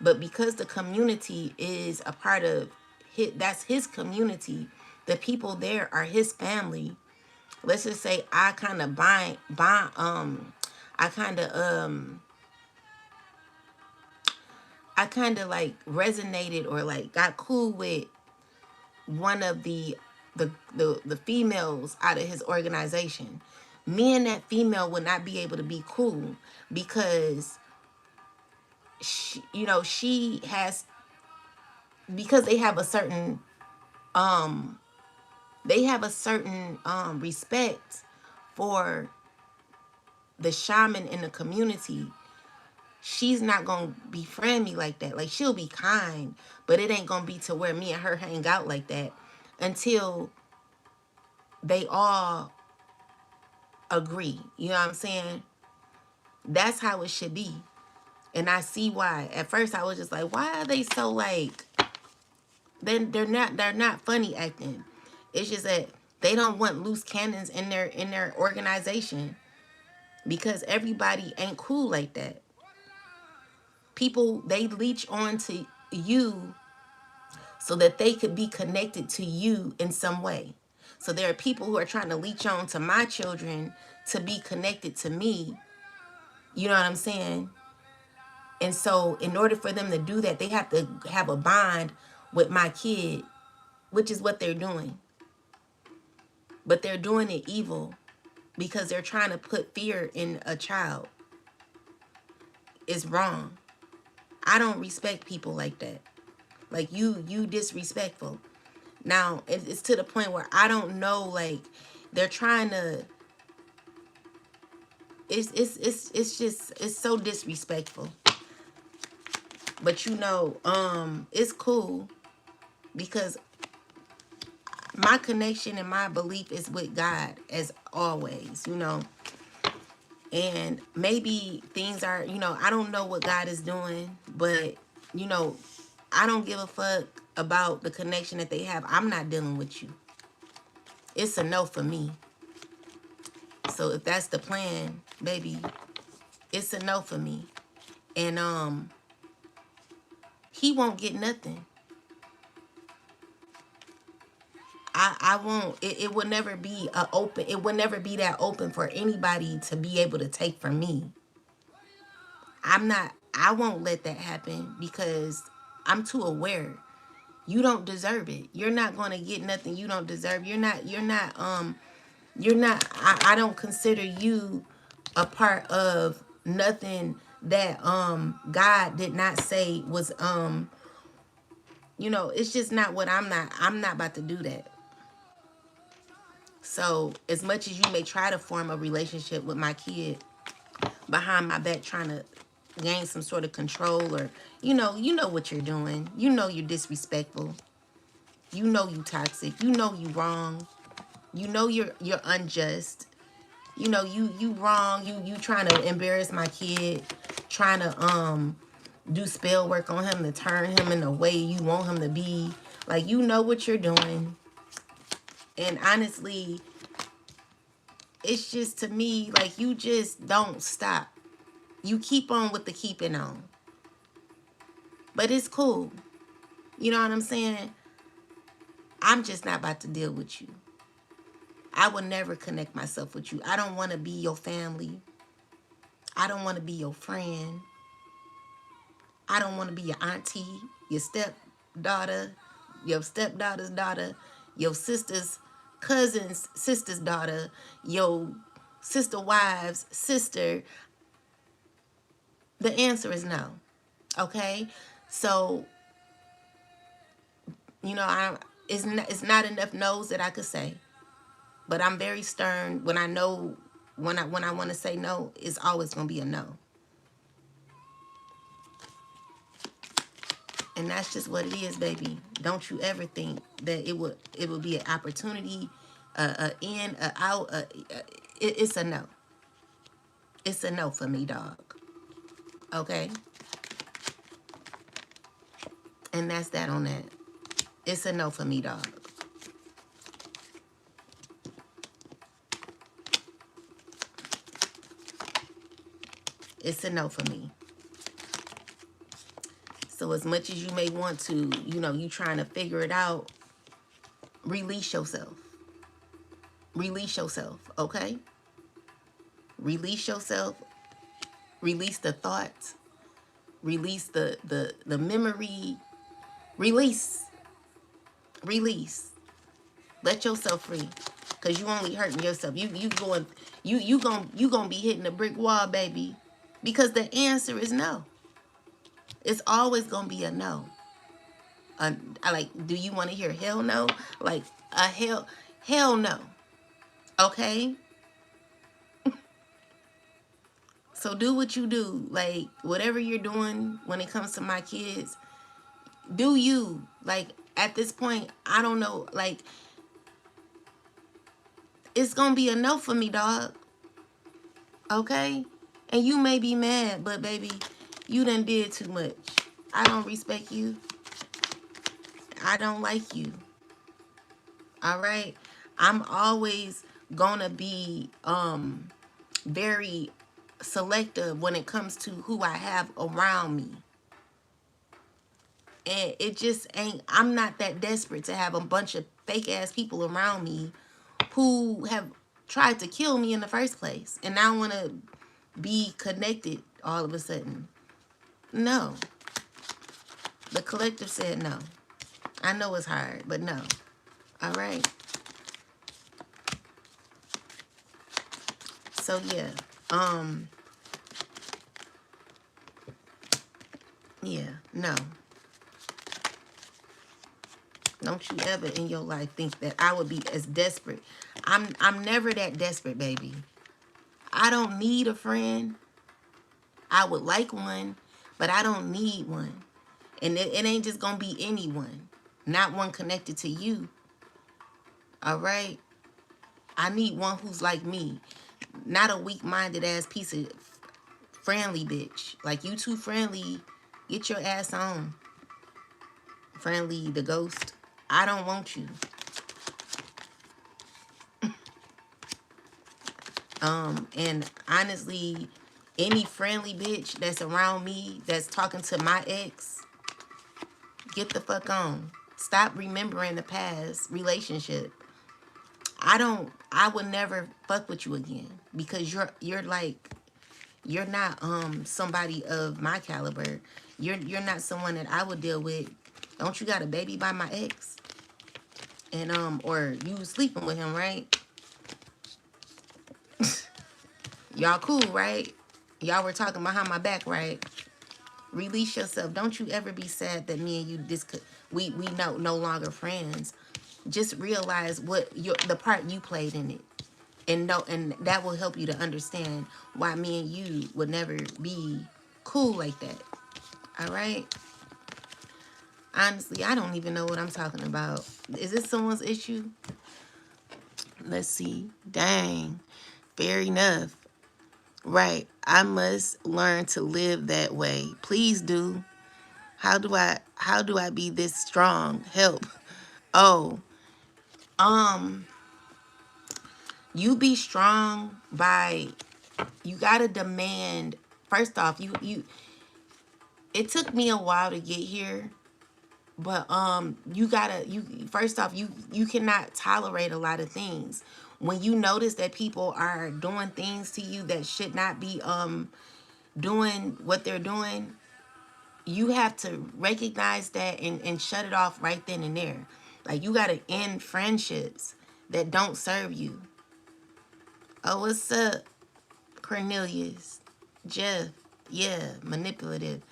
but because the community is a part of that's his community, the people there are his family. Let's just say I kind of I kind of I kind of like resonated, or like got cool with one of the females out of his organization. Me and that female would not be able to be cool, because she has, because they have a certain respect for the shaman in the community. She's not gonna befriend me like that. Like, she'll be kind, but it ain't gonna be to where me and her hang out like that until they all agree. You know what I'm saying? That's how it should be. And I see why. At first I was just like, why are they so like, then they're not funny acting. It's just that they don't want loose cannons in their organization, because everybody ain't cool like that. People, they leech on to you so that they could be connected to you in some way. So there are people who are trying to leech on to my children to be connected to me. You know what I'm saying? And so in order for them to do that, they have to have a bond with my kid, which is what they're doing. But they're doing it evil, because they're trying to put fear in a child. It's wrong. I don't respect people like that. Like, you disrespectful. Now, it's to the point where I don't know, like, they're trying to, it's so disrespectful. But it's cool, because my connection and my belief is with God, as always. And maybe things are, I don't know what God is doing, but, I don't give a fuck about the connection that they have. I'm not dealing with you. It's a no for me. So if that's the plan, baby, it's a no for me. And he won't get nothing. I won't. It will never be open. It will never be that open for anybody to be able to take from me. I won't let that happen, because I'm too aware. You don't deserve it. You're not going to get nothing you don't deserve. You're not, I don't consider you a part of nothing that God did not say was you know, it's just not what I'm not about to do that. So as much as you may try to form a relationship with my kid behind my back, trying to gain some sort of control, or you know what you're doing. You know you're disrespectful. You know you toxic. You know you wrong. You know you're unjust. You know you wrong. You trying to embarrass my kid, trying to do spell work on him to turn him in the way you want him to be. Like, you know what you're doing. And honestly, it's just, to me, like, you just don't stop. You keep on with the keeping on. But it's cool. You know what I'm saying? I'm just not about to deal with you. I will never connect myself with you. I don't want to be your family. I don't want to be your friend. I don't want to be your auntie, your stepdaughter, your stepdaughter's daughter, your sister's cousin's sister's daughter, your sister wife's sister. The answer is no. Okay? So, you know, it's not enough no's that I could say. But I'm very stern when I know when I want to say no, it's always going to be a no. And that's just what it is, baby. Don't you ever think that it would be an opportunity, in, out. It's a no. It's a no for me, dog. Okay? And that's that on that. It's a no for me, dog. It's a no for me. So as much as you may want to, you trying to figure it out, release yourself. Release yourself, okay? Release yourself. Release the thoughts. Release the memory. Release. Release. Let yourself free. Cause you only hurting yourself. You gonna be hitting a brick wall, baby. Because the answer is no. It's always gonna be a no. Like, do you want to hear hell no? Like, a hell no. Okay? So do what you do. Like, whatever you're doing when it comes to my kids, do you. Like, at this point, I don't know. Like, it's gonna be a no for me, dog. Okay? And you may be mad, but baby, you done did too much. I don't respect you. I don't like you. All right? I'm always gonna be very selective when it comes to who I have around me. And it just ain't, I'm not that desperate to have a bunch of fake ass people around me who have tried to kill me in the first place. And now want to be connected all of a sudden. No. The collective said no. I know it's hard, but no. All right. So yeah. Yeah, no. Don't you ever in your life think that I would be as desperate. I'm never that desperate, baby. I don't need a friend. I would like one, but I don't need one. And it ain't just gonna be anyone. Not one connected to you. All right? I need one who's like me. Not a weak-minded ass piece of friendly bitch. Like, you too friendly. Get your ass on. Friendly the ghost. I don't want you. And honestly, any friendly bitch that's around me that's talking to my ex, get the fuck on. Stop remembering the past relationship. I would never fuck with you again because you're not somebody of my caliber. You're not someone that I would deal with. Don't you got a baby by my ex? And or you sleeping with him, right? Y'all cool, right? Y'all were talking behind my back, right? Release yourself. Don't you ever be sad that me and you we no longer friends. Just realize what the part you played in it. And that will help you to understand why me and you would never be cool like that. All right? Honestly, I don't even know what I'm talking about. Is this someone's issue? Let's see. Dang. Fair enough. Right. I must learn to live that way. Please do. How do I be this strong? Help. Oh, um, you be strong by you gotta demand first off, you it took me a while to get here, but you gotta you first off you cannot tolerate a lot of things. When you notice that people are doing things to you that should not be doing what they're doing, you have to recognize that and shut it off right then and there. Like you gotta end friendships that don't serve you. Oh, what's up, Cornelius? Jeff. Yeah, manipulative.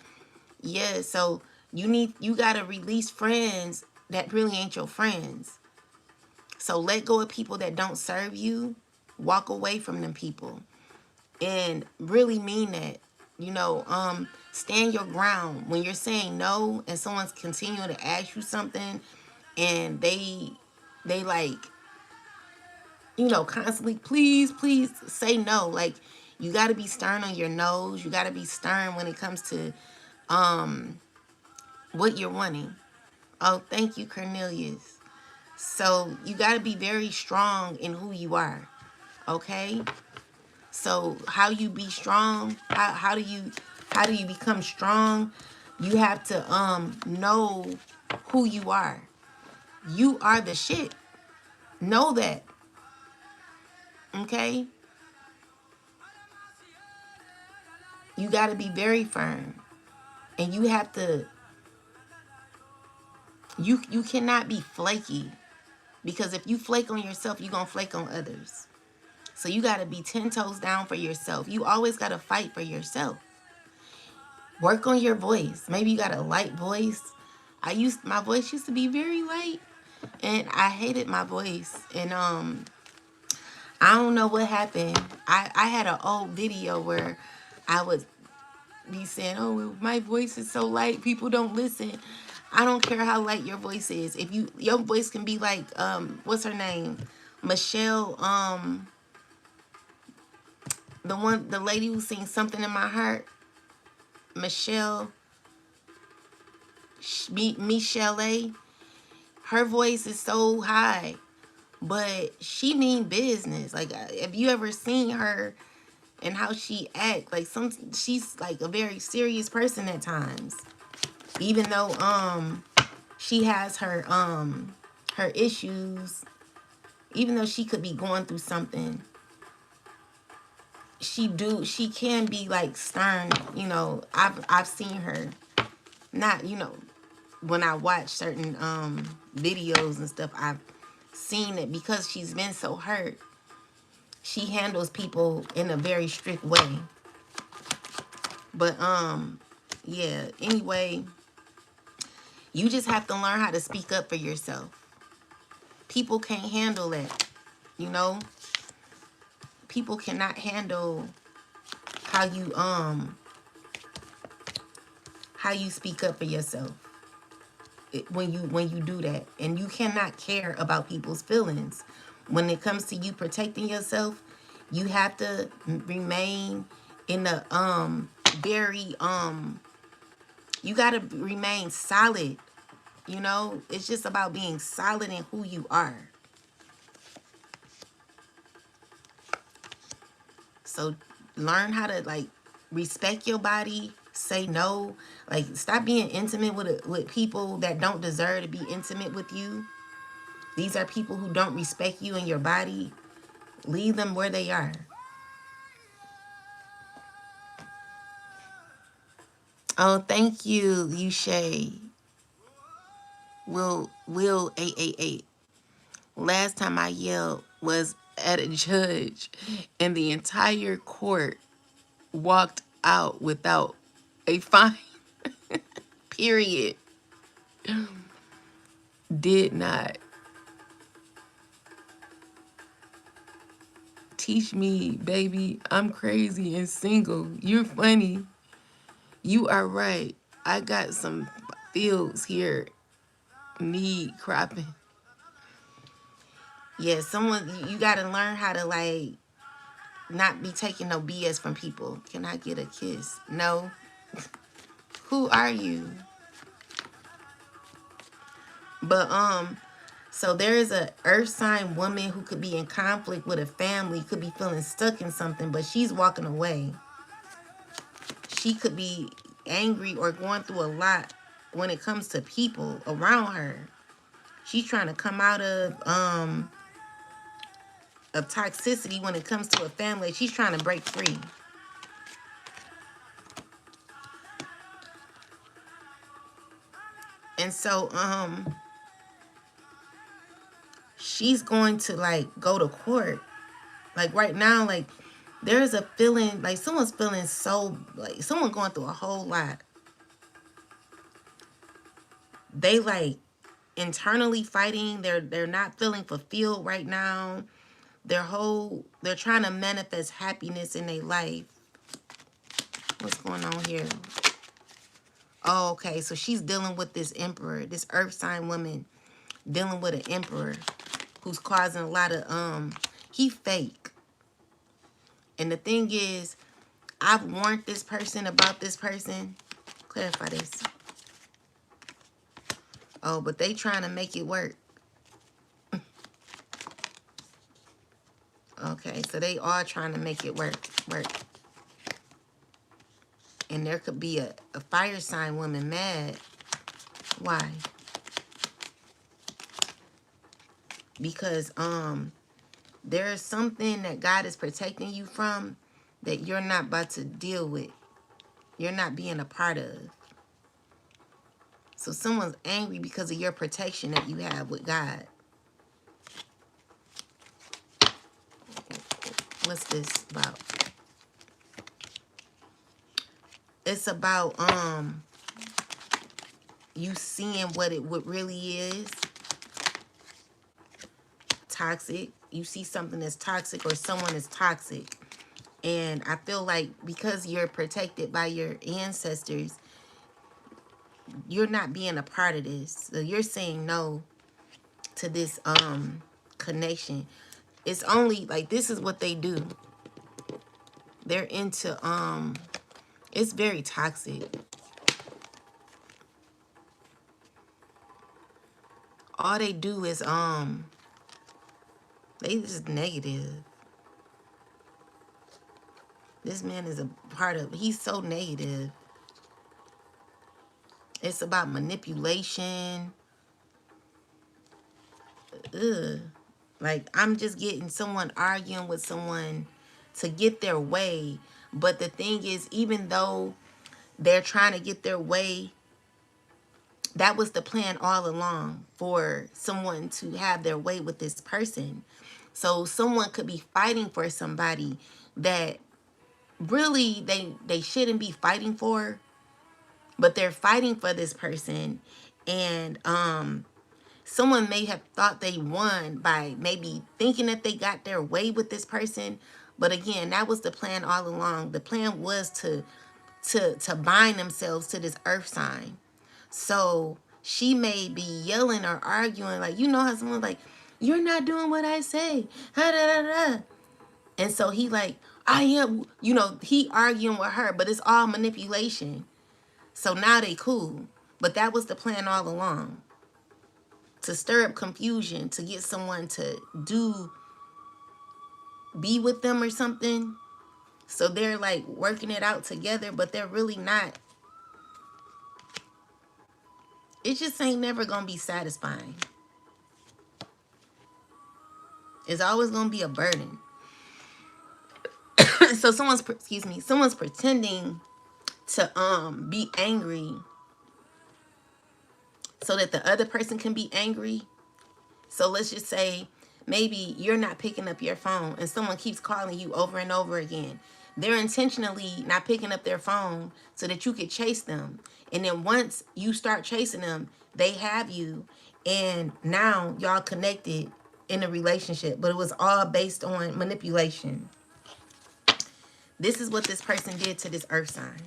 Yeah, so you gotta release friends that really ain't your friends. So let go of people that don't serve you. Walk away from them people. And really mean that. Stand your ground. When you're saying no and someone's continuing to ask you something and they like, constantly, please, please say no. Like you gotta be stern on your nose. You gotta be stern when it comes to what you're wanting. Oh, thank you, Cornelius. So you gotta be very strong in who you are. Okay? So how you be strong? How do you become strong? You have to know who you are. You are the shit. Know that. Okay? You got to be very firm. And you have to you cannot be flaky, because if you flake on yourself, you're going to flake on others. So you got to be 10 toes down for yourself. You always got to fight for yourself. Work on your voice. Maybe you got a light voice. My voice used to be very light, and I hated my voice. And I don't know what happened. I had an old video where I would be saying, "Oh, my voice is so light, people don't listen." I don't care how light your voice is. If your voice can be like what's her name? Michelle, the lady who sings Something in My Heart. Michelle Michelle. Her voice is so high, but she mean business. Like, have you ever seen her and how she act? Like, she's like a very serious person at times. Even though she has her issues, even though she could be going through something, she can be like stern. I've seen her, not, when I watch certain videos and stuff, I've seen it because she's been so hurt. She handles people in a very strict way. But yeah, anyway, you just have to learn how to speak up for yourself. People can't handle it, you know? People cannot handle how you speak up for yourself. When you do that, and you cannot care about people's feelings. When it comes to you protecting yourself, you have to remain in the very you got to remain solid. It's just about being solid in who you are. So learn how to like respect your body, say no, like stop being intimate with people that don't deserve to be intimate with you. These are people who don't respect you and your body. Leave them where they are. Oh, thank you, Yushay. Will 888. Last time I yelled was at a judge, and the entire court walked out without a fine. Period. Did not teach me, baby. I'm crazy and single. You're funny. You are right. I got some fields here need cropping. Yeah, someone you gotta learn how to like not be taking no BS from people. Can I get a kiss? No. Who are you? But so there is a earth sign woman who could be in conflict with a family, could be feeling stuck in something, but she's walking away. She could be angry or going through a lot when it comes to people around her. She's trying to come out of toxicity when it comes to a family. She's trying to break free. And so she's going to like go to court. Like right now, like there's a feeling like someone's feeling so like someone going through a whole lot. They like internally fighting. They're not feeling fulfilled right now. They're trying to manifest happiness in their life. What's going on here? Oh, okay. So she's dealing with this emperor, this earth sign woman dealing with an emperor who's causing a lot of he fake. And the thing is, I've warned this person about this person. Clarify this. Oh, but they trying to make it work. Okay, so they are trying to make it work. And there could be a fire sign woman mad. Why? Because there is something that God is protecting you from that you're not about to deal with. You're not being a part of. So someone's angry because of your protection that you have with God. What's this about? It's about you seeing what it really is. Toxic. You see something that's toxic or someone is toxic. And I feel like because you're protected by your ancestors, you're not being a part of this. So you're saying no to this connection. It's only like this is what they do. They're into it's very toxic. All they do is they just negative. This man is a part of, he's so negative. It's about manipulation. Ugh. Like, I'm just getting someone arguing with someone to get their way. But the thing is, even though they're trying to get their way, that was the plan all along for someone to have their way with this person. So someone could be fighting for somebody that really they shouldn't be fighting for, but they're fighting for this person. And someone may have thought they won by maybe thinking that they got their way with this person, but again, that was the plan all along. The plan was to bind themselves to this earth sign. So she may be yelling or arguing, like, you know how someone's like, you're not doing what I say, da, da, da. And so he like, I am, you know, he arguing with her, but it's all manipulation. So now they cool. But that was the plan all along. To stir up confusion, to get someone to be with them or something. So they're like working it out together, but they're really not. It just ain't never gonna be satisfying. It's always gonna be a burden. So someone's pretending to be angry so that the other person can be angry. So let's just say maybe you're not picking up your phone and someone keeps calling you over and over again. They're intentionally not picking up their phone so that you could chase them. And then once you start chasing them, they have you. And now y'all connected in a relationship. But it was all based on manipulation. This is what this person did to this earth sign.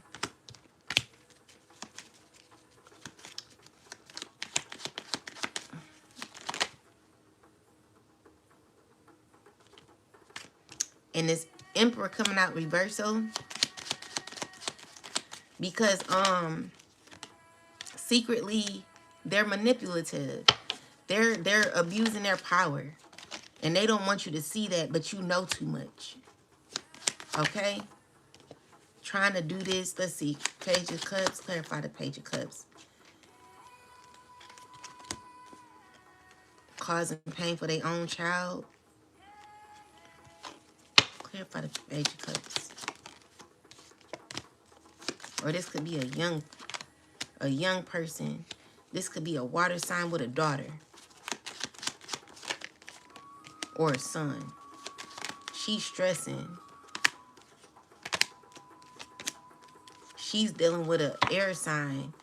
And this emperor coming out reversal. Because secretly they're manipulative. They're abusing their power. And they don't want you to see that, but you know too much. Okay? Trying to do this. Let's see. Page of Cups. Clarify the Page of Cups. Causing pain for their own child. Clarify the Page of Cups. Or this could be a young person. This could be a water sign with a daughter. Or a son. She's stressing. She's dealing with an air sign.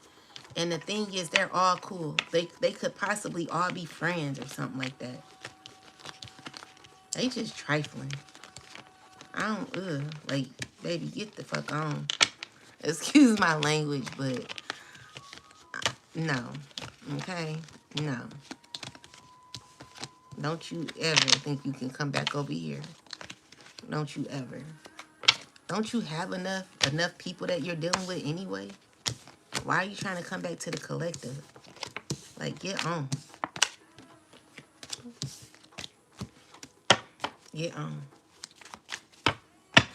And the thing is, they're all cool. They could possibly all be friends or something like that. They just trifling. I don't, like, baby, get the fuck on. Excuse my language, but no. Okay? No. Don't you ever think you can come back over here. Don't you ever. Don't you have enough people that you're dealing with anyway? Why are you trying to come back to the collective? Like, get on. Get on.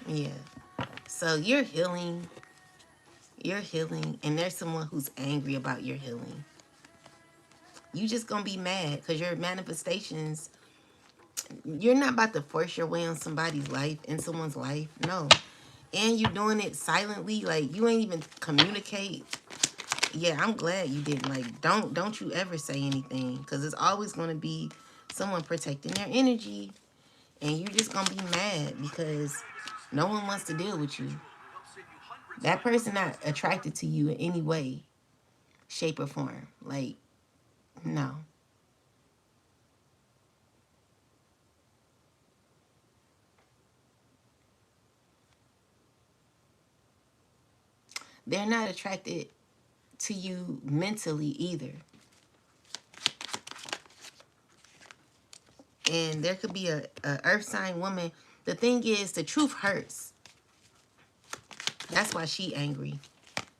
Yeah. So you're healing. You're healing. And there's someone who's angry about your healing. You just gonna be mad because your manifestations, you're not about to force your way on somebody's life, in someone's life. No. And you're doing it silently. Like, you ain't even communicate. Yeah, I'm glad you didn't. Like, don't you ever say anything. Because it's always going to be someone protecting their energy. And you're just going to be mad because no one wants to deal with you. That person not attracted to you in any way, shape, or form. Like, no. They're not attracted to you mentally either. And there could be a earth sign woman. The thing is, the truth hurts. That's why she angry.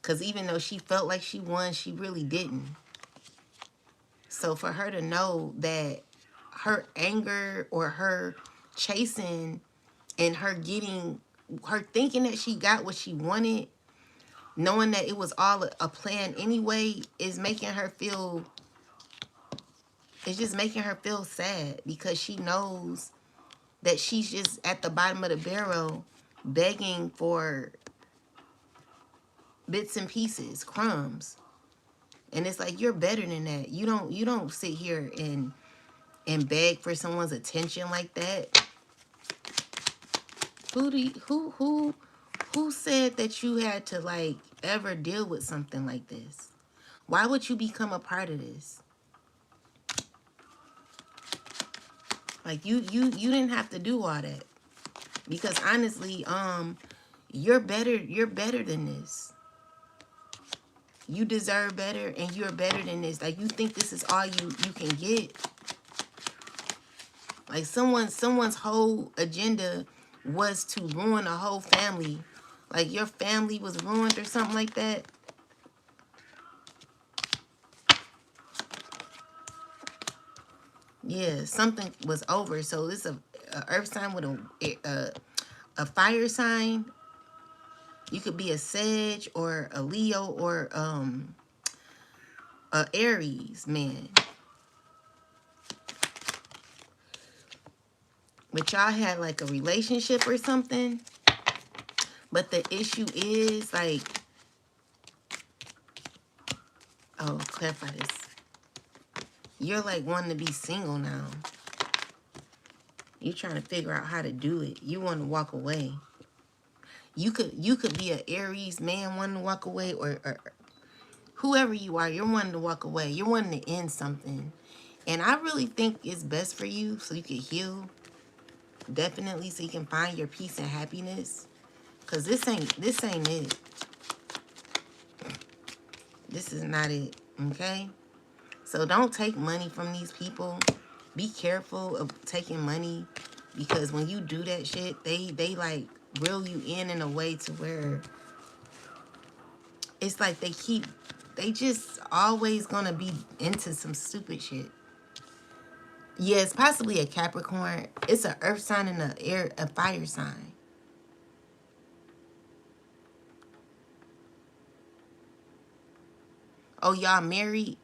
Because even though she felt like she won, she really didn't. So for her to know that her anger or her chasing and her thinking that she got what she wanted, knowing that it was all a plan anyway, is making her feel, it's just making her feel sad because she knows that she's just at the bottom of the barrel begging for bits and pieces, crumbs. And it's like, you're better than that. You don't sit here and beg for someone's attention like that. Who said that you had to, like, ever deal with something like this? Why would you become a part of this? Like, you didn't have to do all that. Because honestly, you're better than this. You deserve better, and you're better than this. Like, you think this is all you can get. Like, someone's whole agenda was to ruin a whole family. Like, your family was ruined or something like that. Yeah, something was over. So this is a earth sign with a fire sign. You could be a Sag or a Leo or a Aries man. But y'all had like a relationship or something. But the issue is like, oh, clarify this. You're like wanting to be single now. You're trying to figure out how to do it. You want to walk away. You could be an Aries man wanting to walk away, or whoever you are, you're wanting to walk away. You're wanting to end something. And I really think it's best for you so you can heal. Definitely so you can find your peace and happiness. Cause this ain't it. This is not it. Okay? So don't take money from these people. Be careful of taking money, because when you do that shit, they like reel you in a way to where it's like they just always gonna be into some stupid shit. Yeah, it's possibly a Capricorn. It's an earth sign and a fire sign. Oh, y'all married?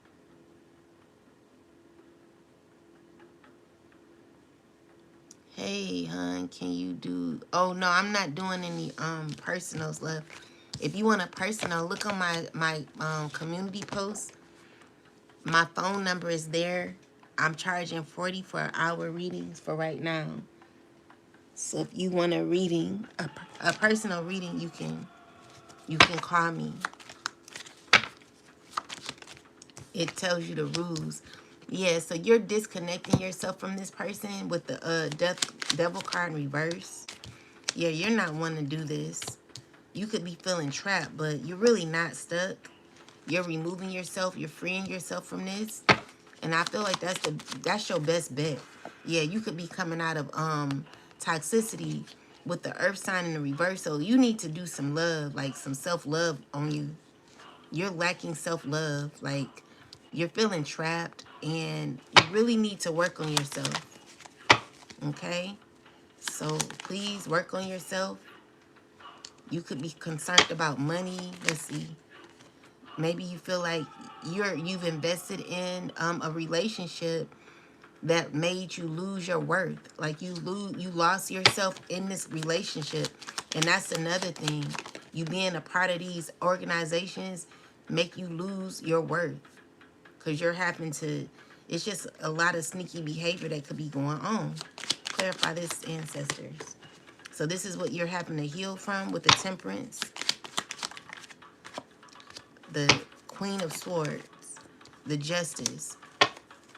Hey, hon, can you do? Oh no, I'm not doing any personals left. If you want a personal, look on my community post. My phone number is there. I'm charging 40 for an hour readings for right now. So if you want a reading, a personal reading, you can call me. It tells you the rules. Yeah, so you're disconnecting yourself from this person with the devil card in reverse. Yeah, you're not wanting to do this. You could be feeling trapped, but you're really not stuck. You're removing yourself. You're freeing yourself from this. And I feel like that's your best bet. Yeah, you could be coming out of toxicity with the earth sign in the reverse. So you need to do some love, like some self-love on you. You're lacking self-love. Like, you're feeling trapped, and you really need to work on yourself. Okay? So please work on yourself. You could be concerned about money. Let's see. Maybe you feel like you've invested in a relationship that made you lose your worth. Like you lost yourself in this relationship. And that's another thing. You being a part of these organizations make you lose your worth. Because you're having to, it's just a lot of sneaky behavior that could be going on. Clarify this, ancestors. So this is what you're having to heal from with the Temperance, the Queen of Swords, the Justice.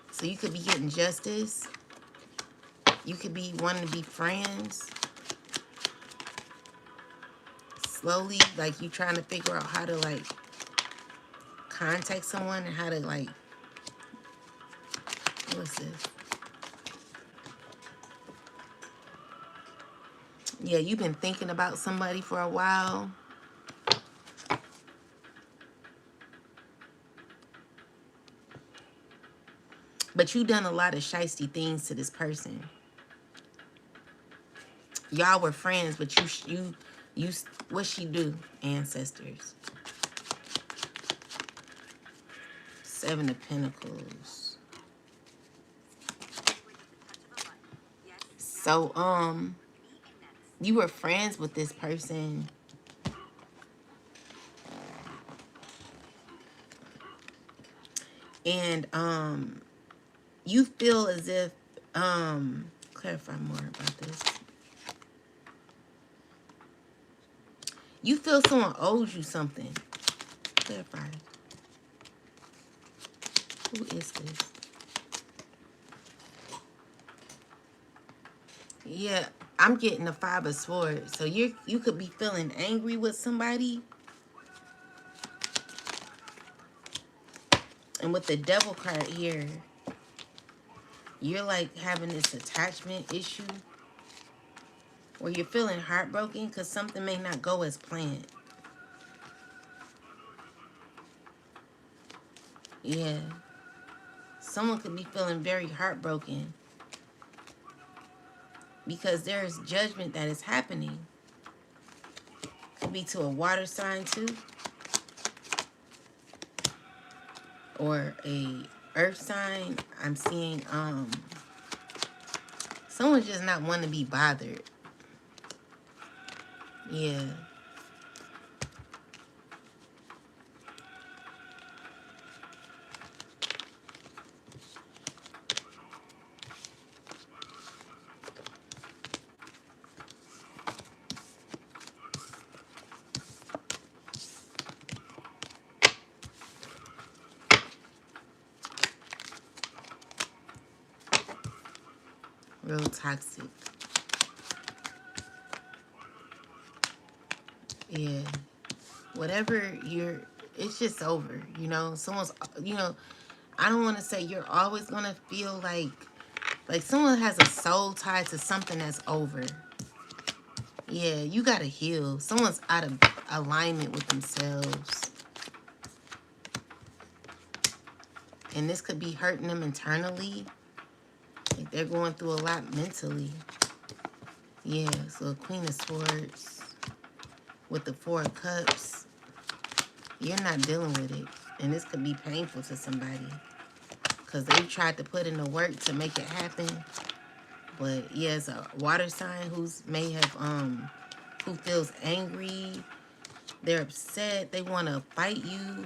So you could be getting justice. You could be wanting to be friends. Slowly, like you trying to figure out how to like contact someone and how to like, what's this? Yeah, you've been thinking about somebody for a while. But you done a lot of shiesty things to this person. Y'all were friends, but you, what she do, ancestors? Seven of Pentacles. So, you were friends with this person. And, you feel as if, clarify more about this. You feel someone owes you something. Clarify. Who is this? Yeah, I'm getting the Five of Swords. So you could be feeling angry with somebody. And with the Devil card here, you're like having this attachment issue where you're feeling heartbroken because something may not go as planned. Yeah. Someone could be feeling very heartbroken because there's judgment that is happening. Could be to a water sign too. Or a earth sign. I'm seeing someone's just not wanting to be bothered. Yeah. Real toxic. Yeah. Whatever you're, it's just over. You know, someone's, you know, I don't want to say you're always going to feel like someone has a soul tied to something that's over. Yeah, you got to heal. Someone's out of alignment with themselves. And this could be hurting them internally. Like they're going through a lot mentally. Yeah, so Queen of Swords with the Four of Cups. You're not dealing with it. And this could be painful to somebody. Because they tried to put in the work to make it happen. But yeah, it's a water sign may have who feels angry. They're upset. They want to fight you.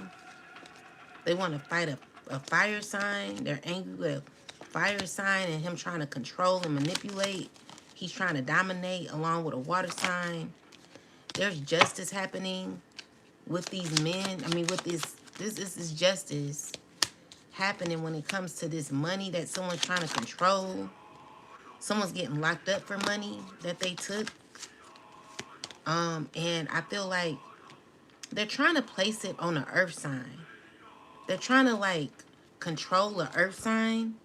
They want to fight a fire sign. They're angry with a fire sign and him trying to control and manipulate. He's trying to dominate along with a water sign. There's justice happening with these men. I mean, with this is justice happening when it comes to this money that someone's trying to control. Someone's getting locked up for money that they took. And I feel like they're trying to place it on an earth sign. They're trying to like control the earth sign.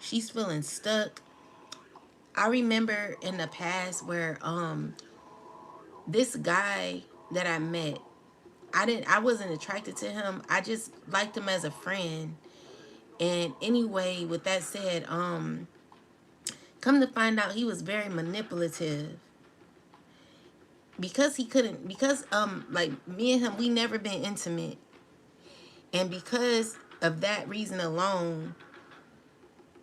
She's feeling stuck. I remember in the past where this guy that I met, I wasn't attracted to him. I just liked him as a friend. And anyway, with that said, come to find out he was very manipulative. Because he couldn't, because like me and him, we never been intimate. And because of that reason alone,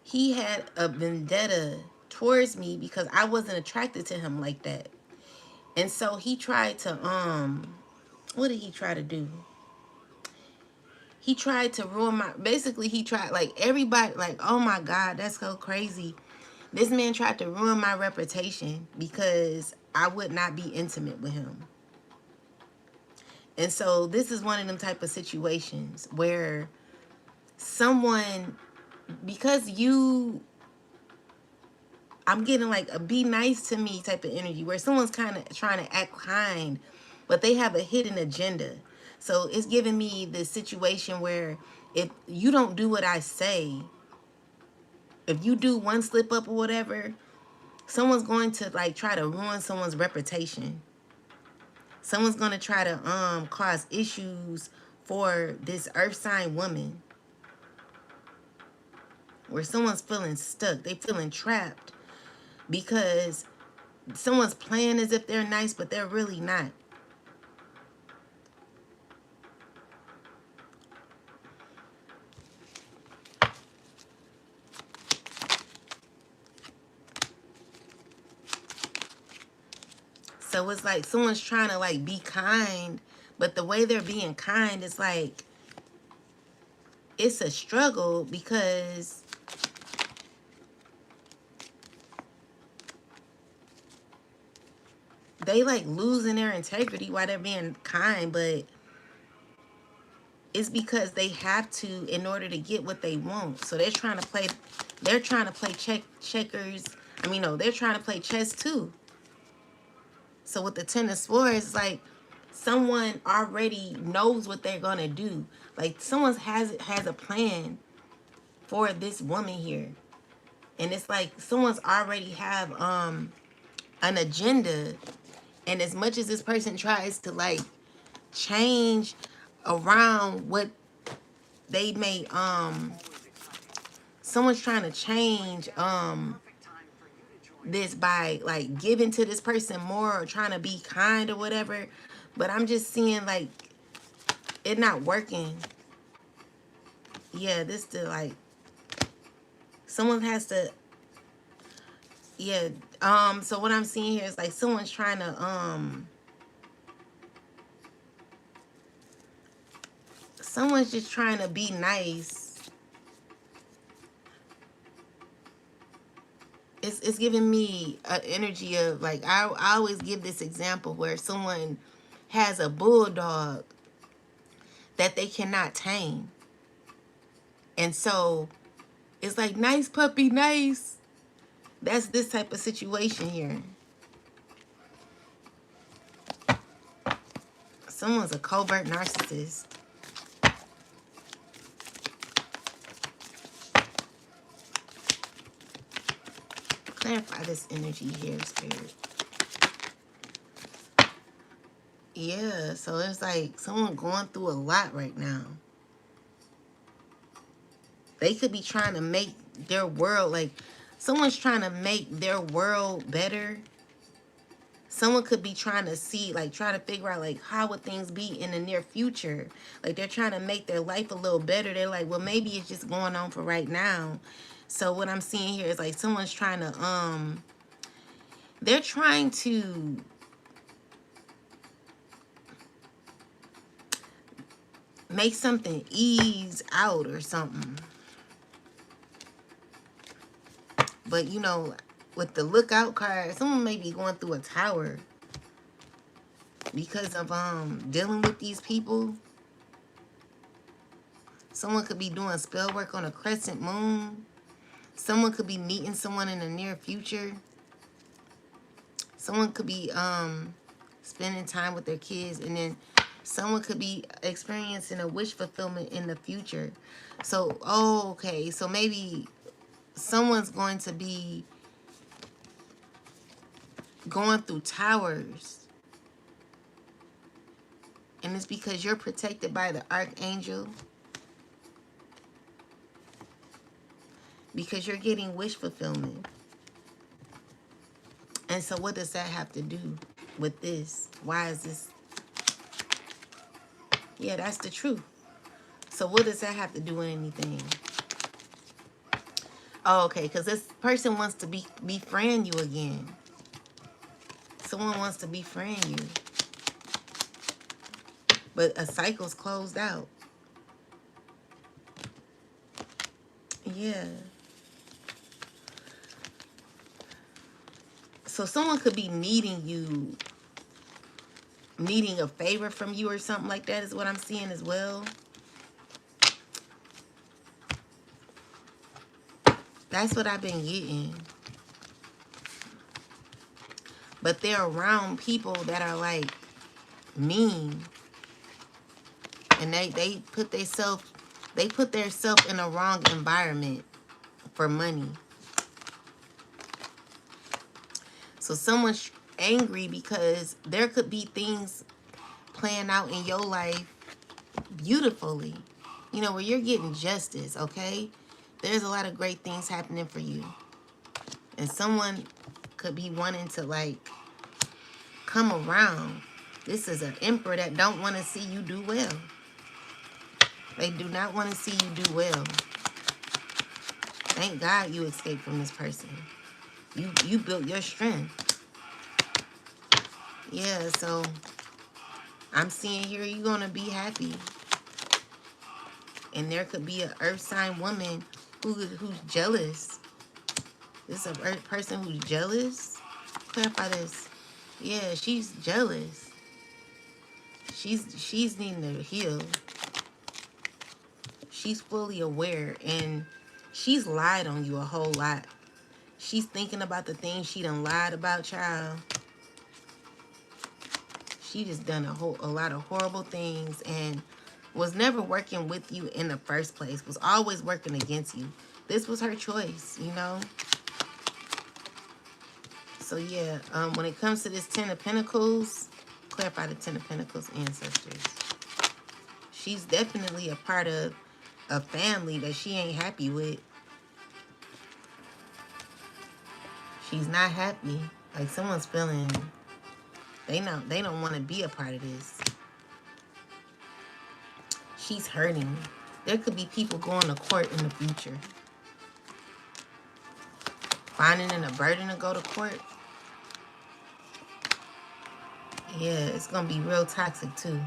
he had a vendetta towards me because I wasn't attracted to him like that. And so he tried to what did he try to do? He tried to ruin my, basically he tried, like everybody, like, oh my God, that's so crazy. This man tried to ruin my reputation because I would not be intimate with him. And so this is one of them type of situations where someone, because I'm getting like a be nice to me type of energy where someone's kind of trying to act kind, but they have a hidden agenda. So it's giving me the situation where if you don't do what I say, if you do one slip up or whatever, someone's going to like try to ruin someone's reputation. Someone's going to try to cause issues for this earth sign woman where someone's feeling stuck. They feeling trapped because someone's playing as if they're nice, but they're really not. So it's like someone's trying to like be kind, but the way they're being kind is like, it's a struggle because they like losing their integrity while they're being kind, but it's because they have to in order to get what they want. So they're trying to play checkers. I mean, no, they're trying to play chess too. So with the Ten of Swords, it's like someone already knows what they're gonna do. Like someone has a plan for this woman here. And it's like someone's already have an agenda. And as much as this person tries to like change around what they may someone's trying to change this by like giving to this person more or trying to be kind or whatever, but I'm just seeing like it not working. Yeah, this the like someone has to, yeah. So what I'm seeing here is like someone's trying to someone's just trying to be nice. It's giving me an energy of like, I always give this example where someone has a bulldog that they cannot tame. And so It's like, nice puppy, nice. That's this type of situation here. Someone's a covert narcissist. Clarify this energy here, Spirit. Yeah, so it's like someone going through a lot right now. They could be trying to make their world, like, someone's trying to make their world better. Someone could be trying to see, like, trying to figure out, like, how would things be in the near future? Like, they're trying to make their life a little better. They're like, well, maybe it's just going on for right now. So what I'm seeing here is, like, someone's trying to, they're trying to make something ease out or something. But, you know, with the lookout card, someone may be going through a tower because of dealing with these people. Someone could be doing spell work on a crescent moon. Someone could be meeting someone in the near future. Someone could be spending time with their kids, and then someone could be experiencing a wish fulfillment in the future. So, oh, okay, so maybe someone's going to be going through towers, and it's because you're protected by the archangel, because you're getting wish fulfillment. And so what does that have to do with this? Why is this? Yeah, that's the truth. So what does that have to do with anything? Oh, okay, because this person wants to befriend you again. Someone wants to befriend you. But a cycle's closed out. Yeah. So someone could be needing you, needing a favor from you or something like that is what I'm seeing as well. That's what I've been getting. But they're around people that are like mean. And they put themselves in a wrong environment for money. So someone's angry because there could be things playing out in your life beautifully. You know, where you're getting justice, okay? There's a lot of great things happening for you. And someone could be wanting to, like, come around. This is an emperor that don't want to see you do well. They do not want to see you do well. Thank God you escaped from this person. You built your strength. Yeah, so I'm seeing here you're going to be happy. And there could be an earth sign woman who's jealous. This is a person who's jealous. Clarify this. Yeah, she's jealous. She's needing to heal. She's fully aware, and she's lied on you a whole lot. She's thinking about the things she done lied about, child. She just done a lot of horrible things and was never working with you in the first place. Was always working against you. This was her choice, you know. So yeah, when it comes to this Ten of Pentacles, clarify the Ten of Pentacles ancestors. She's definitely a part of a family that she ain't happy with. She's not happy. Like someone's feeling they don't want to be a part of this. She's hurting. There could be people going to court in the future. Finding it a burden to go to court. Yeah, it's gonna be real toxic too.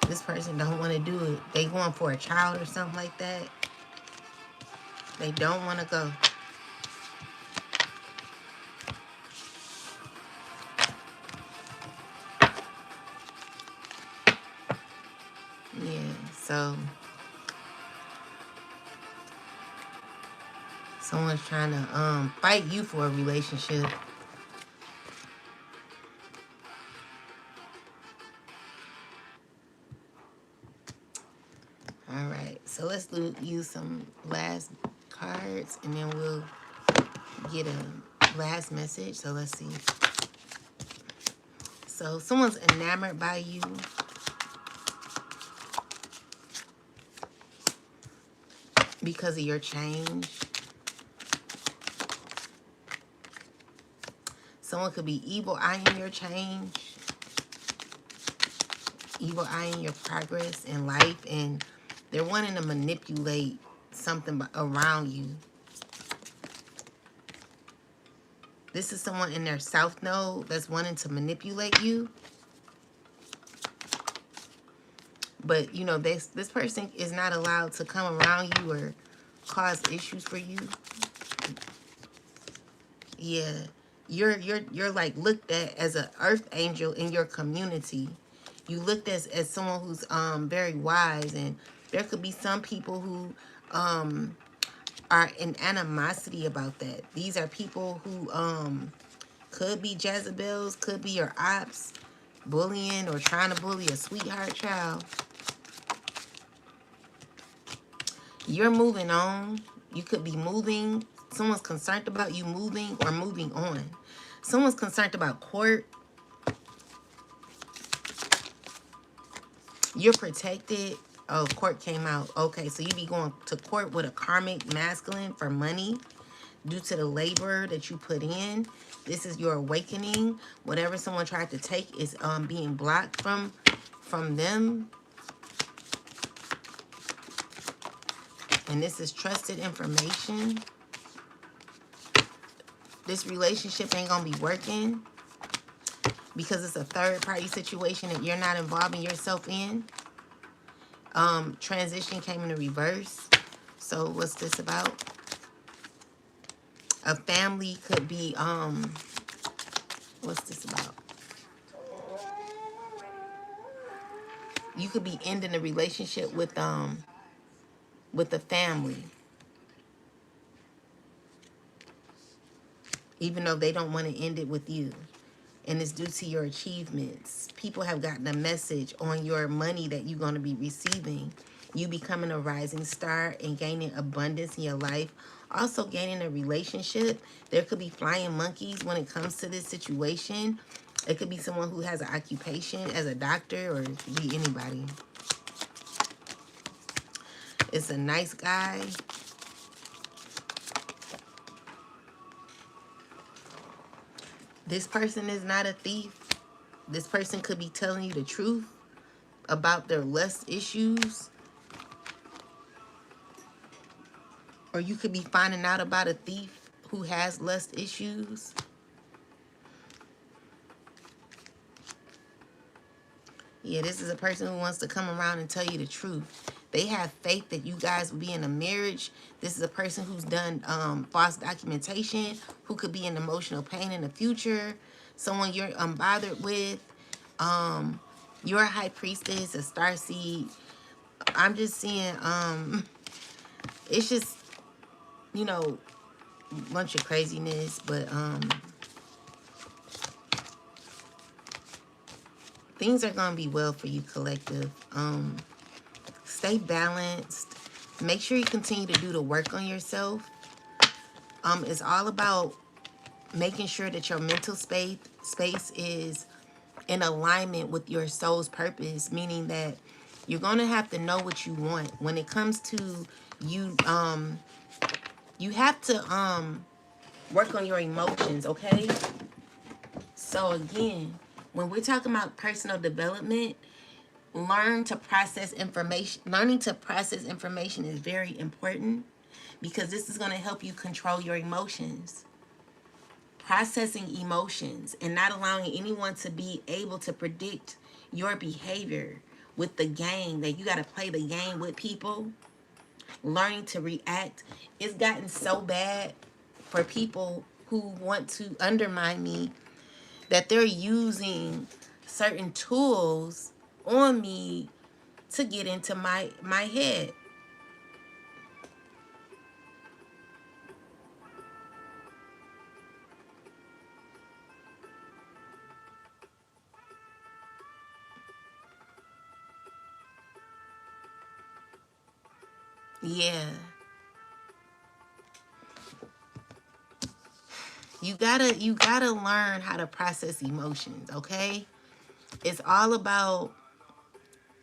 This person don't want to do it. They going for a child or something like that. They don't want to go. Yeah, so Someone's trying to fight you for a relationship. All right, so let's use some last cards, and then we'll get a last message. So let's see. So someone's enamored by you. Because of your change. Someone could be evil eyeing your change. Evil eyeing your progress in life, and they're wanting to manipulate something around you. This is someone in their south node that's wanting to manipulate you. But, you know, this person is not allowed to come around you or cause issues for you. Yeah. You're like looked at as an earth angel in your community. You looked as someone who's very wise, and there could be some people who are in animosity about that. These are people who could be Jezebels, could be your ops, bullying or trying to bully a sweetheart child. You're moving on. You could be moving. Someone's concerned about you moving or moving on. Someone's concerned about court. You're protected. Oh, court came out. Okay, so you be going to court with a karmic masculine for money due to the labor that you put in. This is your awakening. Whatever someone tried to take is being blocked from them. And this is trusted information. This relationship ain't gonna be working because it's a third party situation that you're not involving yourself in. Transition came in the reverse. So what's this about? A family could be what's this about? You could be ending a relationship with the family, even though they don't want to end it with you. And it's due to your achievements. People have gotten a message on your money that you're going to be receiving. You becoming a rising star and gaining abundance in your life. Also gaining a relationship. There could be flying monkeys when it comes to this situation. It could be someone who has an occupation as a doctor, or it could be anybody. It's a nice guy. This person is not a thief. This person could be telling you the truth about their lust issues. Or you could be finding out about a thief who has lust issues. Yeah, this is a person who wants to come around and tell you the truth. They have faith that you guys will be in a marriage. This is a person who's done false documentation, who could be in emotional pain in the future. Someone you're unbothered with. You're a high priestess, a starseed. I'm just seeing, it's just, you know, a bunch of craziness, but things are going to be well for you, collective. Stay balanced. Make sure you continue to do the work on yourself. It's all about making sure that your mental space is in alignment with your soul's purpose, meaning that you're going to have to know what you want. When it comes to you, you have to work on your emotions, okay? So again, when we're talking about personal development, learning to process information is very important, because this is going to help you control your emotions. Processing emotions and not allowing anyone to be able to predict your behavior with the game, that you got to play the game with people. Learning to react. It's gotten so bad for people who want to undermine me that they're using certain tools on me to get into my head. Yeah. You gotta learn how to process emotions, okay? It's all about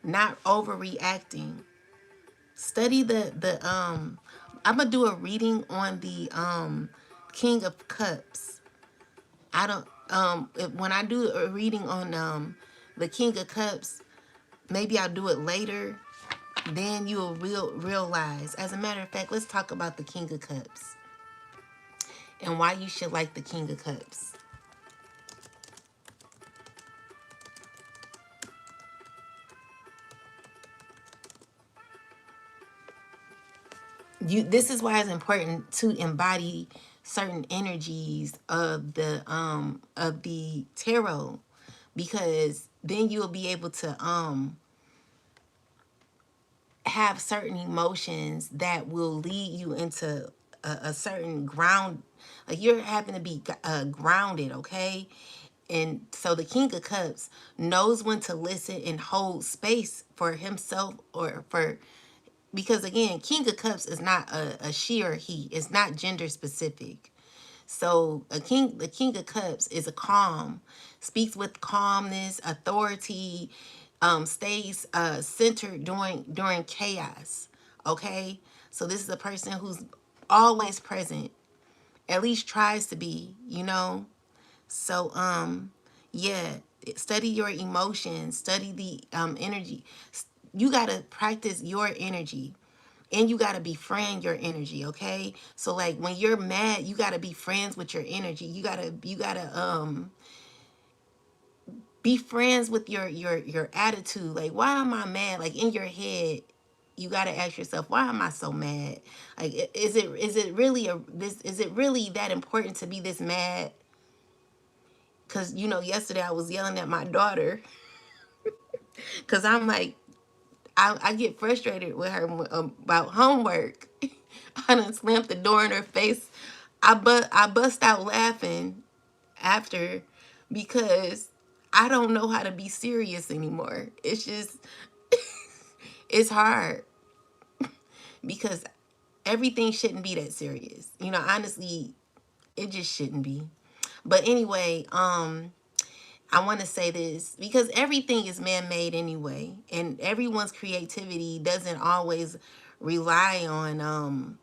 not overreacting. Study the I'm gonna do a reading on the King of Cups. I don't when I do a reading on the King of Cups, maybe I'll do it later. Then you'll realize. As a matter of fact, let's talk about the King of Cups and why you should like the King of Cups. This is why it's important to embody certain energies of the tarot, because then you'll be able to have certain emotions that will lead you into a certain ground, like you're having to be grounded, okay? And so the King of Cups knows when to listen and hold space for himself, or for, because again, King of Cups is not a she or he. It's not gender specific. So the King of Cups is a calm, speaks with calmness, authority, stays centered during chaos. Okay, so this is a person who's always present, at least tries to be. So yeah, study your emotions, study the energy. You gotta practice your energy, and you got to befriend your energy, okay? So like when you're mad, you got to be friends with your energy. You got to be friends with your attitude. Like, why am I mad? Like in your head, you got to ask yourself, why am I so mad? Like, is it really is it really that important to be this mad? Cuz yesterday I was yelling at my daughter cuz I'm like, I get frustrated with her about homework. I done slammed the door in her face. I bust out laughing after, because I don't know how to be serious anymore. It's just it's hard, because everything shouldn't be that serious. Honestly, it just shouldn't be. But anyway, I want to say this because everything is man-made anyway, and everyone's creativity doesn't always rely on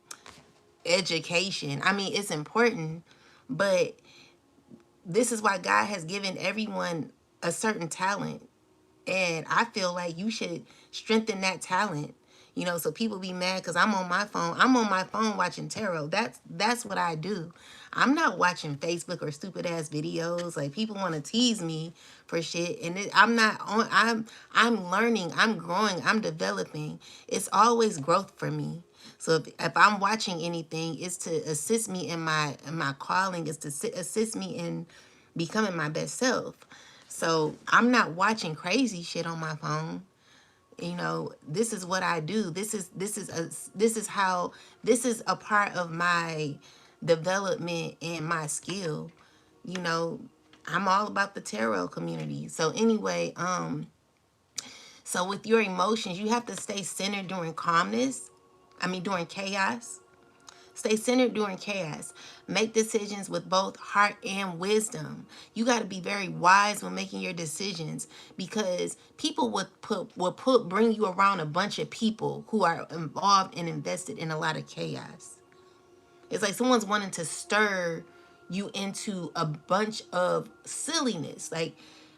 education. I mean, it's important, but this is why God has given everyone a certain talent. And I feel like you should strengthen that talent. So people be mad because I'm on my phone. I'm on my phone watching tarot. That's what I do. I'm not watching Facebook or stupid ass videos. Like people want to tease me for shit, and I'm not on. I'm learning. I'm growing. I'm developing. It's always growth for me. So if I'm watching anything, it's to assist me in my calling. It's to assist me in becoming my best self. So I'm not watching crazy shit on my phone. This is what I do. This is a part of my development and my skill. You know, I'm all about the tarot community. So anyway, so with your emotions, you have to stay centered during calmness. I mean during chaos. Stay centered during chaos. Make decisions with both heart and wisdom. You got to be very wise when making your decisions, because people would bring you around a bunch of people who are involved and invested in a lot of chaos. It's like someone's wanting to stir you into a bunch of silliness. Like,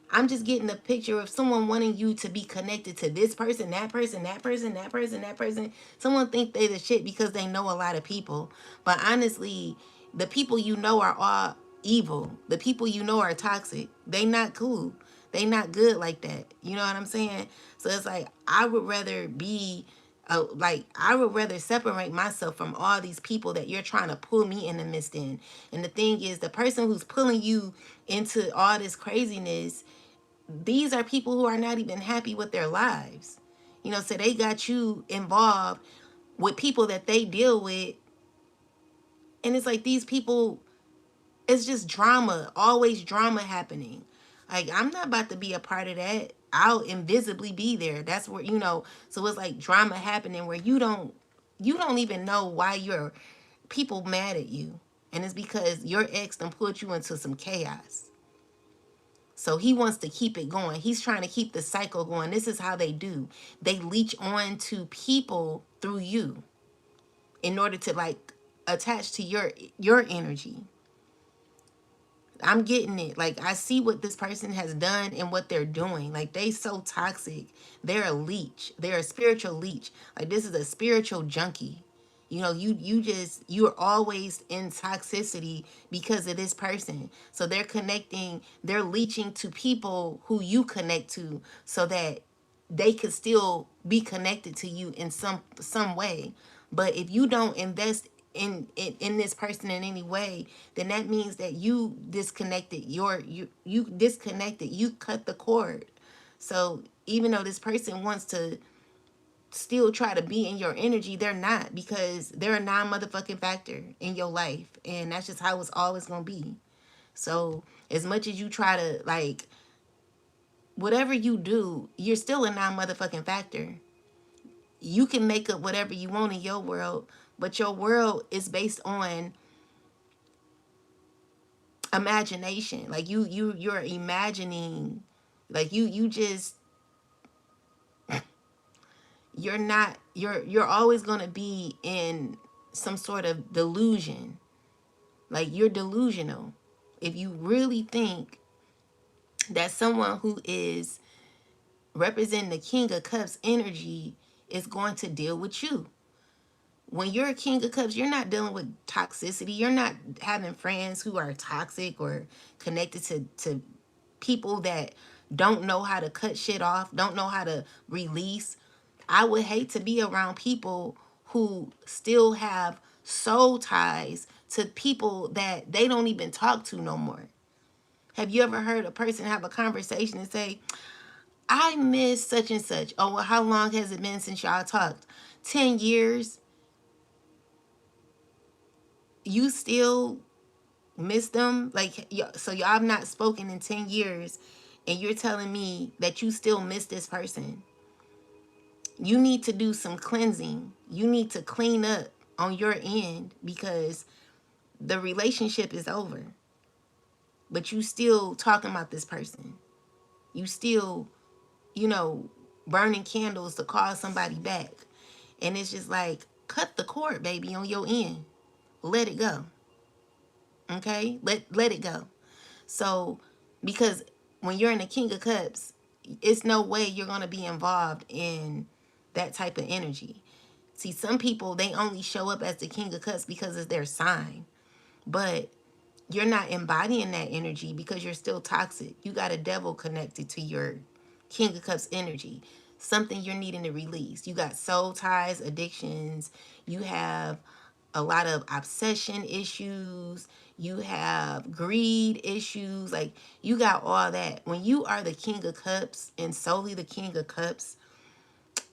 I'm just getting a picture of someone wanting you to be connected to this person, that person, that person, that person, that person. Someone think they the shit because they know a lot of people. But honestly, the people you know are all evil. The people you know are toxic. They not cool. They not good like that. You know what I'm saying? So it's like I would rather be I would rather separate myself from all these people that you're trying to pull me in the midst in. And the thing is, the person who's pulling you into all this craziness, these are people who are not even happy with their lives. So they got you involved with people that they deal with. And it's like these people, it's just drama, always drama happening. Like, I'm not about to be a part of that. I'll invisibly be there. That's where, so it's like drama happening where you don't You don't even know why your people mad at you. And it's because your ex done put you into some chaos. So he wants to keep it going. He's trying to keep the cycle going. This is how they do. They leech on to people through you in order to like attach to your energy. I'm getting it. Like I see what this person has done and what they're doing. Like they so toxic. They're a leech. They're a spiritual leech. Like this is a spiritual junkie. You know, you're always in toxicity because of this person. So they're connecting, they're leeching to people who you connect to so that they could still be connected to you in some way. But if you don't invest in this person in any way, then that means that you disconnected you disconnected, you cut the cord. So even though this person wants to still try to be in your energy, they're not, because they're a non-motherfucking factor in your life, and that's just how it's always gonna be. So as much as you try to like whatever you do, you're still a non-motherfucking factor. You can make up whatever you want in your world, but your world is based on imagination. Like you're imagining, like you just you're not you're always going to be in some sort of delusion. Like you're delusional if you really think that someone who is representing the King of Cups energy is going to deal with you. When you're a King of Cups, you're not dealing with toxicity. You're not having friends who are toxic or connected to people that don't know how to cut shit off, don't know how to release. I would hate to be around people who still have soul ties to people that they don't even talk to no more. Have you ever heard a person have a conversation and say, I miss such and such? Oh, well, how long has it been since y'all talked? 10 years? You still miss them? Like, so y'all have not spoken in 10 years, and you're telling me that you still miss this person? You need to do some cleansing. You need to clean up on your end because the relationship is over. But you still talking about this person. You still, you know, burning candles to call somebody back. And it's just like, cut the cord, baby, on your end. Let it go. Okay? Let it go. So, because when you're in the King of Cups, it's no way you're going to be involved in that type of energy. See, some people, they only show up as the King of Cups because it's their sign. But you're not embodying that energy because you're still toxic. You got a devil connected to your King of Cups energy. Something you're needing to release. You got soul ties, addictions. You have a lot of obsession issues. You have greed issues. Like, you got all that. When you are the King of Cups and solely the King of Cups,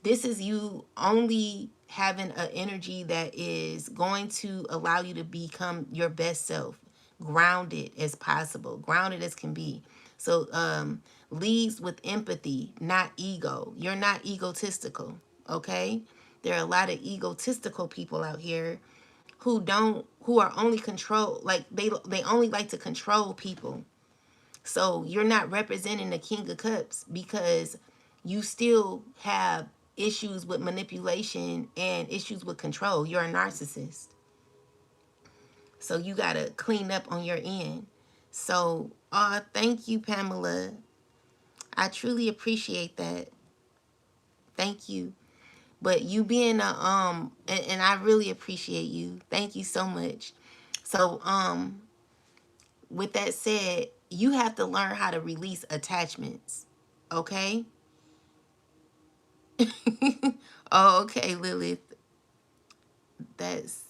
this is you only having an energy that is going to allow you to become your best self, grounded as possible, grounded as can be. So leads with empathy, not ego. You're not egotistical, okay? There are a lot of egotistical people out here who are only control, like they only like to control people. So you're not representing the King of Cups because you still have issues with manipulation and issues with control. You're a narcissist. So you got to clean up on your end. So, thank you, Pamela. I truly appreciate that. Thank you. But you being and I really appreciate you. Thank you so much. So, with that said, you have to learn how to release attachments. Okay? Oh, okay, Lilith. That's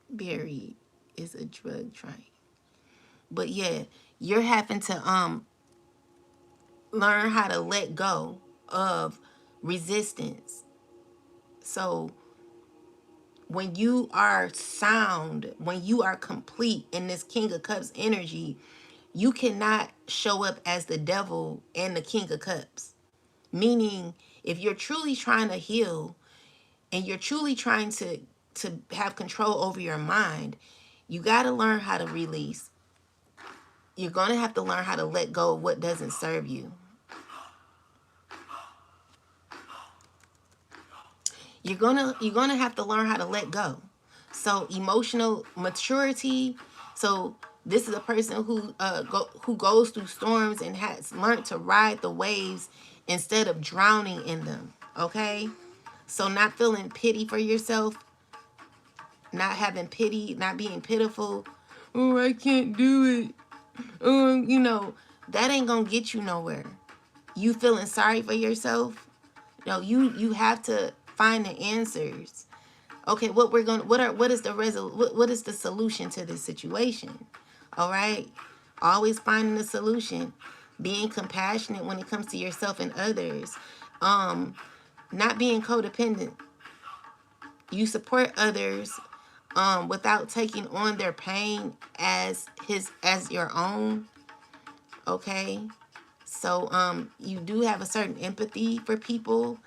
Barry is a drug trying. But yeah, you're having to learn how to let go of resistance. So when you are sound, when you are complete in this King of Cups energy, you cannot show up as the devil and the King of Cups. Meaning, if you're truly trying to heal, and you're truly trying to have control over your mind, you got to learn how to release. You're going to have to learn how to let go of what doesn't serve you. You're gonna have to learn how to let go. So emotional maturity. So this is a person who goes through storms and has learned to ride the waves instead of drowning in them. Okay, so not feeling pity for yourself, not having pity, not being pitiful. Oh, I can't do it. That ain't gonna get you nowhere. You feeling sorry for yourself? No, you have to find the answers. Okay, what is the solution to this situation? All right, always finding the solution, being compassionate when it comes to yourself and others, not being codependent. You support others without taking on their pain as your own. Okay, so you do have a certain empathy for people.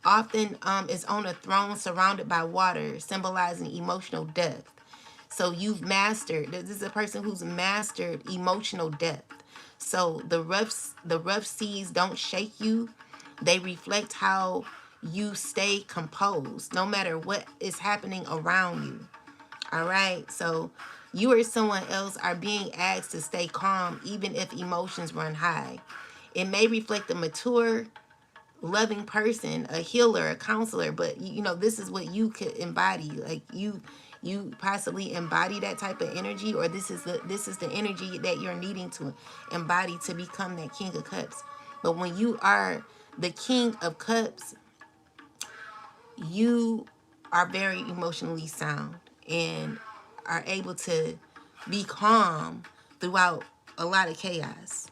Often is on a throne surrounded by water, symbolizing emotional depth. So you've mastered. This is a person who's mastered emotional depth. So the rough seas don't shake you. They reflect how you stay composed, no matter what is happening around you. All right. So you or someone else are being asked to stay calm, even if emotions run high. It may reflect a mature, loving person, a healer, a counselor, but this is what you could embody. Like you possibly embody that type of energy, or this is the energy that you're needing to embody to become that King of Cups. But when you are the King of Cups, you are very emotionally sound and are able to be calm throughout a lot of chaos.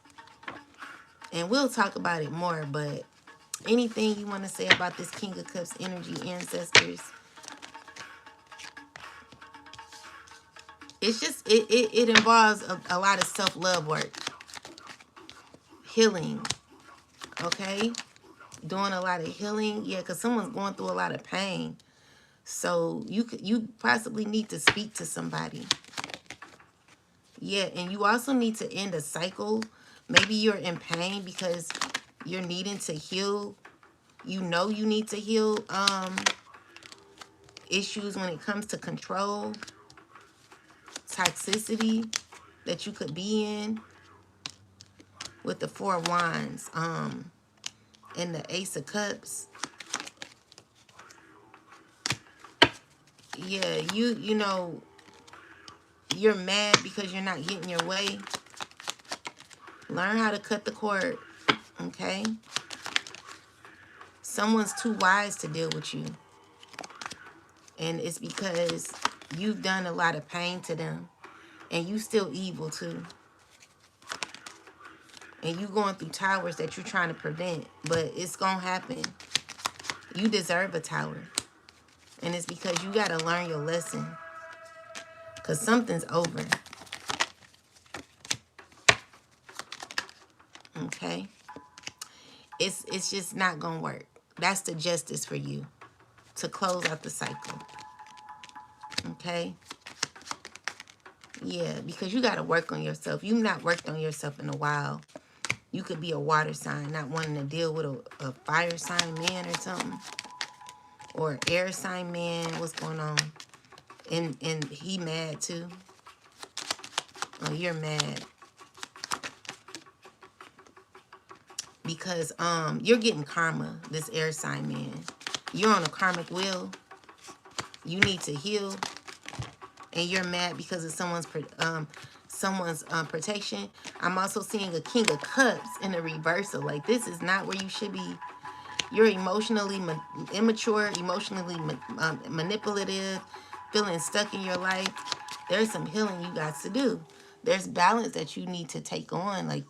And we'll talk about it more, but anything you want to say about this King of Cups energy, ancestors? It's just, it involves a lot of self-love work, healing, okay? Doing a lot of healing, yeah, because someone's going through a lot of pain. So you possibly need to speak to somebody. Yeah, and you also need to end a cycle. Maybe you're in pain because you're needing to heal. You need to heal issues when it comes to control, toxicity that you could be in with the Four of Wands and the Ace of Cups. Yeah, you're mad because you're not getting your way. Learn how to cut the cord, okay? Someone's too wise to deal with you. And it's because you've done a lot of pain to them. And you still evil too. And you going through towers that you're trying to prevent. But it's going to happen. You deserve a tower. And it's because you got to learn your lesson. Because something's over. Okay? It's just not going to work. That's the justice for you. To close out the cycle. Okay? Yeah, because you got to work on yourself. You've not worked on yourself in a while. You could be a water sign, not wanting to deal with a fire sign man or something. Or air sign man. What's going on? And he mad too. Oh, you're mad. Because you're getting karma, this air sign man. You're on a karmic wheel. You need to heal. And you're mad because of someone's protection. I'm also seeing a King of Cups in a reversal. Like, this is not where you should be. You're emotionally immature, emotionally manipulative, feeling stuck in your life. There's some healing you got to do. There's balance that you need to take on. Like,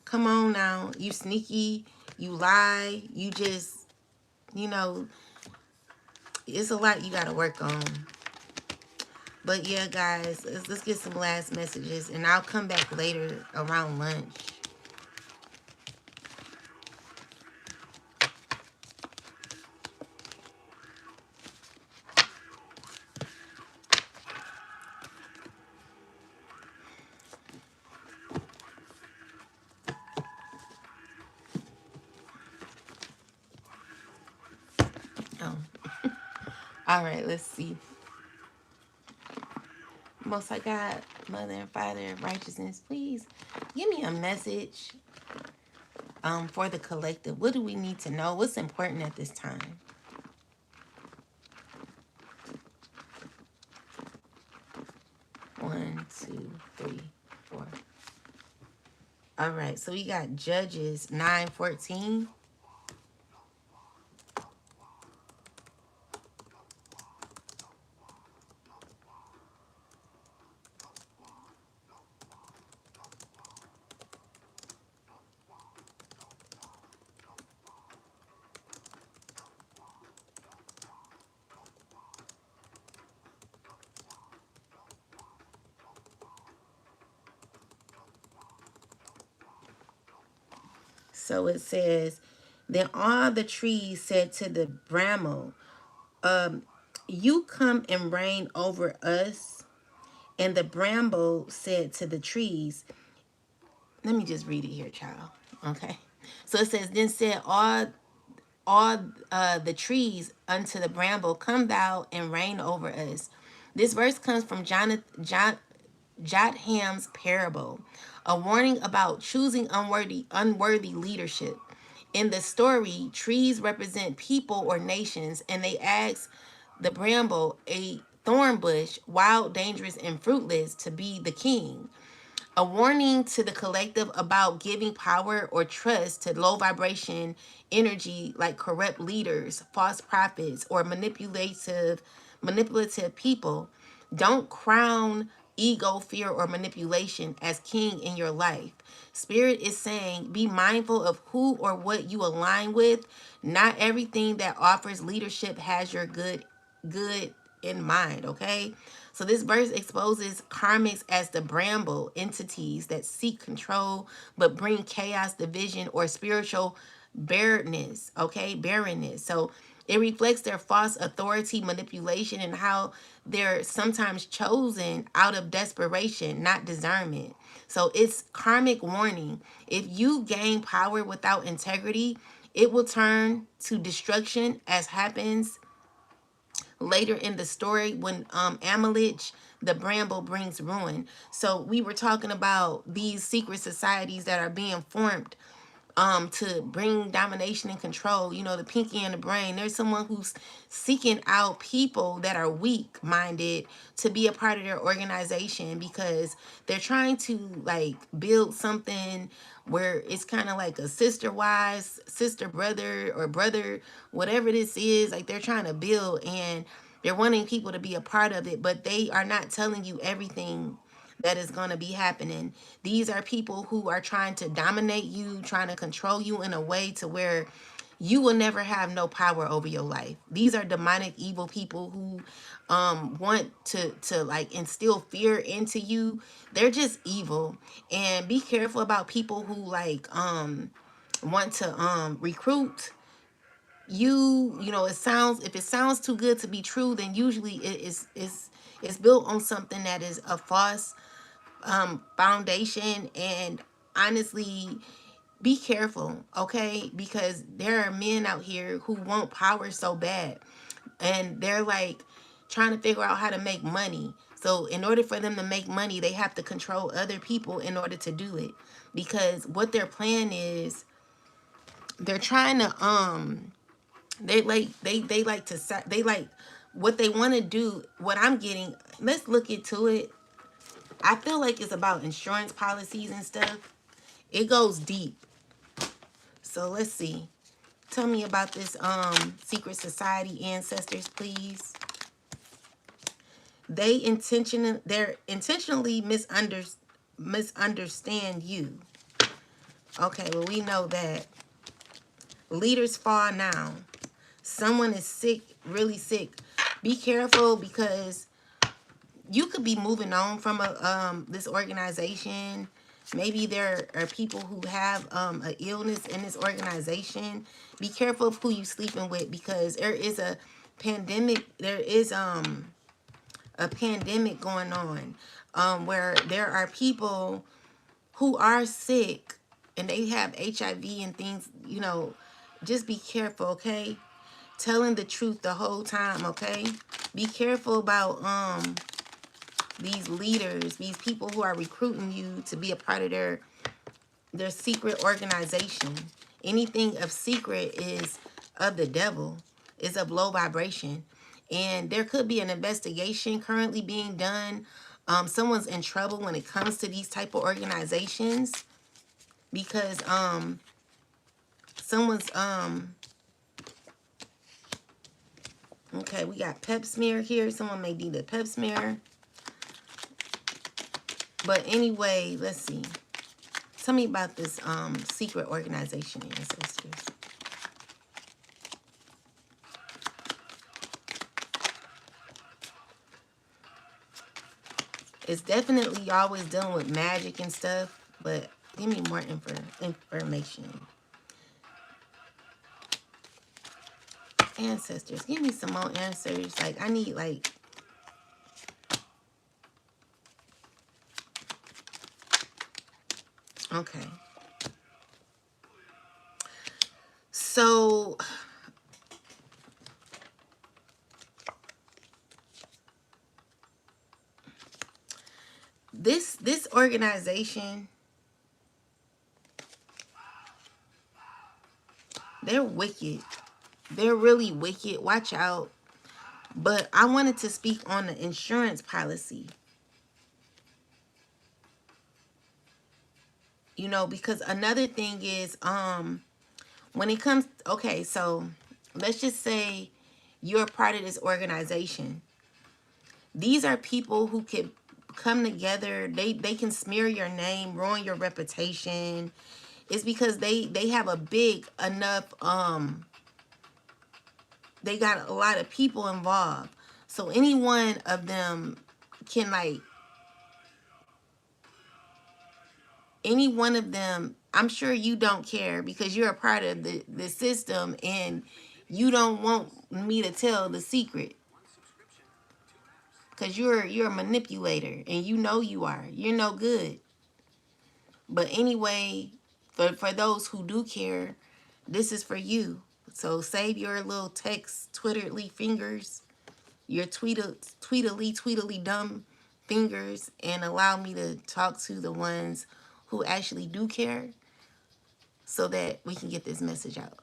come on now. You sneaky. You lie. You just, it's a lot you got to work on. But yeah, guys, let's get some last messages. And I'll come back later around lunch. All right, let's see. Most High God, Mother and Father of righteousness, please give me a message for the collective. What do we need to know? What's important at this time? One, two, three, four. All right, so we got Judges 9:14. So it says, then all the trees said to the bramble, you come and reign over us. And the bramble said to the trees, let me just read it here, child. Okay. So it says, then said all the trees unto the bramble, come thou and reign over us. This verse comes from Jotham's parable, a warning about choosing unworthy leadership. In the story, trees represent people or nations, and they ask the bramble, a thorn bush, wild, dangerous, and fruitless, to be the king. A warning to the collective about giving power or trust to low vibration energy like corrupt leaders, false prophets, or manipulative people. Don't crown ego, fear, or manipulation as king in your life. Spirit is saying be mindful of who or what you align with. Not everything that offers leadership has your good in mind, okay? So this verse exposes karmics as the bramble entities that seek control but bring chaos, division, or spiritual barrenness, okay? Barrenness. So it reflects their false authority, manipulation, and how they're sometimes chosen out of desperation, not discernment. So it's karmic warning. If you gain power without integrity, it will turn to destruction, as happens later in the story when Amalek, the bramble, brings ruin. So we were talking about these secret societies that are being formed to bring domination and control. You know, the pinky and the brain. There's someone who's seeking out people that are weak minded to be a part of their organization because they're trying to like build something where it's kind of like a sister wives, sister brother, or brother, whatever this is, like they're trying to build, and they're wanting people to be a part of it, but they are not telling you everything that is going to be happening. These are people who are trying to dominate you, trying to control you in a way to where you will never have no power over your life. These are demonic evil people who want to like instill fear into you. They're just evil. And be careful about people who like want to recruit you know, it sounds, if it sounds too good to be true, then usually it's built on something that is a false foundation. And honestly, be careful, okay? Because there are men out here who want power so bad, and they're like trying to figure out how to make money. So in order for them to make money, they have to control other people in order to do it, because what their plan is, they're trying to they like to they like what they want to do. What I'm getting, let's look into it. I feel like it's about insurance policies and stuff. It goes deep. So let's see. Tell me about this secret society ancestors, please. They're intentionally misunderstand you. Okay, well, we know that. Leaders fall now. Someone is sick, really sick. Be careful, because you could be moving on from this organization. Maybe there are people who have an illness in this organization. Be careful of who you sleeping with, because there is a pandemic. There is a pandemic going on where there are people who are sick and they have HIV and things. You know, just be careful, okay? telling the truth the whole time, okay? Be careful about these leaders, these people who are recruiting you to be a part of their secret organization. Anything of secret is of the devil, is of low vibration. And there could be an investigation currently being done. Someone's in trouble when it comes to these type of organizations because someone's okay, we got pep smear here. Someone may need a pep smear. But anyway, let's see. Tell me about this secret organization, ancestors. It's definitely always dealing with magic and stuff, but give me more information. Ancestors, give me some more answers. Like, I need, like, okay. So, this organization, they're wicked. They're really wicked. Watch out. But I wanted to speak on the insurance policy. You know, because another thing is, when it comes, okay, so let's just say you're a part of this organization. These are people who could come together. They can smear your name, ruin your reputation. It's because they have a big enough, they got a lot of people involved. So any one of them can, like, any one of them, I'm sure you don't care because you're a part of the system and you don't want me to tell the secret because you're a manipulator and you know you are. You're no good. But anyway, for those who do care, this is for you. So save your little text, twitterly fingers, your tweetily dumb fingers, and allow me to talk to the ones who actually do care so that we can get this message out.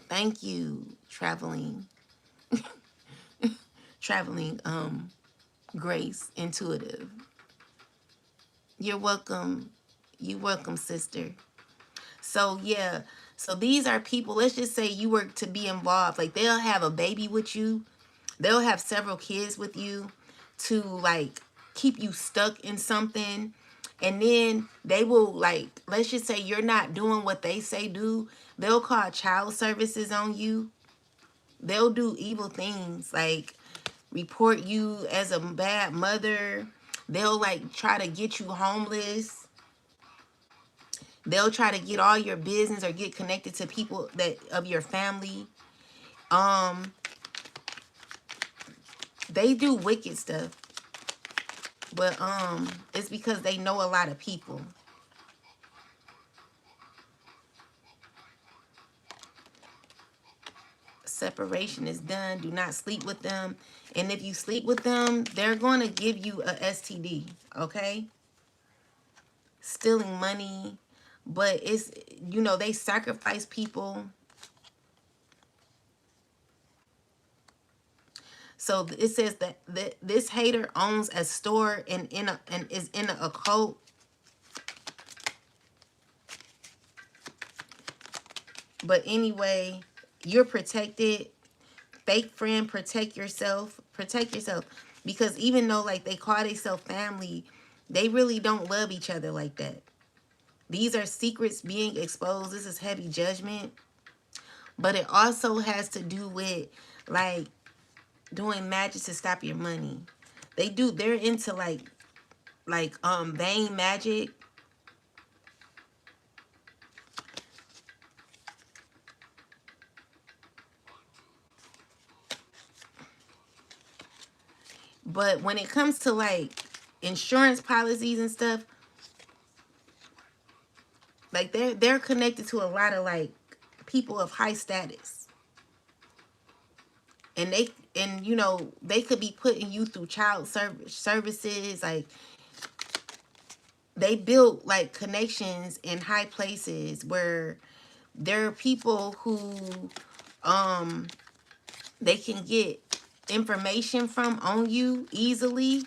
Thank you, traveling Grace Intuitive. You're welcome. You're welcome, sister. So yeah, so these are people, let's just say you were to be involved. Like, they'll have a baby with you. They'll have several kids with you to, like, keep you stuck in something. And then they will, like, let's just say you're not doing what they say do. They'll call child services on you. They'll do evil things, like report you as a bad mother. They'll, like, try to get you homeless. They'll try to get all your business or get connected to people that of your family. They do wicked stuff. But it's because they know a lot of people. Separation is done. Do not sleep with them. And if you sleep with them, they're going to give you a STD, okay? Stealing money. But it's, you know, they sacrifice people. So it says that this hater owns a store and is in a occult. But anyway, you're protected. Fake friend, protect yourself. Protect yourself. Because even though, like, they call themselves family, they really don't love each other like that. These are secrets being exposed. This is heavy judgment. But it also has to do with, like, doing magic to stop your money. They're into, like vain magic. But when it comes to, like, insurance policies and stuff, like, they're connected to a lot of, like, people of high status, and they could be putting you through services. Like, they built like connections in high places where there are people who they can get information from on you easily.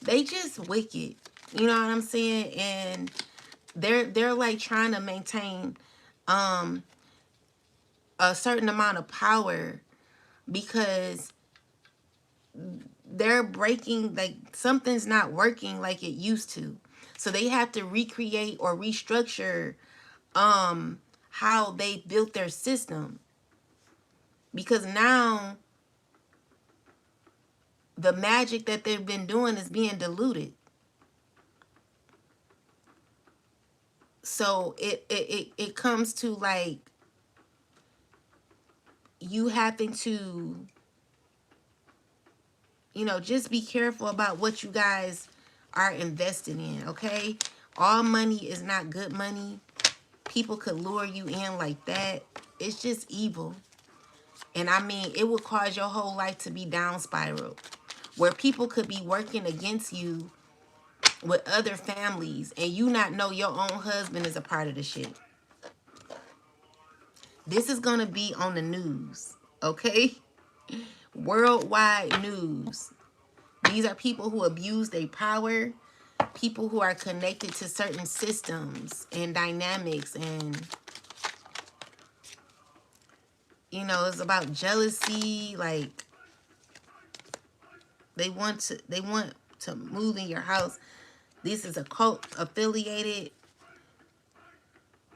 They just wicked. You know what I'm saying? And they're like trying to maintain a certain amount of power because they're breaking, like, something's not working like it used to. So they have to recreate or restructure how they built their system, because now the magic that they've been doing is being diluted. So it comes to like you having to, just be careful about what you guys are investing in, okay? All money is not good money. People could lure you in like that. It's just evil. And I mean, it will cause your whole life to be down spiral, where people could be working against you with other families and you not know your own husband is a part of the shit. This is going to be on the news, okay? Worldwide news. These are people who abuse their power, people who are connected to certain systems and dynamics, and it's about jealousy. Like, they want to move in your house. This is a cult affiliated.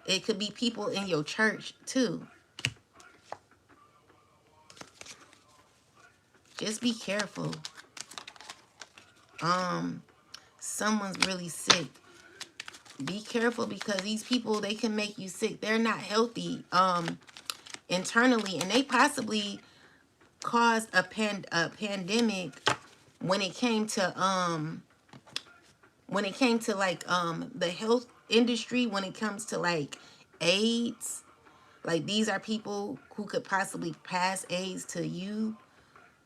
It could be people in your church too. Just be careful. Someone's really sick. Be careful, because these people, they can make you sick. They're not healthy internally, and they possibly caused a pandemic when it came to like the health industry, when it comes to like AIDS. Like, these are people who could possibly pass AIDS to you.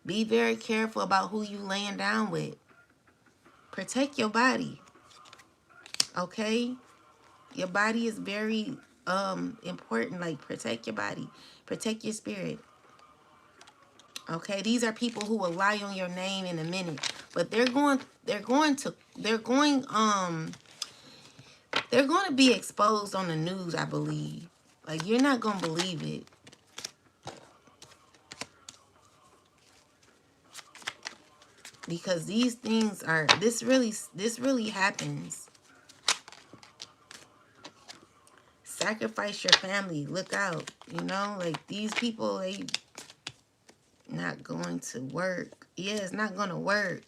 Be very careful about who you laying down with. Protect your body. Okay? Your body is very important. Like, protect your body. Protect your spirit. Okay? These are people who will lie on your name in a minute. But they're going to be exposed on the news, I believe. Like, you're not going to believe it. Because these things are, this really happens. Sacrifice your family. Look out. Like, these people, they not going to work. Yeah, it's not going to work.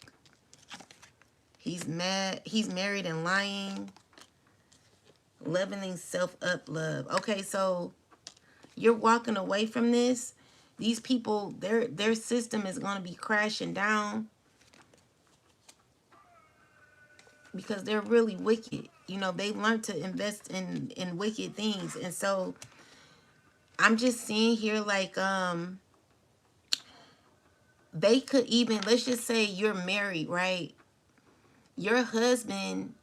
He's mad. He's married and lying. Leveling self up, love. Okay, so you're walking away from this. These people, their system is going to be crashing down because they're really wicked. They learned to invest in wicked things. And so I'm just seeing here, like, they could even, let's just say you're married, right? Your husband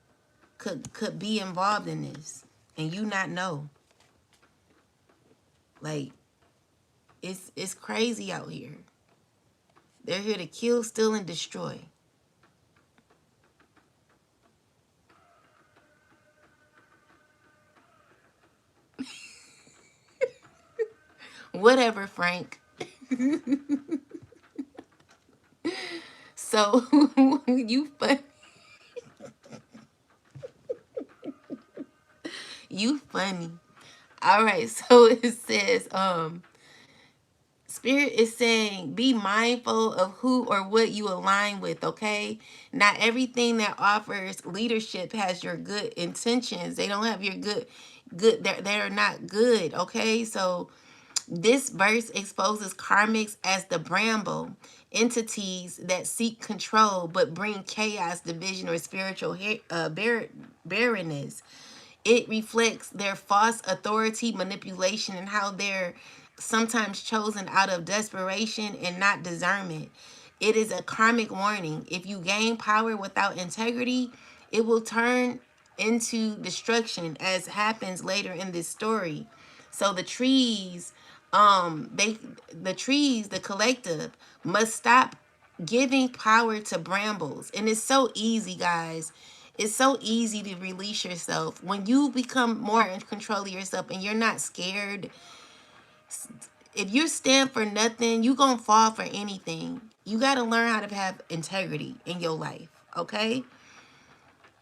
could be involved in this and you not know. Like, it's crazy out here. They're here to kill, steal, and destroy. Whatever, Frank. So you funny. You funny. All right, so it says, Spirit is saying, be mindful of who or what you align with, okay? Not everything that offers leadership has your good intentions. They don't have your good, they're not good, okay? So this verse exposes karmics as the bramble, entities that seek control but bring chaos, division, or spiritual barrenness. It reflects their false authority, manipulation, and how they're sometimes chosen out of desperation and not discernment. It is a karmic warning. If you gain power without integrity, it will turn into destruction, as happens later in this story. So the trees, the collective must stop giving power to brambles. And it's so easy, guys. It's so easy to release yourself when you become more in control of yourself and you're not scared. If you stand for nothing, you gonna fall for anything. You gotta learn how to have integrity in your life, okay?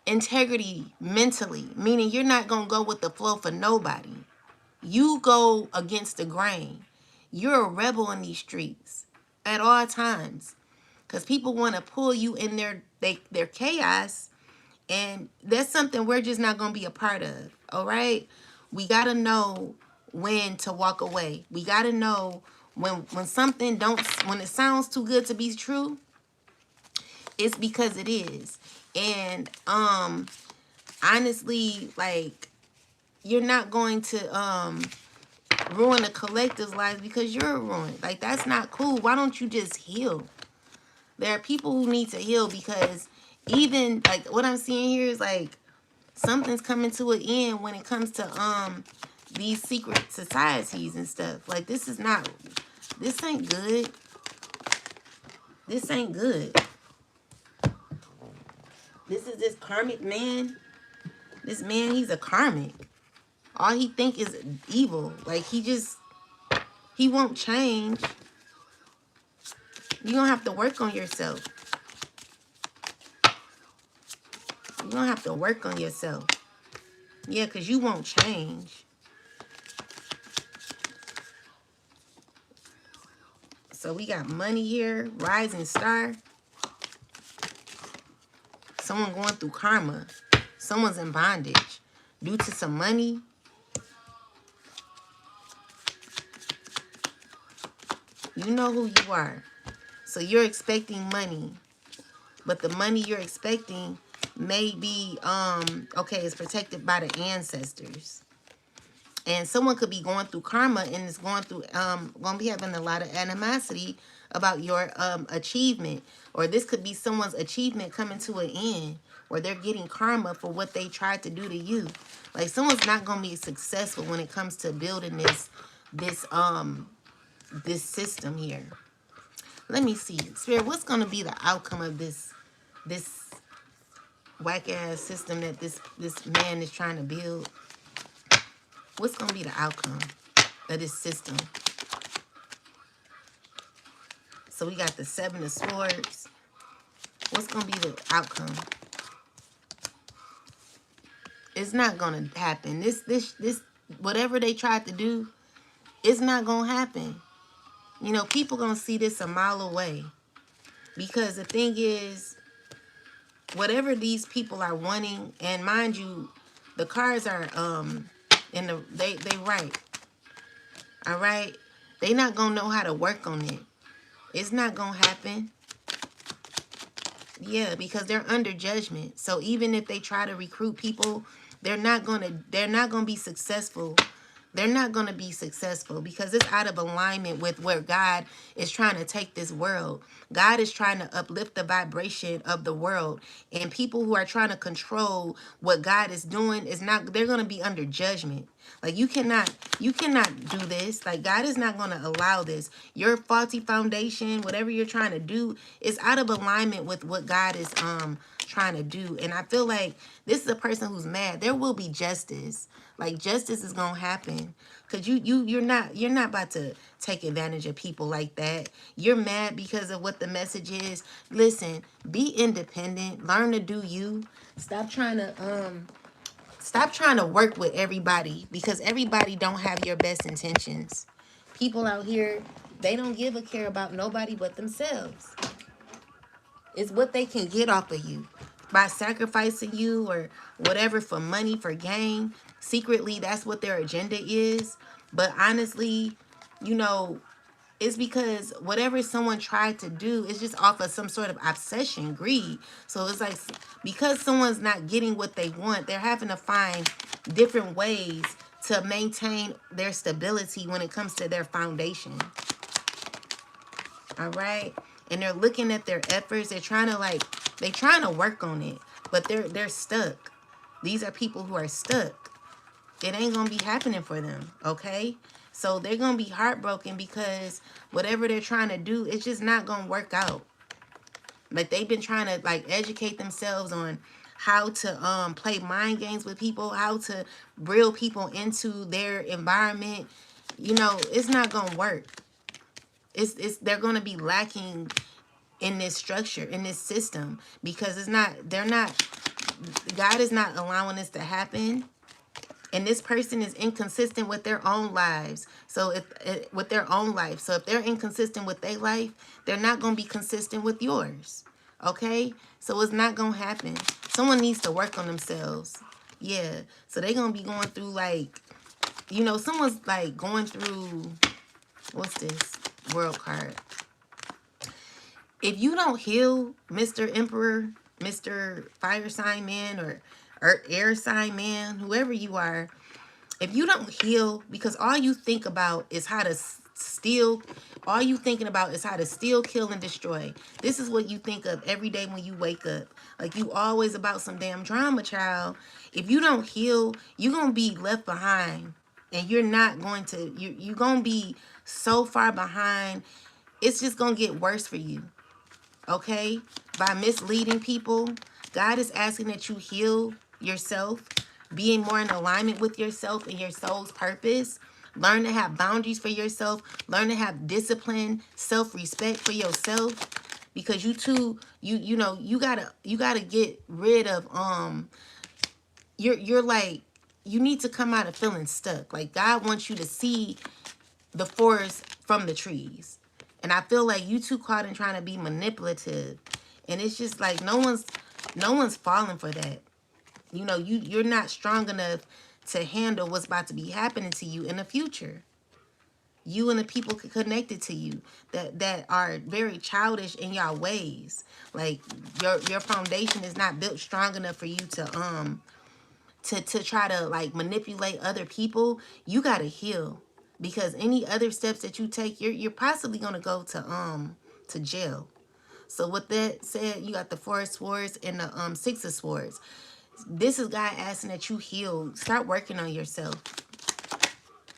Integrity mentally, meaning you're not gonna go with the flow for nobody. You go against the grain. You're a rebel in these streets at all times, because people want to pull you in their chaos, and that's something we're just not going to be a part of. All right, we got to know when to walk away. We got to know when something don't, when it sounds too good to be true, it's because it is. And honestly, like, you're not going to ruin the collective's lives because you're ruined. Like, that's not cool. Why don't you just heal? There are people who need to heal, because even like what I'm seeing here is like something's coming to an end when it comes to these secret societies and stuff. Like, this ain't good. This ain't good. This is this karmic man. This man, he's a karmic. All he think is evil. Like, he won't change. You're gonna have to work on yourself. You're gonna have to work on yourself. Yeah, because you won't change. So we got money here, rising star. Someone going through karma. Someone's in bondage due to some money. You know who you are. So you're expecting money. But the money you're expecting may be, okay, it's protected by the ancestors. And someone could be going through karma and is going to be having a lot of animosity about your achievement. Or this could be someone's achievement coming to an end, where they're getting karma for what they tried to do to you. Like, someone's not going to be successful when it comes to building this system here. Let me see. Spirit, what's going to be the outcome of this whack ass system that this man is trying to build? What's going to be the outcome of this system? So we got the 7 of Swords. What's going to be the outcome? It's not going to happen. This whatever they tried to do, it's not going to happen. You know, people going to see this a mile away. Because the thing is, whatever these people are wanting, and mind you, the cards are they right. All right? They not going to know how to work on it. It's not going to happen. Yeah, because they're under judgment. So even if they try to recruit people, they're not going to be successful. They're not going to be successful because it's out of alignment with where God is trying to take this world. God is trying to uplift the vibration of the world. And people who are trying to control what God is doing they're going to be under judgment. Like, you cannot do this. Like, God is not going to allow this. Your faulty foundation, whatever you're trying to do, is out of alignment with what God is trying to do. And I feel like this is a person who's mad. There will be justice. Like, justice is gonna happen, because you're not about to take advantage of people like that. You're mad because of what the message is. Listen, be independent. Learn to do you. Stop trying to work with everybody, because everybody don't have your best intentions. People out here, they don't give a care about nobody but themselves. It's what they can get off of you by sacrificing you or whatever for money, for gain. Secretly, that's what their agenda is. But honestly, you know, It's because whatever someone tried to do is just off of some sort of obsession, greed. So it's like because someone's not getting what they want, they're having to find different ways to maintain their stability when it comes to their foundation. All right? And they're looking at their efforts. They're trying to work on it, but they're stuck. These are people who are stuck. It ain't gonna be happening for them, okay? So they're gonna be heartbroken because whatever they're trying to do, it's just not gonna work out. Like they've been trying to like educate themselves on how to play mind games with people, how to reel people into their environment. You know, it's not gonna work. It's they're gonna be lacking in this structure, in this system, because they're not, God is not allowing this to happen. And this person is inconsistent with their own lives. So with their own life. So if they're inconsistent with their life, they're not going to be consistent with yours. Okay? So it's not going to happen. Someone needs to work on themselves. Yeah. So they're going to be going through like, someone's like going through, what's this world card? If you don't heal, Mr. Emperor, Mr. Fire Sign Man, or Air Sign Man, whoever you are, if you don't heal, because all you think about is how to steal, all you thinking about is how to steal, kill, and destroy. This is what you think of every day when you wake up. Like you always about some damn drama, child. If you don't heal, you're going to be left behind. And you're not going to, you're going to be so far behind. It's just going to get worse for you. Okay? By misleading people. God is asking that you heal yourself, being more in alignment with yourself and your soul's purpose. Learn to have boundaries for yourself. Learn to have discipline, self-respect for yourself. Because you too, you gotta get rid of you're like, you need to come out of feeling stuck. Like God wants you to see the forest from the trees. And I feel like you too caught in trying to be manipulative. And it's just like no one's falling for that. You're not strong enough to handle what's about to be happening to you in the future. You and the people connected to you that are very childish in y'all ways. Like your foundation is not built strong enough for you to try to like manipulate other people. You gotta heal. Because any other steps that you take, you're possibly gonna go to jail. So with that said, you got the Four of Swords and the Six of Swords. This is God asking that you heal. Start working on yourself.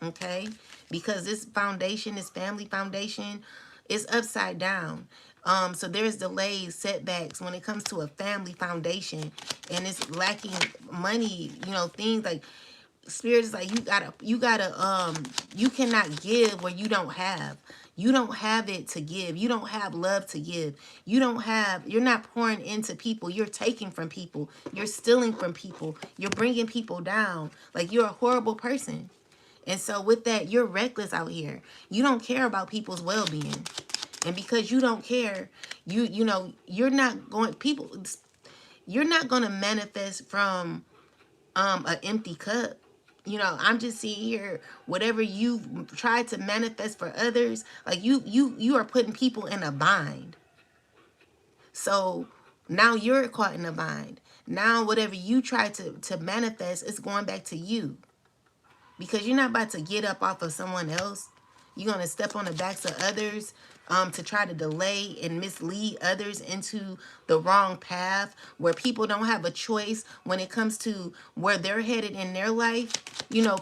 Okay? Because this foundation, this family foundation, is upside down. So there's delays, setbacks when it comes to a family foundation, and it's lacking money, things like Spirit is like you cannot give where you don't have. You don't have it to give. You don't have love to give. You're not pouring into people. You're taking from people. You're stealing from people. You're bringing people down. Like you're a horrible person. And so with that, you're reckless out here. You don't care about people's well-being. And because you don't care, you're not going to manifest from an empty cup. I'm just seeing here, whatever you try to manifest for others, like you are putting people in a bind. So now you're caught in a bind. Now whatever you try to manifest is going back to you. Because you're not about to get up off of someone else. You're going to step on the backs of others to try to delay and mislead others into the wrong path where people don't have a choice when it comes to where they're headed in their life.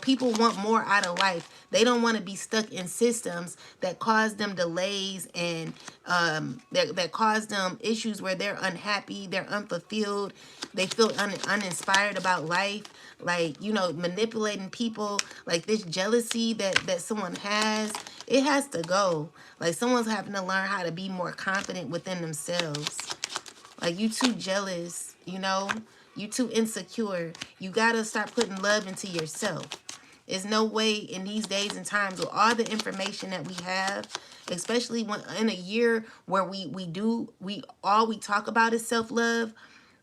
People want more out of life. They don't want to be stuck in systems that cause them delays and that cause them issues where they're unhappy, they're unfulfilled, they feel uninspired about life. Like, manipulating people, like this jealousy that someone has, it has to go. Like someone's having to learn how to be more confident within themselves. Like you too jealous, you too insecure. You gotta start putting love into yourself. There's no way in these days and times with all the information that we have, especially when in a year where we talk about is self-love.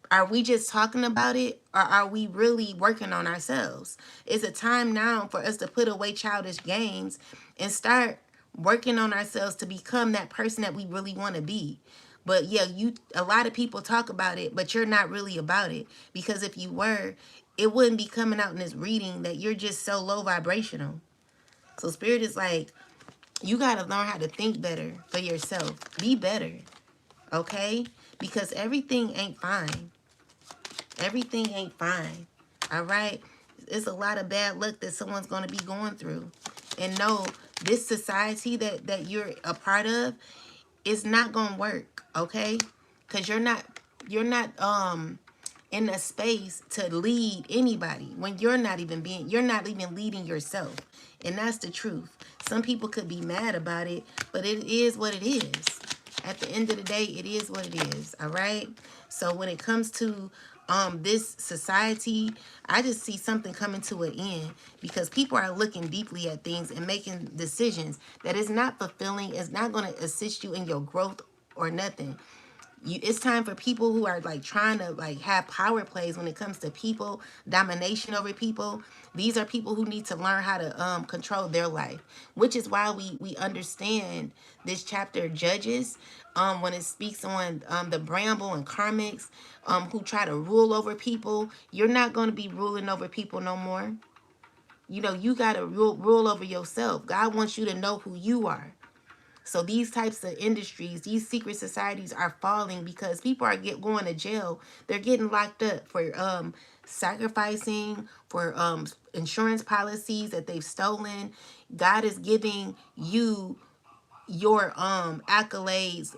Are we just talking about it, or are we really working on ourselves? It's a time now for us to put away childish games and start working on ourselves to become that person that we really want to be. But yeah, a lot of people talk about it, but you're not really about it. Because if you were, it wouldn't be coming out in this reading that you're just so low vibrational. So spirit is like, you got to learn how to think better for yourself. Be better, okay? Because everything ain't fine. Everything ain't fine, all right? It's a lot of bad luck that someone's going to be going through. And no, this society that you're a part of is not going to work, okay? Because you're not in a space to lead anybody when you're not even leading yourself. And that's the truth. Some people could be mad about it, but it is what it is. At the end of the day, it is what it is, all right? So when it comes to this society, I just see something coming to an end because people are looking deeply at things and making decisions that is not fulfilling, is not going to assist you in your growth or nothing. It's time for people who are like trying to like have power plays when it comes to people, domination over people. These are people who need to learn how to control their life, which is why we understand this chapter Judges, when it speaks on the bramble and karmics, who try to rule over people. You're not going to be ruling over people no more. You know, you got to rule over yourself. God wants you to know who you are. So these types of industries, these secret societies are falling because people are going to jail. They're getting locked up for sacrificing, for insurance policies that they've stolen. God is giving you your accolades,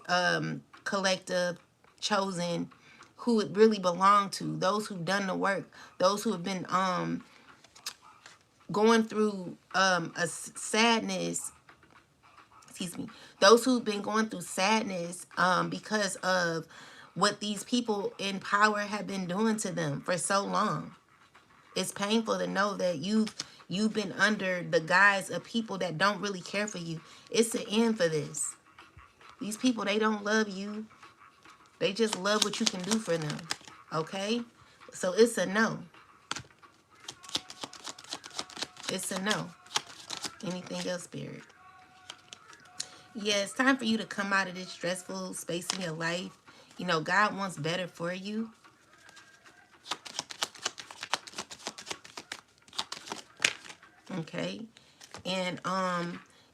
collective, chosen, who it really belong to, those who've done the work, those who have been going through a sadness, excuse me, those who've been going through sadness because of what these people in power have been doing to them for so long. It's painful to know that you've been under the guise of people that don't really care for you. It's the end for this. These people, they don't love you. They just love what you can do for them. Okay? So it's a no. It's a no. Anything else, Spirit? Yeah, it's time for you to come out of this stressful space in your life. You know, God wants better for you. Okay? And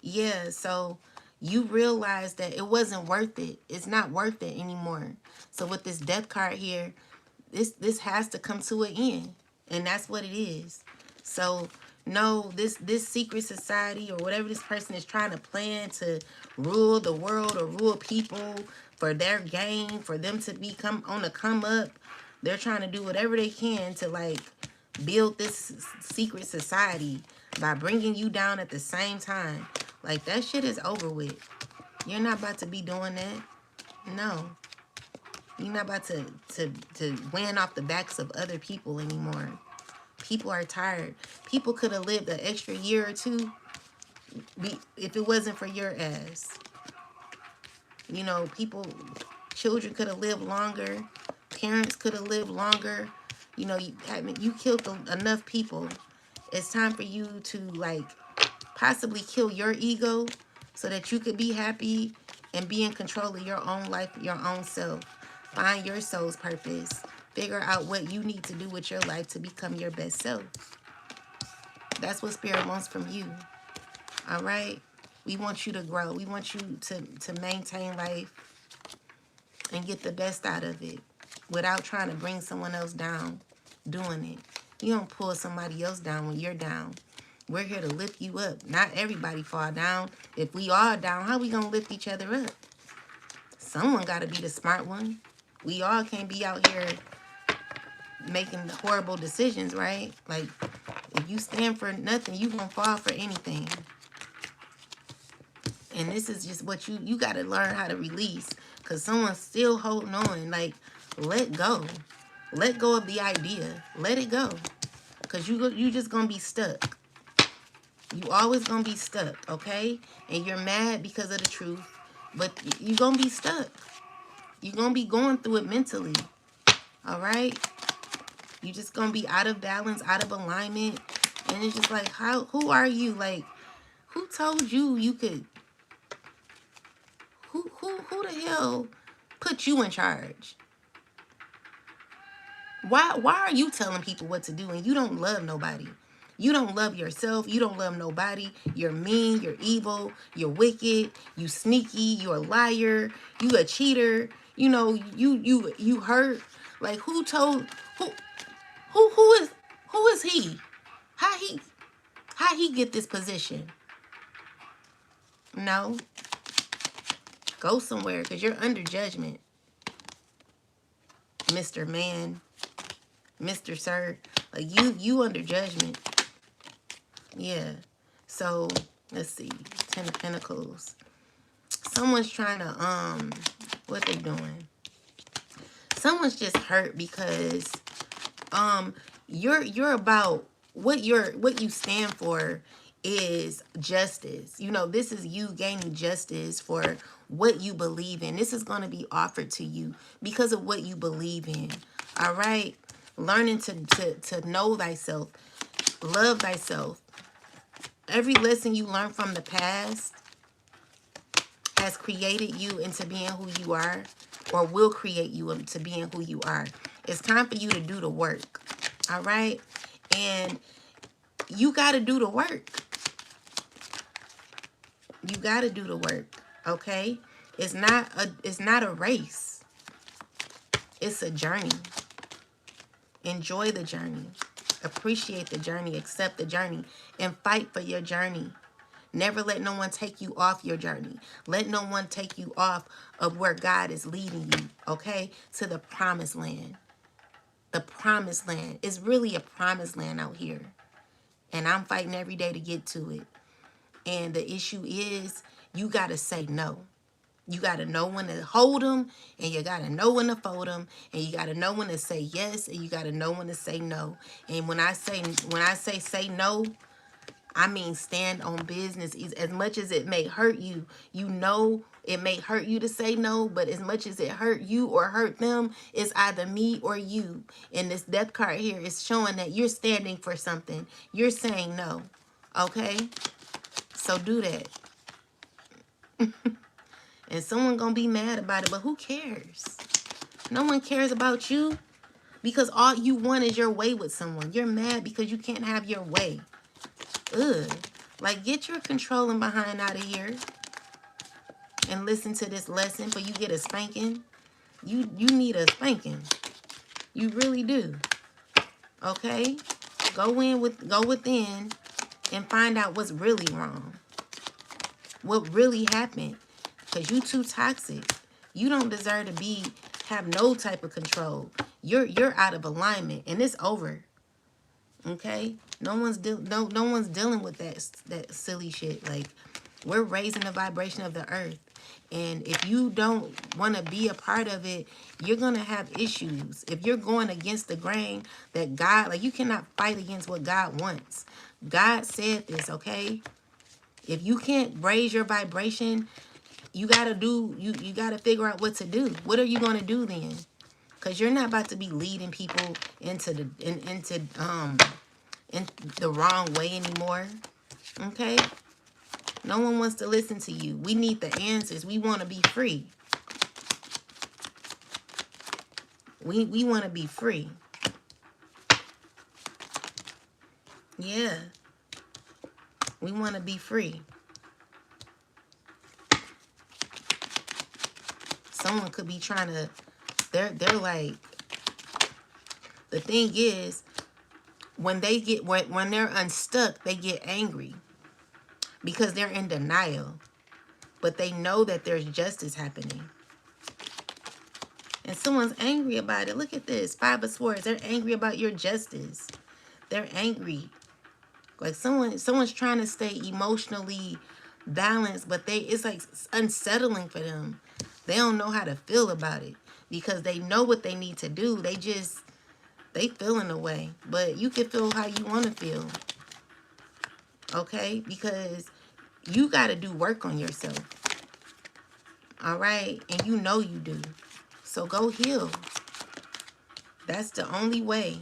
yeah, so you realize that it wasn't worth it. It's not worth it anymore. So with this death card here, this has to come to an end. And that's what it is. So no, this secret society or whatever this person is trying to plan to rule the world or rule people for their gain, for them to become on the come up, they're trying to do whatever they can to like build this secret society by bringing you down at the same time. Like, that shit is over with. You're not about to be doing that. No. You're not about to win off the backs of other people anymore. People are tired. People could have lived an extra year or two if it wasn't for your ass. You know, children could have lived longer. Parents could have lived longer. You know, you killed enough people. It's time for you to, like, possibly kill your ego so that you could be happy and be in control of your own life, your own self. Find your soul's purpose. Figure out what you need to do with your life to become your best self. That's what Spirit wants from you. All right? We want you to grow. We want you to maintain life and get the best out of it without trying to bring someone else down doing it. You don't pull somebody else down when you're down. We're here to lift you up. Not everybody fall down. If we are down, how we going to lift each other up? Someone got to be the smart one. We all can't be out here making horrible decisions, right? Like, if you stand for nothing, you going to fall for anything. And this is just what you got to learn how to release, because someone's still holding on. Like, let go. Let go of the idea. Let it go. Because you just going to be stuck. You always going to be stuck, okay? And you're mad because of the truth, but you're going to be stuck. You're going to be going through it mentally, all right? You're just going to be out of balance, out of alignment. And it's just like, who are you? Like, who told you you could Who the hell put you in charge? Why are you telling people what to do and you don't love nobody? You don't love yourself. You don't love nobody. You're mean. You're evil. You're wicked. You sneaky. You're a liar. You a cheater. You know, you hurt. Like who is he? How he get this position? No. Go somewhere because you're under judgment. Mr. Man. Mr. Sir. Like you under judgment. Yeah. So let's see. 10 of Pentacles. Someone's trying to what they doing? Someone's just hurt because you're about what you stand for is justice. You know, this is you gaining justice for what you believe in. This is going to be offered to you because of what you believe in. All right? Learning to know thyself, love thyself. Every lesson you learn from the past has created you into being who you are, or will create you into being who you are. It's time for you to do the work. All right? And you got to do the work. You got to do the work. Okay? It's not a race. It's a journey. Enjoy the journey. Appreciate the journey. Accept the journey. And fight for your journey. Never let no one take you off your journey. Let no one take you off of where God is leading you. Okay? To the promised land. The promised land. It's really a promised land out here. And I'm fighting every day to get to it. And the issue is you got to say no. You got to know when to hold them, and you got to know when to fold them, and you got to know when to say yes, and you got to know when to say no. And when I say say no, I mean stand on business. As much as it may hurt you, you know it may hurt you to say no, but as much as it hurt you or hurt them, it's either me or you. And this death card here is showing that you're standing for something. You're saying no. Okay? So do that. And someone gonna be mad about it, but who cares? No one cares about you because all you want is your way with someone. You're mad because you can't have your way. Ugh. Like, get your controlling behind out of here and listen to this lesson before you get a spanking. You need a spanking. You really do. Okay? Go within and find out what's really wrong. What really happened. Because you too toxic. You don't deserve to have no type of control. You're out of alignment and it's over. Okay? No one's dealing with that silly shit. Like, we're raising the vibration of the earth. And if you don't want to be a part of it, you're going to have issues. If you're going against the grain that God, like, you cannot fight against what God wants. God said this, okay? If you can't raise your vibration, you gotta figure out what to do. What are you gonna do then? Because you're not about to be leading people into the wrong way anymore. Okay? No one wants to listen to you. We need the answers. We want to be free. We want to be free. Yeah. We want to be free. Someone could be trying to, they're like, the thing is, when they're unstuck, they get angry because they're in denial, but they know that there's justice happening. And someone's angry about it. Look at this, 5 of Swords. They're angry about your justice. They're angry. Like someone's trying to stay emotionally balanced, but it's like unsettling for them. They don't know how to feel about it because they know what they need to do. They feel in a way, but you can feel how you want to feel. Okay? Because you got to do work on yourself. All right? And you know you do. So go heal. That's the only way.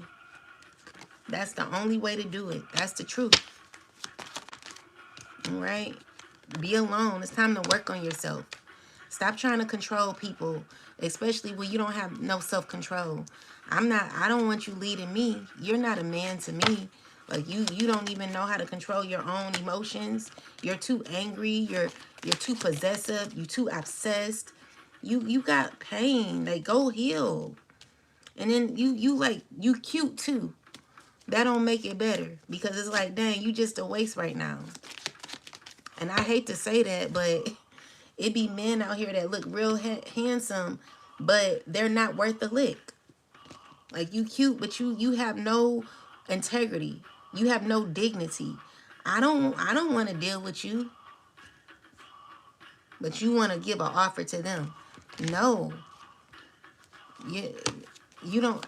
That's the only way to do it. That's the truth. All right? Be alone. It's time to work on yourself. Stop trying to control people, especially when you don't have no self-control. I don't want you leading me. You're not a man to me. Like you don't even know how to control your own emotions. You're too angry, you're too possessive, you too obsessed. You got pain. Like go heal. And then you cute too. That don't make it better because it's like, dang, you just a waste right now. And I hate to say that, but it be men out here that look real handsome, but they're not worth the lick. Like you cute, but you have no integrity. You have no dignity. I don't want to deal with you, but you want to give an offer to them. No, you you don't.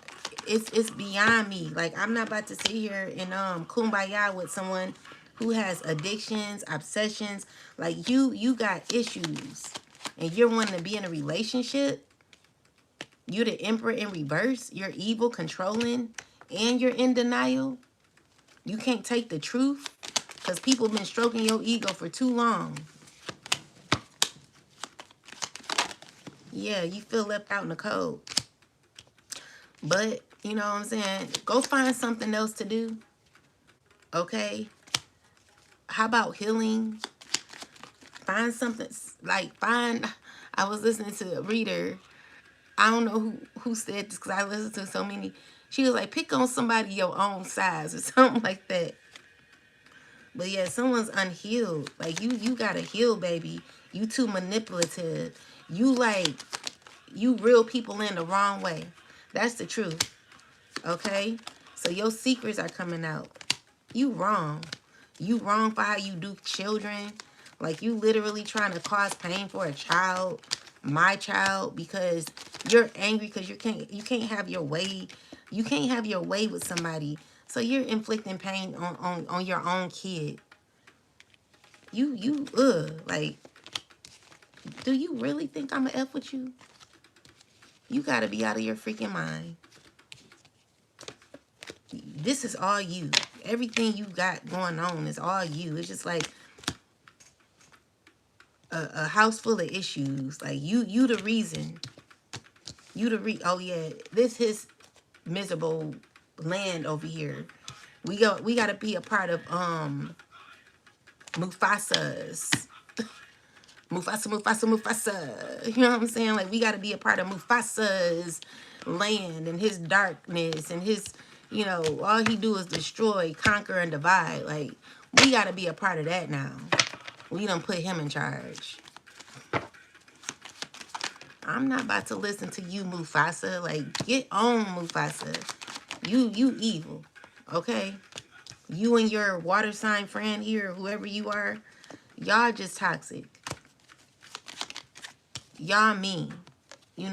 It's beyond me. Like I'm not about to sit here and kumbaya with someone who has addictions, obsessions. Like you got issues, and you're wanting to be in a relationship. You're the emperor in reverse. You're evil, controlling, and you're in denial. You can't take the truth because people been stroking your ego for too long. Yeah, you feel left out in the cold. But, you know what I'm saying? Go find something else to do. Okay? How about healing? Find something, I was listening to a reader. I don't know who said this because I listened to so many. She was like, pick on somebody your own size or something like that. But yeah, someone's unhealed. Like you gotta heal, baby. You too manipulative. You reel people in the wrong way. That's the truth. Okay? So your secrets are coming out. You wrong. You wrong for how you do children. Like you literally trying to cause pain for a child, my child, because you're angry because you can't have your way. You can't have your way with somebody. So you're inflicting pain on your own kid. Like, do you really think I'ma F with you? You gotta be out of your freaking mind. This is all you. Everything you got going on is all you. It's just like a house full of issues. Like you the reason. Oh yeah, this is miserable land over here. We gotta be a part of Mufasa's. Mufasa. You know what I'm saying? Like we gotta be a part of Mufasa's land and his darkness and his, all he do is destroy, conquer, and divide. Like we gotta be a part of that now. We done put him in charge. I'm not about to listen to you, Mufasa. Like, get on, Mufasa. You evil, okay? You and your water sign friend here, whoever you are, y'all just toxic. Y'all mean. You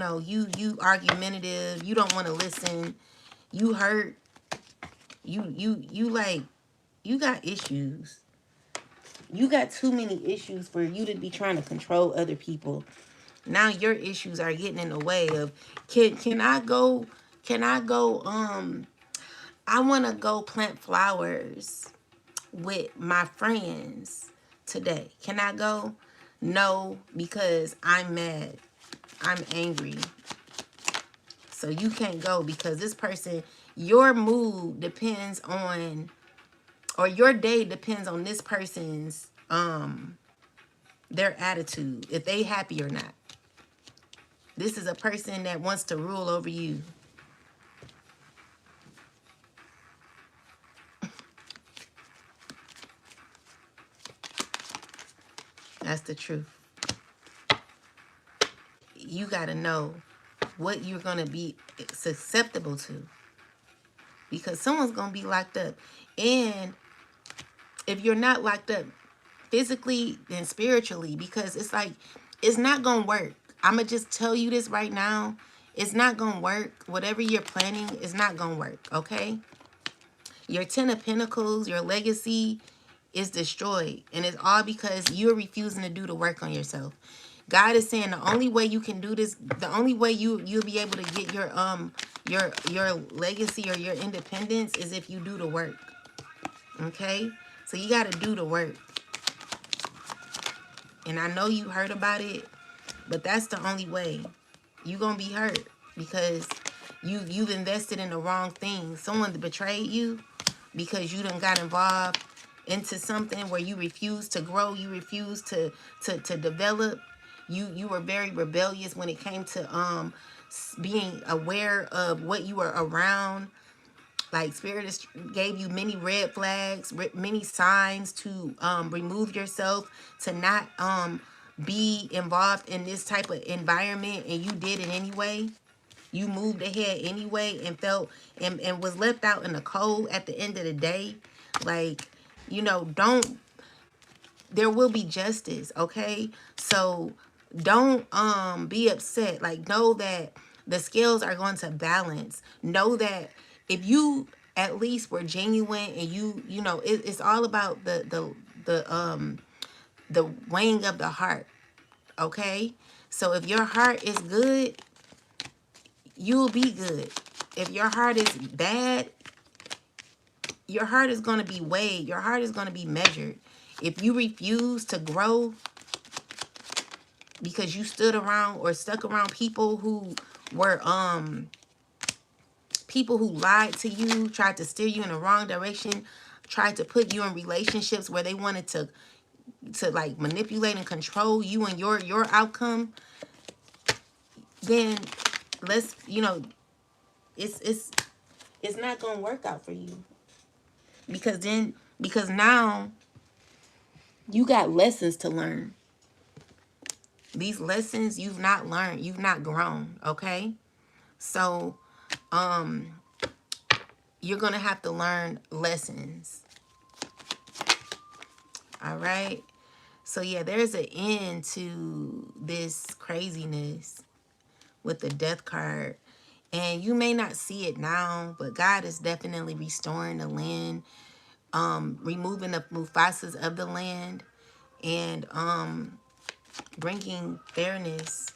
argumentative. You don't want to listen. You hurt. You got issues. You got too many issues for you to be trying to control other people. Now your issues are getting in the way of, can I go, I want to go plant flowers with my friends today. Can I go? No, because I'm mad. I'm angry. So you can't go because this person, your mood depends on, or your day depends on this person's, their attitude, if they happy or not. This is a person that wants to rule over you. That's the truth. You got to know what you're going to be susceptible to. Because someone's going to be locked up. And if you're not locked up physically, then spiritually. Because it's like, it's not going to work. I'm going to just tell you this right now. It's not going to work. Whatever you're planning is not going to work. Okay? Your 10 of Pentacles, your legacy is destroyed. And it's all because you're refusing to do the work on yourself. God is saying the only way you can do this, the only way you'll be able to get your legacy or your independence is if you do the work. Okay? So you got to do the work. And I know you heard about it, But that's the only way. You gonna be hurt because you've invested in the wrong thing. Someone betrayed you because you done got involved into something where you refuse to grow, you refuse to develop. You were very rebellious when it came to being aware of what you were around. Like Spirit gave you many red flags, many signs to remove yourself, to not be involved in this type of environment, and you did it anyway. You moved ahead anyway and felt and was left out in the cold at the end of the day. Like, you know, don't, there will be justice, okay? So don't be upset. Like, know that the scales are going to balance. Know that if you at least were genuine and you know, it's all about the weighing of the heart, okay? So if your heart is good, you'll be good. If your heart is bad, your heart is going to be weighed. Your heart is going to be measured. If you refuse to grow because you stood around or stuck around people who were people who lied to you, tried to steer you in the wrong direction, tried to put you in relationships where they wanted to like manipulate and control you and your outcome, then let's, you know, it's not going to work out for you. Because now you got lessons to learn. These lessons you've not learned, you've not grown, okay? So you're going to have to learn lessons. All right? So yeah, there's an end to this craziness with the death card. And you may not see it now, but God is definitely restoring the land, removing the Mufasas of the land, and bringing fairness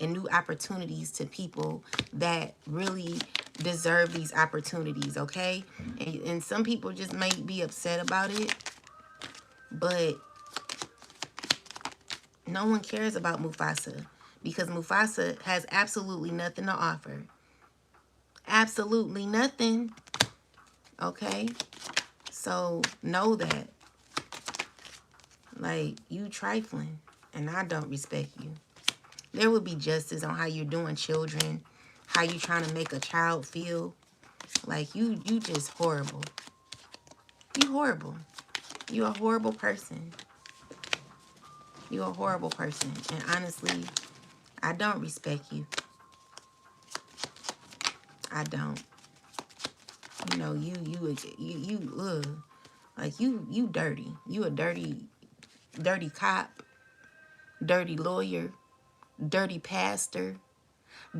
and new opportunities to people that really deserve these opportunities, okay? And some people just may be upset about it, but no one cares about Mufasa because Mufasa has absolutely nothing to offer. Absolutely nothing, okay? So know that. Like, you trifling, and I don't respect you. There will be justice on how you're doing children, how you trying to make a child feel. Like, you just horrible. You horrible. You a horrible person. You a horrible person. And honestly, I don't respect you. I don't. You know, like you dirty. You a dirty cop, dirty lawyer, dirty pastor,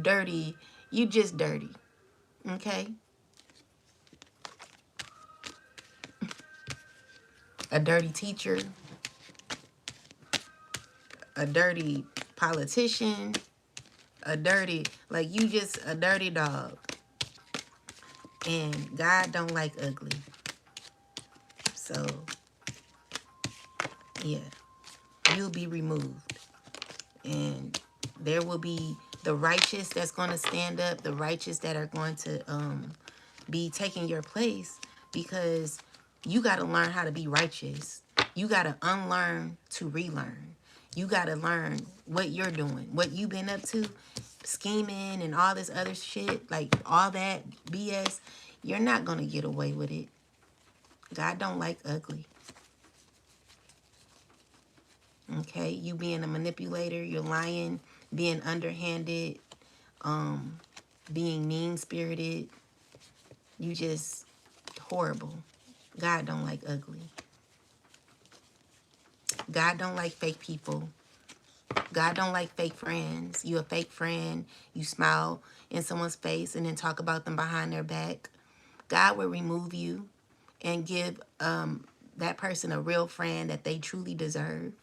dirty, you just dirty. Okay? A dirty teacher, a dirty politician, a dirty, like you just a dirty dog. And God don't like ugly. So, yeah, you'll be removed. And there will be the righteous that's going to stand up, the righteous that are going to be taking your place, because you got to learn how to be righteous. You got to unlearn to relearn. You got to learn what you're doing, what you've been up to, scheming and all this other shit, like all that BS. You're not going to get away with it. God don't like ugly. Okay? You being a manipulator, you're lying, being underhanded, being mean-spirited. You just horrible. God don't like ugly. God don't like fake people. God don't like fake friends. You a fake friend. You smile in someone's face and then talk about them behind their back. God will remove you and give that person a real friend that they truly deserve.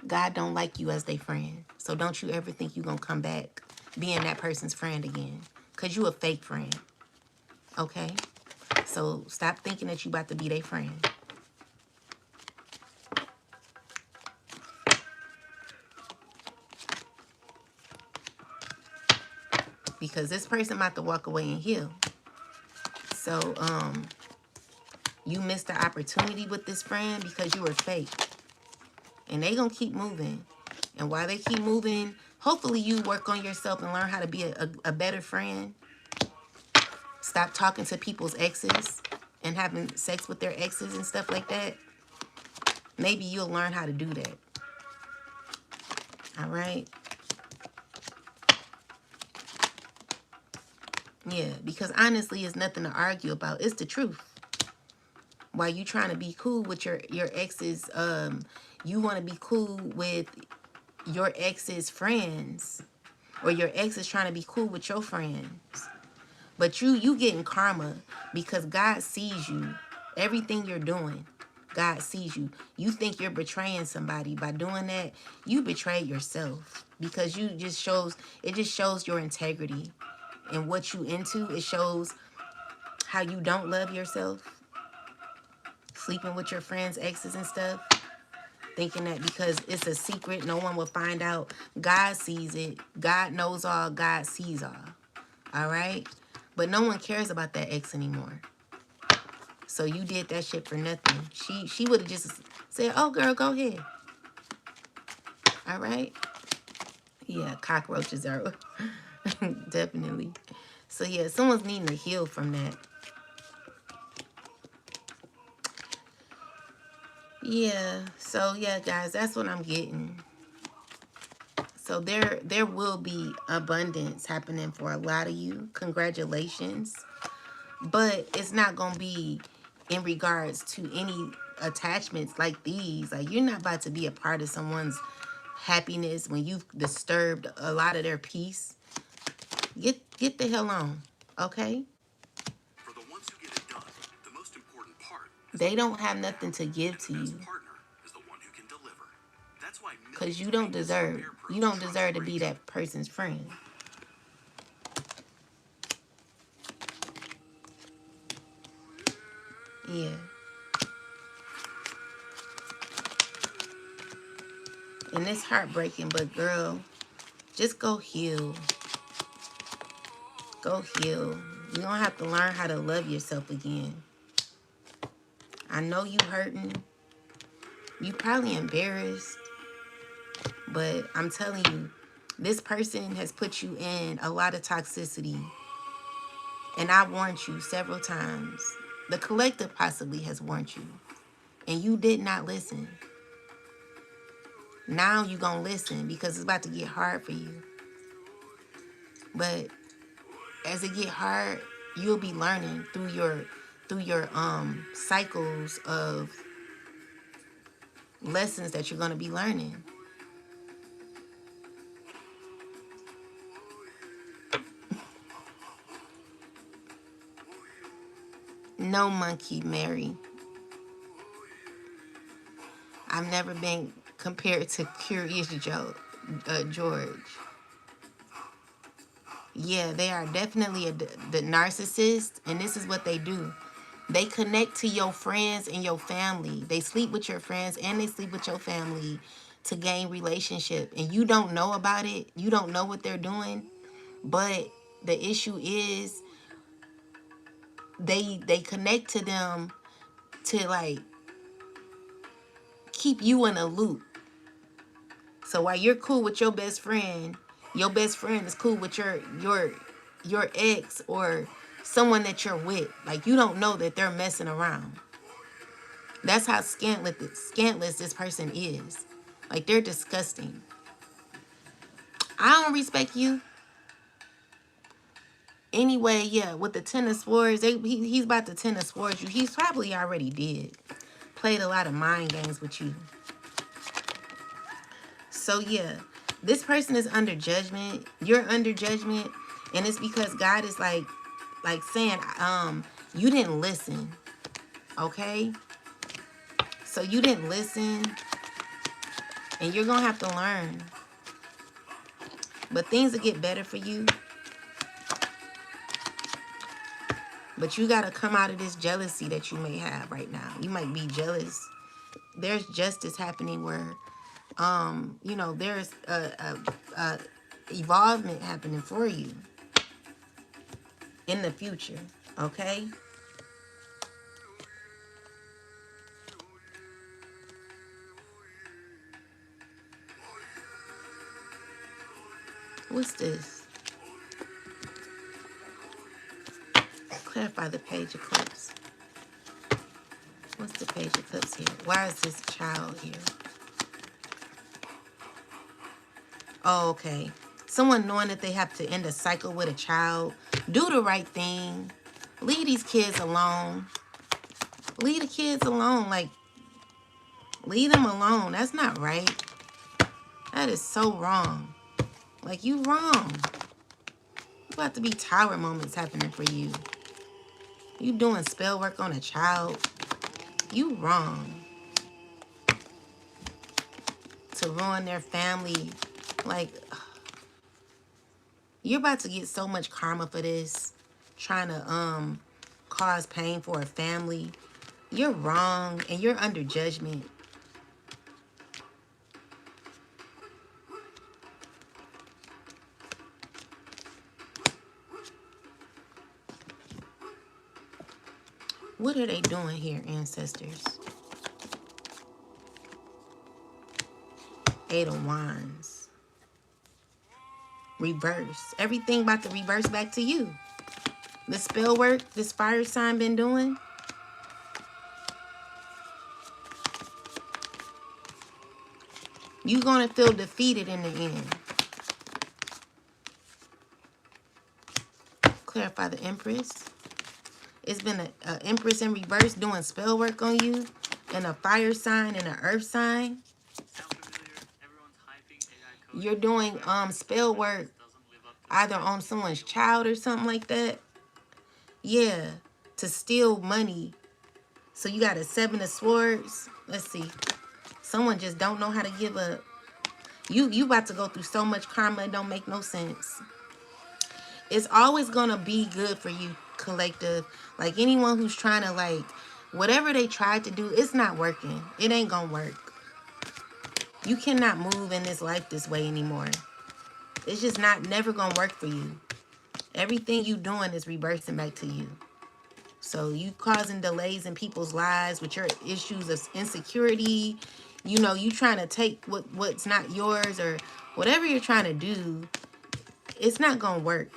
God don't like you as their friend. So don't you ever think you're going to come back being that person's friend again. Because you a fake friend. Okay? So stop thinking that you about to be their friend. because this person about to walk away and heal. So, you missed the opportunity with this friend because you were fake. And they gonna keep moving. And while they keep moving, hopefully you work on yourself and learn how to be a better friend. Stop talking to people's exes and having sex with their exes and stuff like that. Maybe you'll learn how to do that. All right? Yeah, because honestly, it's nothing to argue about. It's the truth. While you trying to be cool with your ex's, you want to be cool with your ex's friends, or your ex is trying to be cool with your friends. But you getting karma because God sees you. Everything you're doing, God sees you. You think you're betraying somebody by doing that. You betray yourself because it just shows your integrity and what you into. It shows how you don't love yourself. Sleeping with your friends' exes and stuff. Thinking that because it's a secret, no one will find out. God sees it. God knows all. God sees all. All right? But no one cares about that ex anymore. So you did that shit for nothing. She would have just said, oh, girl, go ahead. All right? Yeah, cockroaches are definitely. So, yeah, someone's needing to heal from that. Yeah, so, yeah, guys, that's what I'm getting. So there will be abundance happening for a lot of you. Congratulations. But it's not going to be in regards to any attachments like these. Like, you're not about to be a part of someone's happiness when you've disturbed a lot of their peace. Get the hell on, okay? For the ones who get it done, the most important part is They don't have nothing to give to the you best partner is the one who can deliver. That's why because you don't deserve to be that person's friend. Yeah. And it's heartbreaking, but girl, just go heal. Go heal. You're going to have to learn how to love yourself again. I know you hurting. You probably embarrassed. But I'm telling you, this person has put you in a lot of toxicity. And I warned you several times. The collective possibly has warned you. And you did not listen. Now you're going to listen because it's about to get hard for you. But as it get hard, you'll be learning through your cycles of lessons that you're going to be learning. No, Monkey Mary. I've never been compared to Curious George. Yeah, they are definitely the narcissist, and this is what they do. They connect to your friends and your family. They sleep with your friends and they sleep with your family to gain relationship. And you don't know about it. You don't know what they're doing. But the issue is they connect to them to like keep you in a loop. So while you're cool with your best friend is cool with your ex or someone that you're with. Like, you don't know that they're messing around. That's how scantless this person is. Like, they're disgusting. I don't respect you. Anyway, yeah, with the Ten of Swords, he's about to Ten of Swords you. He's probably already did. Played a lot of mind games with you. So, yeah, this person is under judgment. You're under judgment. And it's because God is like saying, you didn't listen. Okay? So you didn't listen. And you're going to have to learn. But things will get better for you. But you got to come out of this jealousy that you may have right now. You might be jealous. There's justice happening where, there's a evolvement happening for you. in the future, okay? What's this? Clarify the page eclipse. What's the page eclipse here? Why is this child here? Oh, okay. Someone knowing that they have to end a cycle with a child. Do the right thing. Leave these kids alone. Leave the kids alone. Like, leave them alone. That's not right. That is so wrong. Like, you wrong. About to be tower moments happening for you. You doing spell work on a child. You wrong. To ruin their family. Like, you're about to get so much karma for this. Trying to cause pain for a family. You're wrong and you're under judgment. What are they doing here, ancestors? Eight of Wands. Reverse. Everything about to reverse back to you. The spell work this fire sign been doing. You're going to feel defeated in the end. Clarify the Empress. It's been an Empress in reverse doing spell work on you. And a fire sign and an earth sign. You're doing spell work either on someone's child or something like that. Yeah, to steal money. So you got a 7 of Swords. Let's see. Someone just don't know how to give up. You about to go through so much karma, it don't make no sense. It's always gonna be good for you, collective. Like anyone who's trying to like, whatever they tried to do, it's not working. It ain't gonna work. You cannot move in this life this way anymore. It's just never gonna work for you. Everything you doing is reversing back to you. So you causing delays in people's lives with your issues of insecurity. You know, you trying to take what's not yours or whatever you're trying to do. It's not gonna work.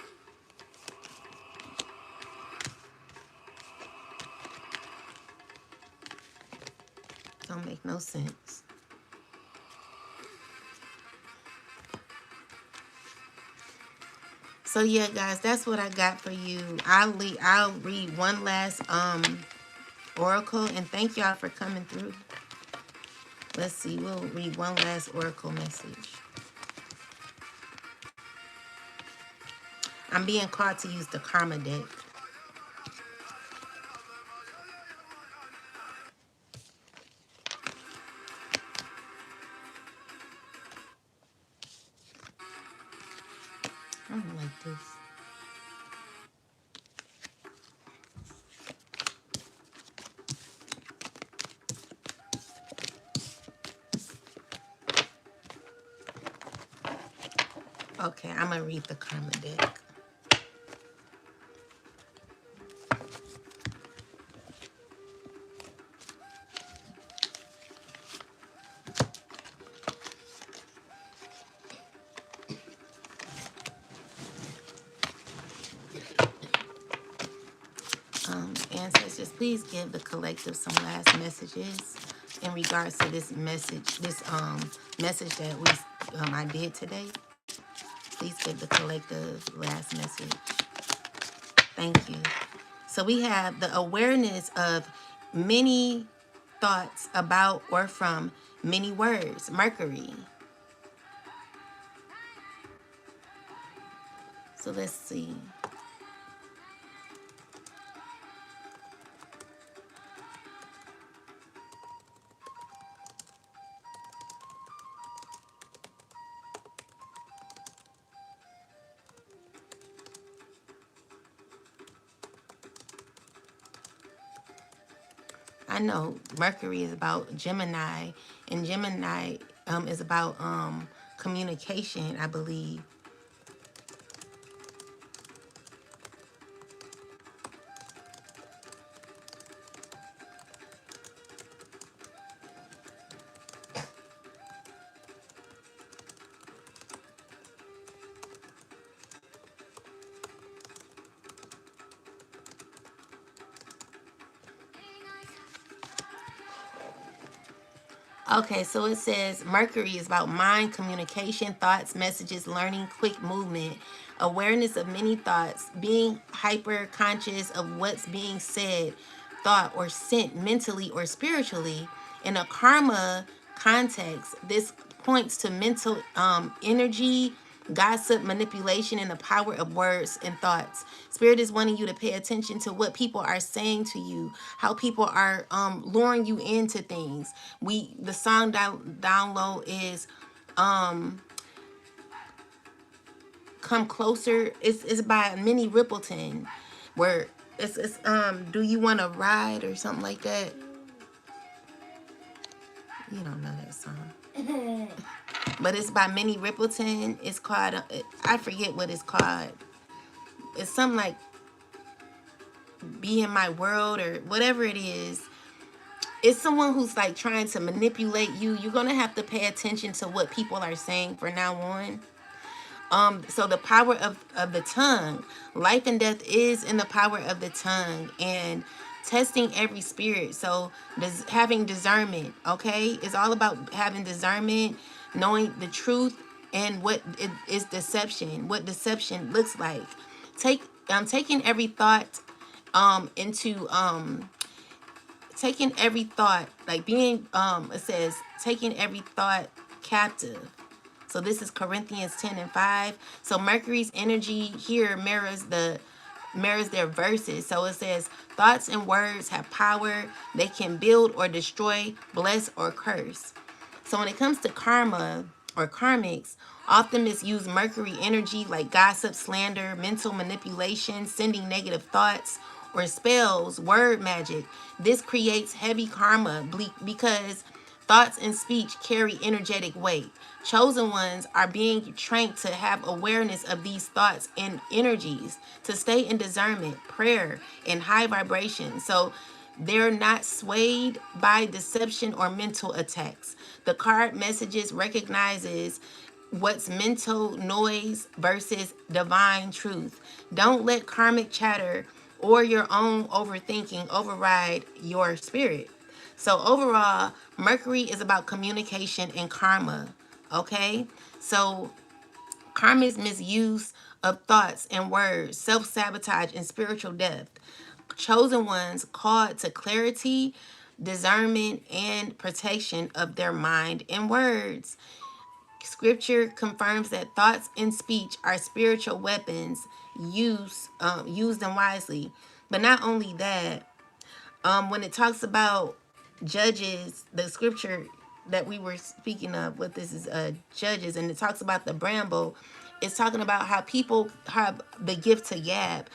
Don't make no sense. So yeah, guys, that's what I got for you. I'll read one last oracle, and thank y'all for coming through. Let's see, we'll read one last oracle message. I'm being called to use the karma deck. I don't like this. Okay, I'm going to read the karma deck. Ancestors, please give the collective some last messages in regards to this message, message that I did today. Please give the collective last message. Thank you. So we have the awareness of many thoughts about or from many words. Mercury. So let's see. I know Mercury is about Gemini, and Gemini is about communication, I believe. Okay, so it says Mercury is about mind, communication, thoughts, messages, learning, quick movement, awareness of many thoughts, being hyper conscious of what's being said, thought, or sent mentally or spiritually. In a karma context, this points to mental energy, gossip, manipulation, and the power of words and thoughts. Spirit is wanting you to pay attention to what people are saying to you, how people are luring you into things. The song download is "Come Closer." It's by Minnie Rippleton, where it's "Do You Want to Ride" or something like that. You don't know that song. But it's by Minnie Rippleton. It's called, I forget what it's called. It's something like "Be in My World" or whatever it is. It's someone who's like trying to manipulate you. You're going to have to pay attention to what people are saying from now on. So the power of the tongue, life and death is in the power of the tongue, and testing every spirit. So having discernment, okay, it's all about having discernment, knowing the truth and what it is deception, what deception looks like. Taking every thought into taking every thought, like being it says taking every thought captive. So this is Corinthians 10 and 5. So Mercury's energy here mirrors their verses. So it says thoughts and words have power. They can build or destroy, bless or curse. So when it comes to karma or karmics, often misuse Mercury energy like gossip, slander, mental manipulation, sending negative thoughts, or spells, word magic. This creates heavy karma because thoughts and speech carry energetic weight. Chosen ones are being trained to have awareness of these thoughts and energies, to stay in discernment, prayer, and high vibration. So they're not swayed by deception or mental attacks. The card messages recognizes what's mental noise versus divine truth. Don't let karmic chatter or your own overthinking override your spirit. So overall, Mercury is about communication and karma. Okay? So karma's misuse of thoughts and words, self-sabotage, and spiritual death. Chosen ones called to clarity, discernment, and protection of their mind and words. Scripture confirms that thoughts and speech are spiritual weapons. Use them wisely. But not only that, when it talks about Judges, the scripture that we were speaking of, what this is, Judges, and it talks about the bramble. It's talking about how people have the gift to gab.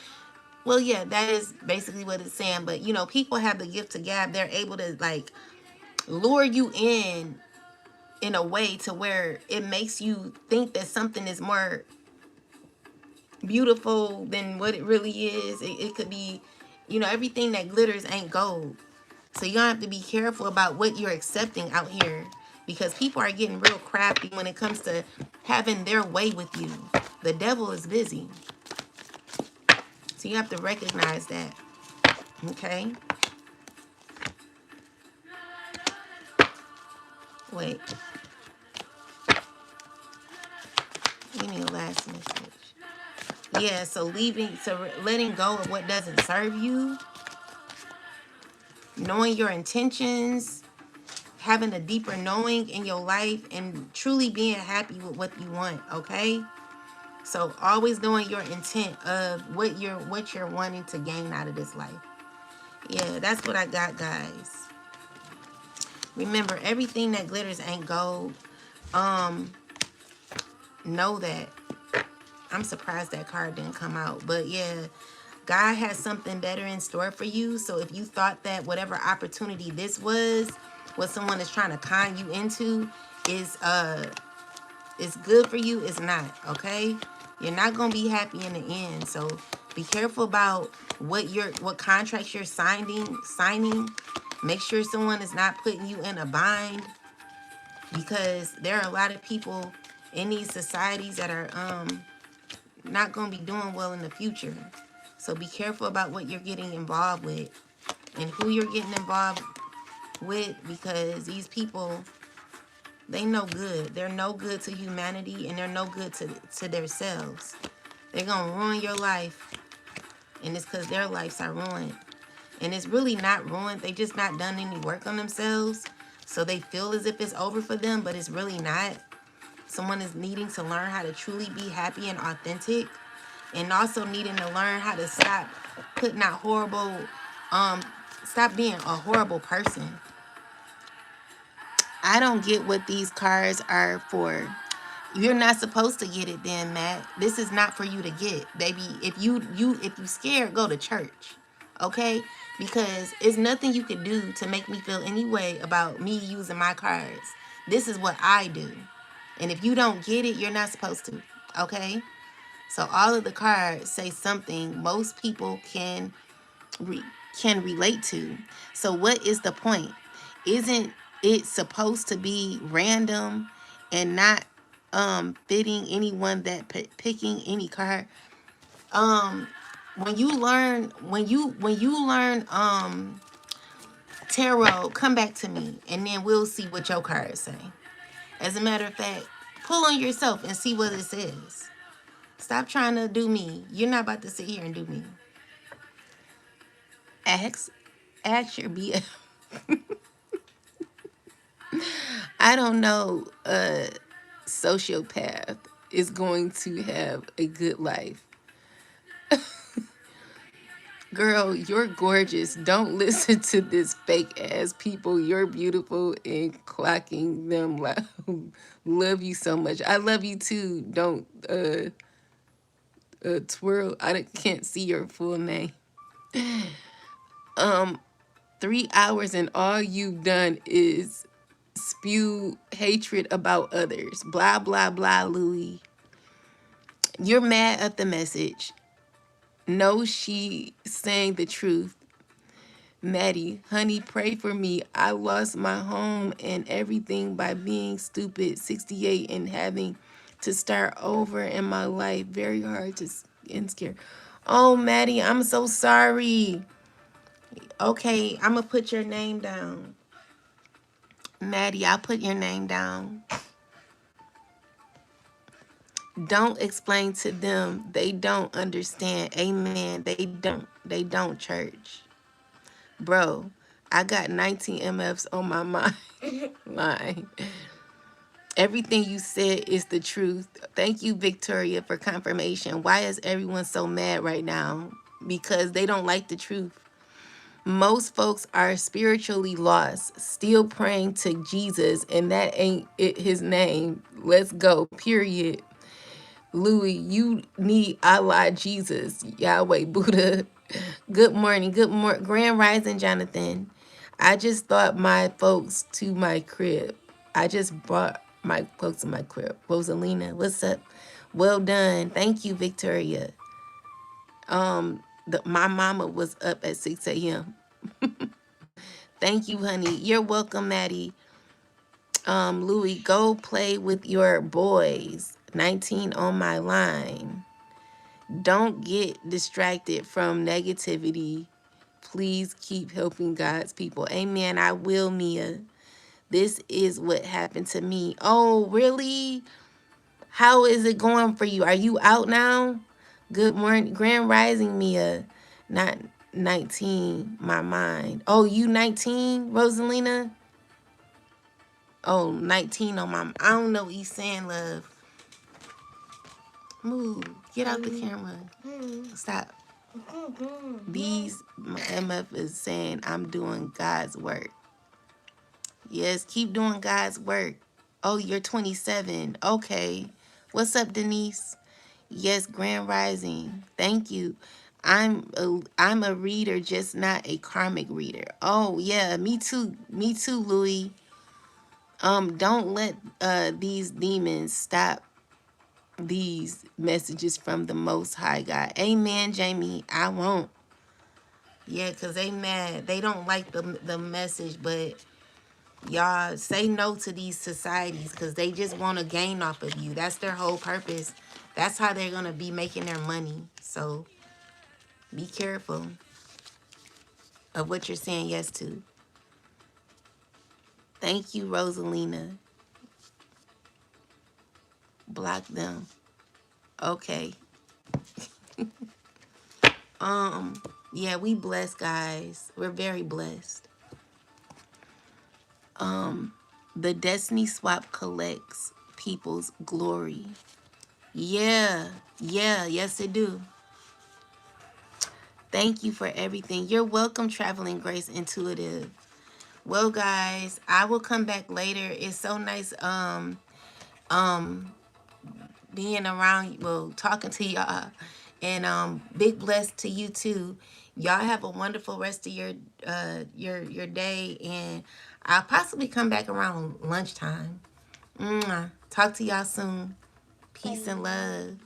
Well, yeah, that is basically what it's saying. But people have the gift to gab. They're able to like lure you in a way to where it makes you think that something is more beautiful than what it really is. It could be, everything that glitters ain't gold. So you're gonna have to be careful about what you're accepting out here, because people are getting real crafty when it comes to having their way with you. The devil is busy. So you have to recognize that. Okay? Wait. Give me a last message. Yeah, so letting go of what doesn't serve you, knowing your intentions, having a deeper knowing in your life, and truly being happy with what you want, okay? So always knowing your intent of what you're wanting to gain out of this life. Yeah, that's what I got, guys. Remember, everything that glitters ain't gold. Know that. I'm surprised that card didn't come out. But yeah, God has something better in store for you. So if you thought that whatever opportunity this was, what someone is trying to con you into, is good for you, it's not, okay? You're not gonna be happy in the end. So be careful about what contracts you're signing. Make sure someone is not putting you in a bind, because there are a lot of people in these societies that are not going to be doing well in the future. So be careful about what you're getting involved with and who you're getting involved with, because these people They no good. They're no good to humanity, and they're no good to themselves. They're gonna ruin your life, and it's because their lives are ruined. And it's really not ruined. They just not done any work on themselves, so they feel as if it's over for them, but it's really not. Someone is needing to learn how to truly be happy and authentic, and also needing to learn how to stop putting out horrible, um, stop being a horrible person. I don't get what these cards are for. You're not supposed to get it then, Matt. This is not for you to get, baby. If you scared, go to church. Okay? Because it's nothing you can do to make me feel any way about me using my cards. This is what I do. And if you don't get it, you're not supposed to. Okay? So all of the cards say something most people re- can relate to. So what is the point? Isn't it supposed to be random and not fitting anyone that picking any card? Um when you learn tarot, come back to me and then we'll see what your cards say. As a matter of fact, pull on yourself and see what it says. Stop trying to do me. You're not about to sit here and do me. Ask ask your BF. I don't know a sociopath is going to have a good life. Girl, you're gorgeous. Don't listen to this fake ass people. You're beautiful and clocking them. Love you so much. I love you too. Don't twirl. Can't see your full name. 3 hours and all you've done is spew hatred about others. Blah blah blah, Louis. You're mad at the message. No, she saying the truth. Maddie, honey, pray for me. I lost my home and everything by being stupid, 68, and having to start over in my life. Very hard to and scared. Oh, Maddie, I'm so sorry. Okay, I'm going to put your name down. Maddie, I'll put your name down. Don't explain to them. They don't understand. Amen. They don't, church. Bro, I got 19 MFs on my mind. Line. Everything you said is the truth. Thank you, Victoria, for confirmation. Why is everyone so mad right now? Because they don't like the truth. Most folks are spiritually lost, still praying to Jesus, and that ain't it, his name. Let's go, period. Louis, you need Allah, Jesus, Yahweh, Buddha. Good morning. Grand Rising, Jonathan. I just thought my folks to my crib. I just brought my folks to my crib. Rosalina, what's up? Well done. Thank you, Victoria. My mama was up at 6 a.m. Thank you, honey. You're welcome, Maddie. Louis, go play with your boys. 19 on my line. Don't get distracted from negativity. Please keep helping God's people. Amen. I will, Mia. This is what happened to me. Oh, really? How is it going for you? Are you out now? Good morning. Grand Rising, Mia. Not 19, my mind. Oh, you 19, Rosalina? Oh, 19 on my... I don't know what he's saying, love. Move. Get out the camera. Stop. These MF is saying I'm doing God's work. Yes, keep doing God's work. Oh, you're 27. Okay. What's up, Denise? Yes, Grand Rising. Thank you. I'm a reader, just not a karmic reader. Oh, yeah, me too. Me too, Louis. Don't let these demons stop these messages from the Most High God. Amen, Jamie. I won't. Yeah, because they mad. They don't like the message, but y'all say no to these societies because they just want to gain off of you. That's their whole purpose. That's how they're going to be making their money. So be careful of what you're saying yes to. Thank you, Rosalina. Block them. Okay. Yeah, we blessed, guys. We're very blessed. The Destiny Swap collects people's glory. Yeah. Yeah, yes it do. Thank you for everything. You're welcome, Traveling Grace Intuitive. Well, guys, I will come back later. It's so nice um being around, well, talking to y'all. And big bless to you too. Y'all have a wonderful rest of your day, and I'll possibly come back around lunchtime. Mwah. Talk to y'all soon. Peace and love.